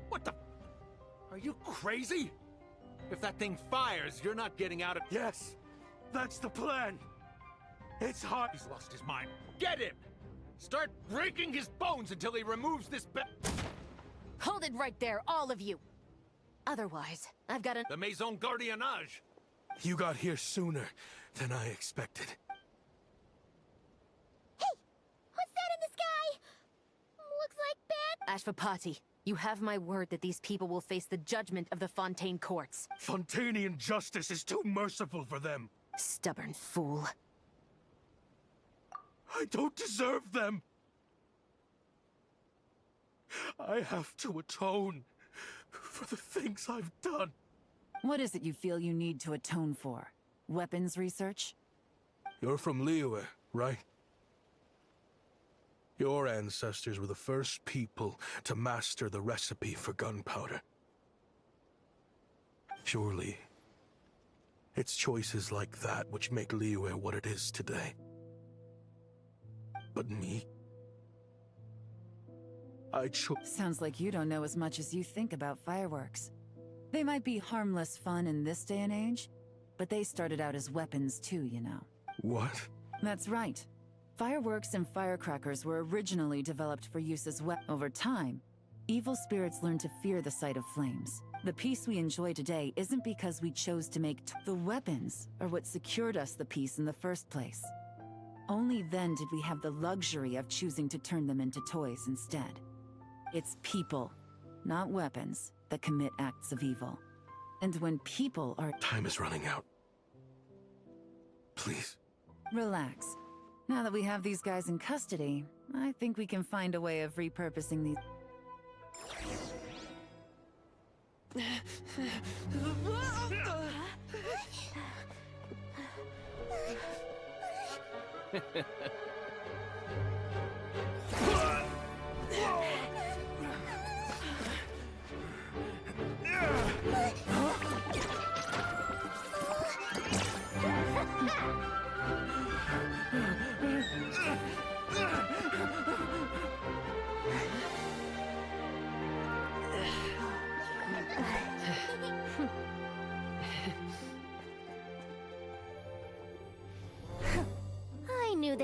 S19: What the? Are you crazy? If that thing fires, you're not getting out of—
S13: Yes! That's the plan! It's hard—
S19: He's lost his mind. Get him! Start breaking his bones until he removes this
S9: Hold it right there, all of you! Otherwise, I've got
S19: The Maison Gardiennage!
S13: You got here sooner than I expected.
S1: Hey! What's that in the sky? Looks like bad—
S9: Ashvapati, you have my word that these people will face the judgment of the Fontaine courts.
S13: Fontanian justice is too merciful for them.
S9: Stubborn fool.
S13: I don't deserve them. I have to atone for the things I've done.
S7: What is it you feel you need to atone for? Weapons research?
S13: You're from Liyue, right? Your ancestors were the first people to master the recipe for gunpowder. Surely, it's choices like that which make Liyue what it is today. But me? I chose—
S7: Sounds like you don't know as much as you think about fireworks. They might be harmless fun in this day and age, but they started out as weapons too, you know.
S13: What?
S7: That's right. Fireworks and firecrackers were originally developed for use as weapons. Over time, evil spirits learned to fear the sight of flames. The peace we enjoy today isn't because we chose to make the weapons are what secured us the peace in the first place. Only then did we have the luxury of choosing to turn them into toys instead. It's people, not weapons, that commit acts of evil. And when people are—
S13: Time is running out. Please.
S7: Relax. Now that we have these guys in custody, I think we can find a way of repurposing these—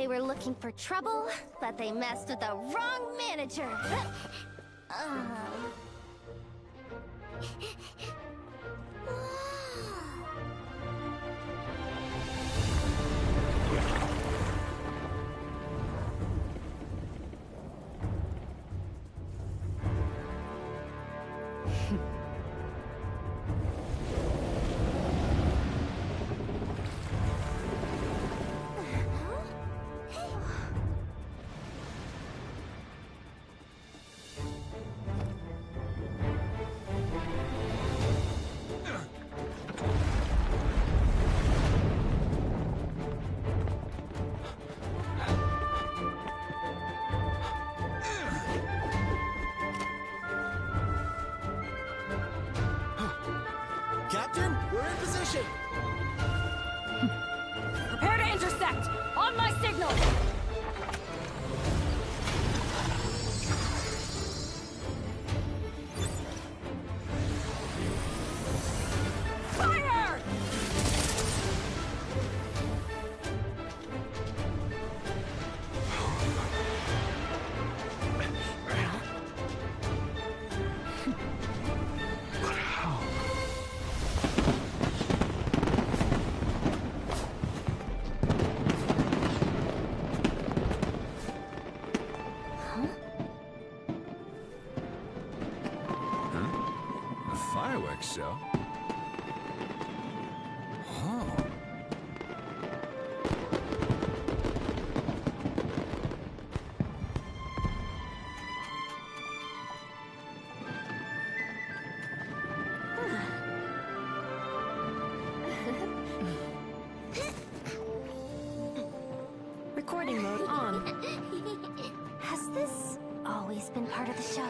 S3: they were looking for trouble, but they messed with the wrong manager.
S5: Captain, we're in position!
S6: Prepare to intersect! On my signal! Fire!
S12: Fireworks show? Oh.
S9: Recording mode on.
S3: Has this always been part of the show?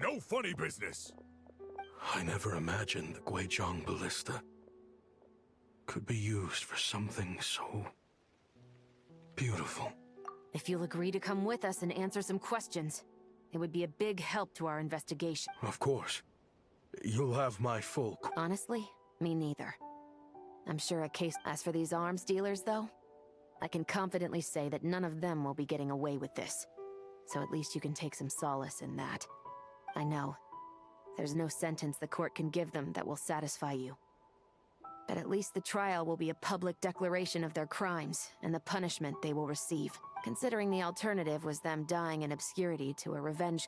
S12: No funny business!
S13: I never imagined the Guizhong Ballista could be used for something so beautiful.
S9: If you'll agree to come with us and answer some questions, it would be a big help to our investigation.
S13: Of course. You'll have my full...
S9: Honestly, me neither. I'm sure a case... As for these arms dealers, though, I can confidently say that none of them will be getting away with this. So at least you can take some solace in that. I know. There's no sentence the court can give them that will satisfy you. But at least the trial will be a public declaration of their crimes and the punishment they will receive, considering the alternative was them dying in obscurity to a revenge...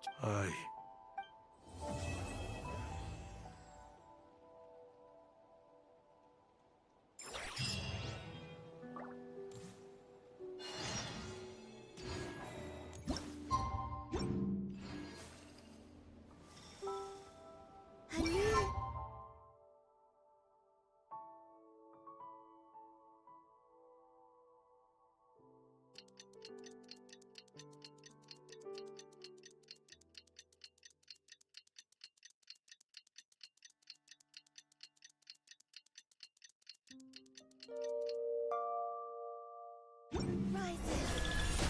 S1: Rises.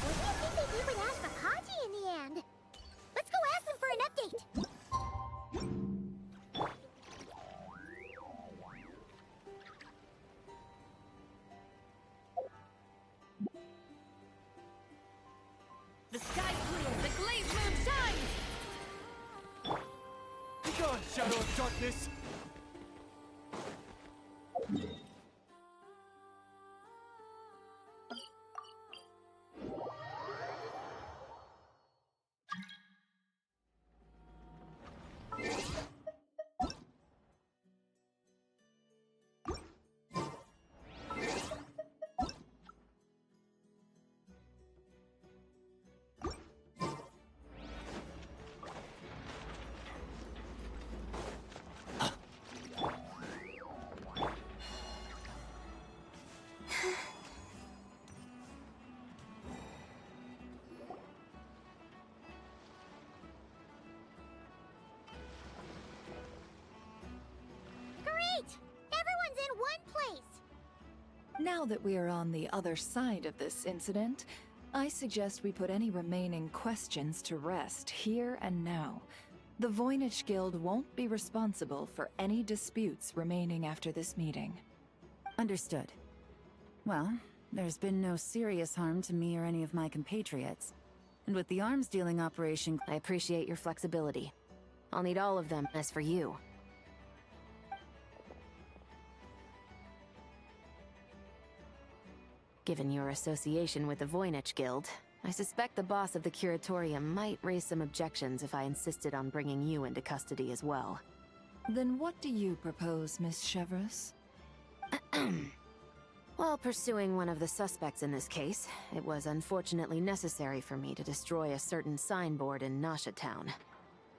S1: What do you think they did with Ashfaqati in the end? Let's go ask them for an update.
S16: The sky's blue, the glazed moon shines!
S18: Be gone, Shadow of Darkness!
S1: one place.
S2: Now that we are on the other side of this incident, I suggest we put any remaining questions to rest here and now. The Voynich Guild won't be responsible for any disputes remaining after this meeting.
S7: Understood. Well, there's been no serious harm to me or any of my compatriots. And with the arms dealing operation,
S9: I appreciate your flexibility. I'll need all of them. As for you, given your association with the Voynich Guild, I suspect the boss of the Curatorium might raise some objections if I insisted on bringing you into custody as well.
S2: Then what do you propose, Miss Chevreuse?
S9: While pursuing one of the suspects in this case, it was unfortunately necessary for me to destroy a certain signboard in Nasha Town.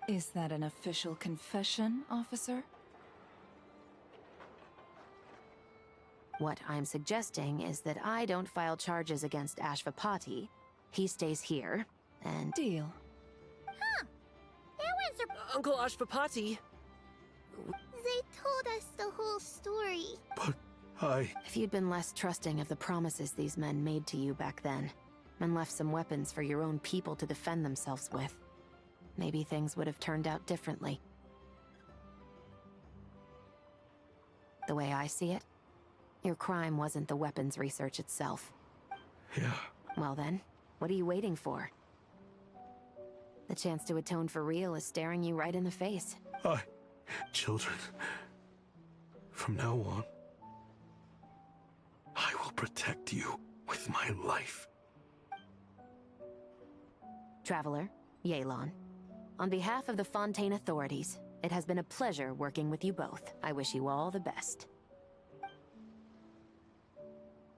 S2: Is that an official confession, officer?
S9: What I'm suggesting is that I don't file charges against Ashvapati. He stays here, and...
S2: Deal.
S1: Huh. That was
S14: Uncle Ashvapati!
S1: They told us the whole story.
S13: But
S9: if you'd been less trusting of the promises these men made to you back then, and left some weapons for your own people to defend themselves with, maybe things would have turned out differently. The way I see it, your crime wasn't the weapons research itself.
S13: Yeah.
S9: Well then, what are you waiting for? The chance to atone for real is staring you right in the face.
S13: Children, from now on, I will protect you with my life.
S9: Traveler, Yelan, on behalf of the Fontaine authorities, it has been a pleasure working with you both. I wish you all the best.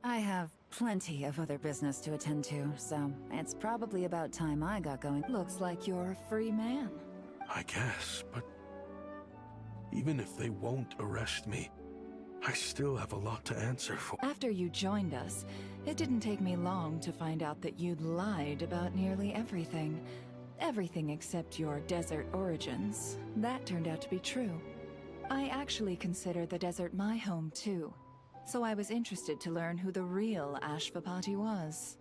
S7: I have plenty of other business to attend to, so it's probably about time I got going.
S2: Looks like you're a free man.
S13: I guess, but even if they won't arrest me, I still have a lot to answer for.
S2: After you joined us, it didn't take me long to find out that you'd lied about nearly everything. Everything except your desert origins. That turned out to be true. I actually consider the desert my home too, so I was interested to learn who the real Ashvapati was.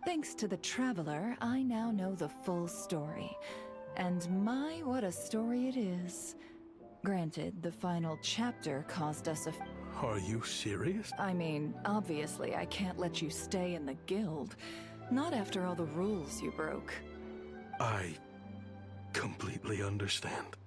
S2: Thanks to the Traveler, I now know the full story. And my, what a story it is. Granted, the final chapter caused us a...
S13: Are you serious?
S2: I mean, obviously I can't let you stay in the guild. Not after all the rules you broke.
S13: I completely understand.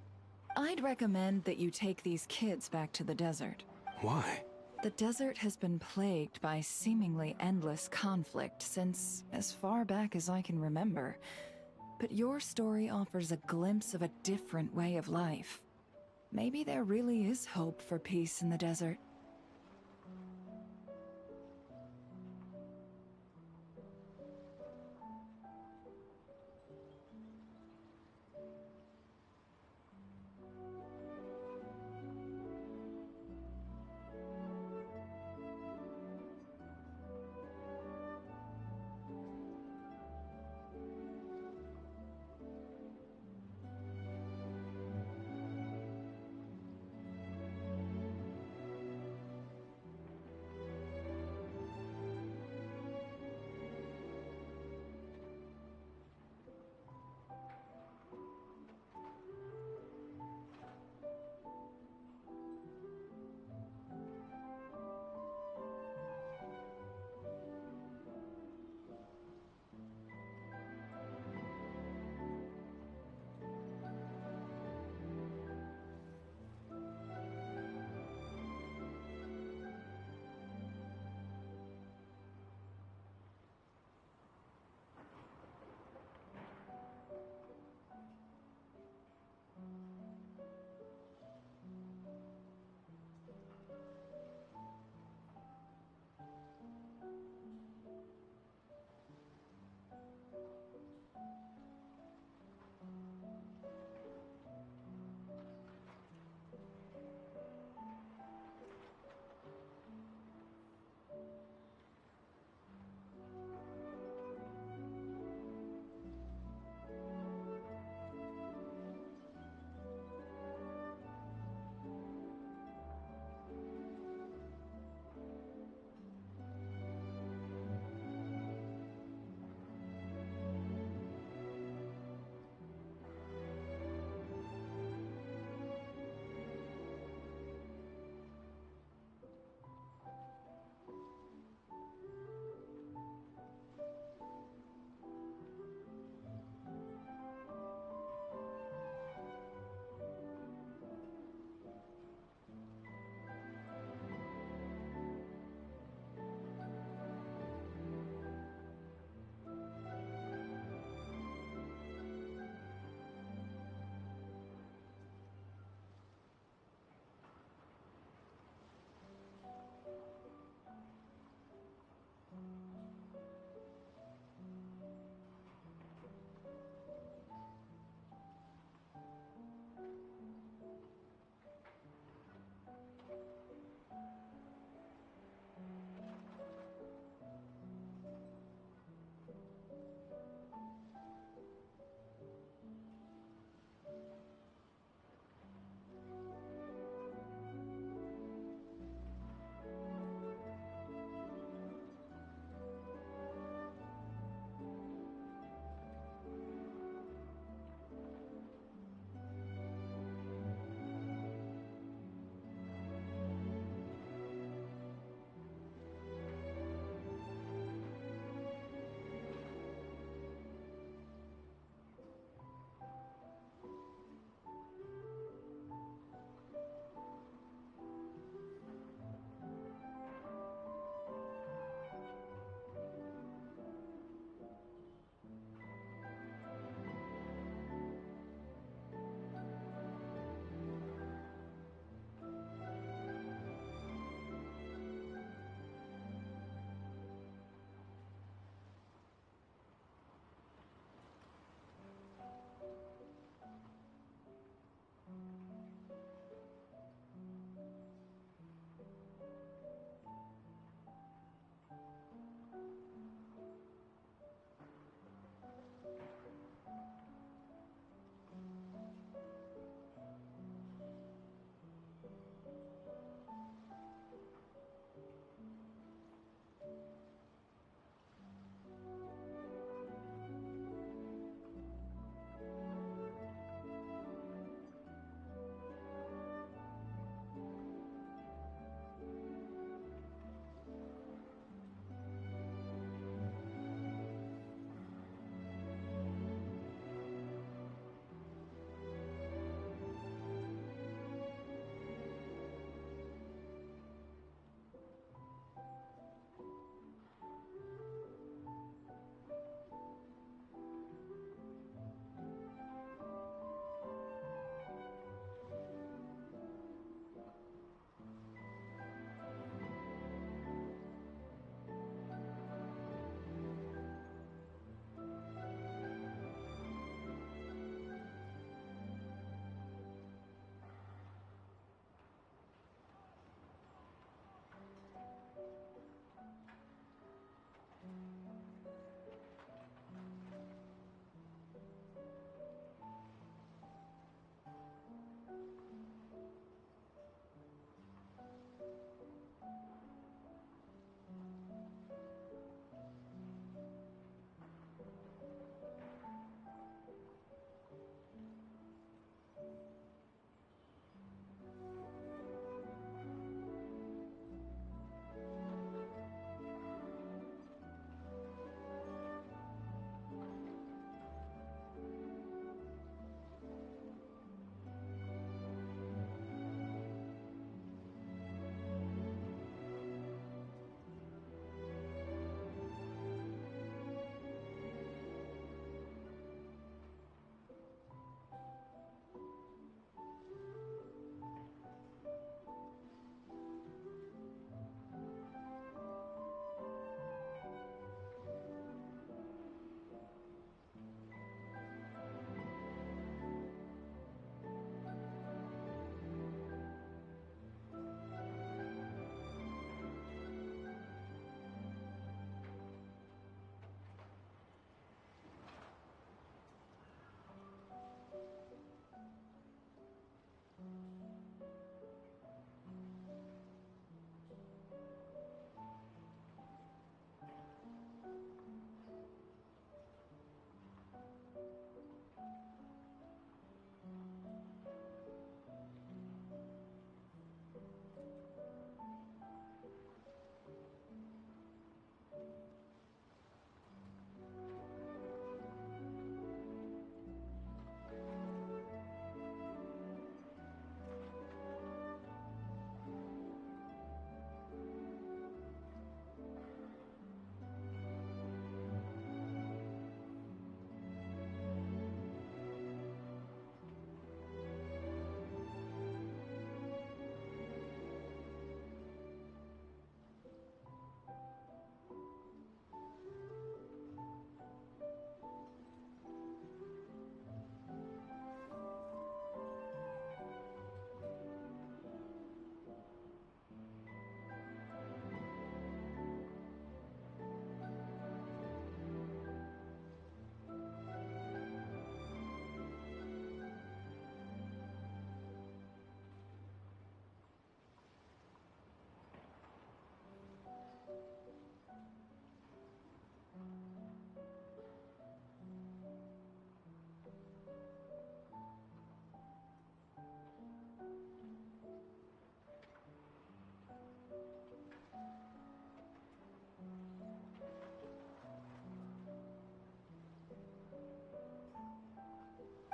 S2: I'd recommend that you take these kids back to the desert.
S13: Why?
S2: The desert has been plagued by seemingly endless conflict since as far back as I can remember. But your story offers a glimpse of a different way of life. Maybe there really is hope for peace in the desert.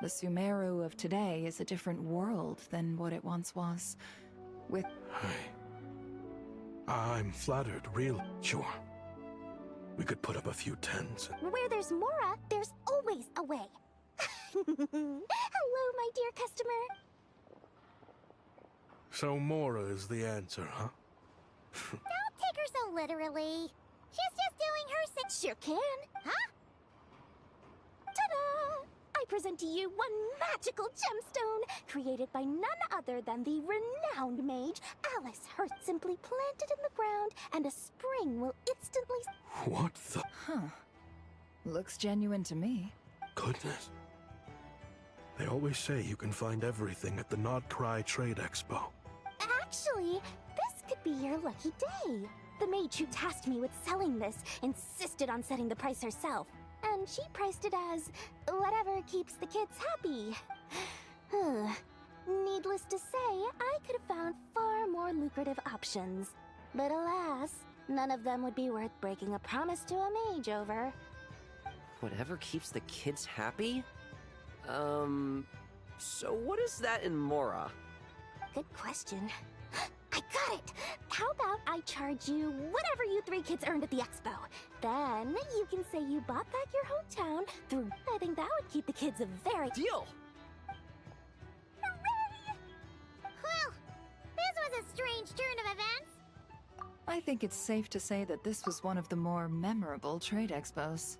S2: The Sumeru of today is a different world than what it once was. With...
S13: I'm flattered, real. Sure. We could put up a few tents.
S1: Where there's Mora, there's always a way. Hello, my dear customer.
S13: So Mora is the answer, huh?
S1: Don't take her so literally. She's just doing her thing.
S3: Sure can.
S1: Huh?
S3: Ta-da! I present to you one magical gemstone, created by none other than the renowned mage Alice. Her simply planted in the ground, and a spring will instantly...
S13: What the...
S2: Huh. Looks genuine to me.
S13: Goodness. They always say you can find everything at the Nodcry Trade Expo.
S3: Actually, this could be your lucky day. The mage who tasked me with selling this insisted on setting the price herself. And she priced it as whatever keeps the kids happy. Needless to say, I could have found far more lucrative options. But alas, none of them would be worth breaking a promise to a mage over.
S14: Whatever keeps the kids happy? So what is that in Mora?
S3: Good question. I got it! How about I charge you whatever you three kids earned at the expo? Then you can say you bought back your hometown through... I think that would keep the kids a very...
S14: Deal!
S1: Hooray! Well, this was a strange turn of events.
S2: I think it's safe to say that this was one of the more memorable trade expos.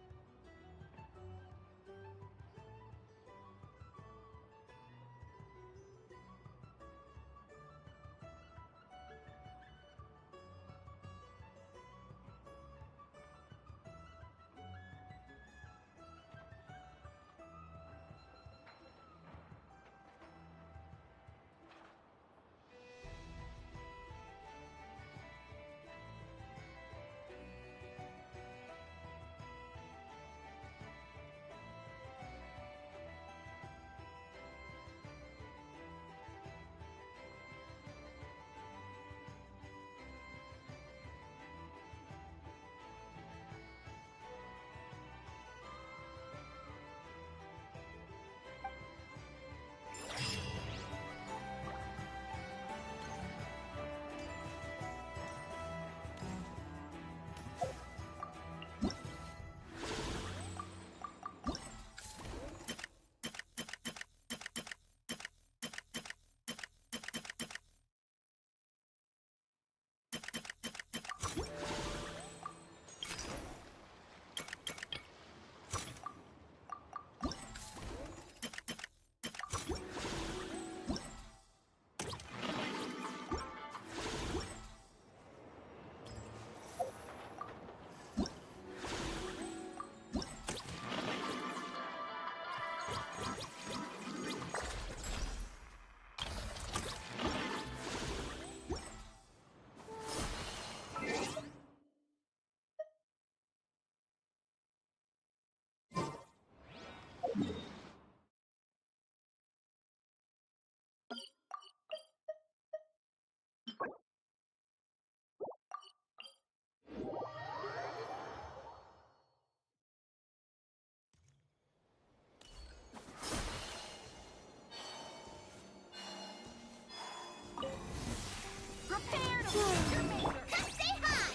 S1: Prepare to meet your maker. Say hi!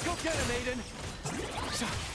S12: Go get him, Aiden!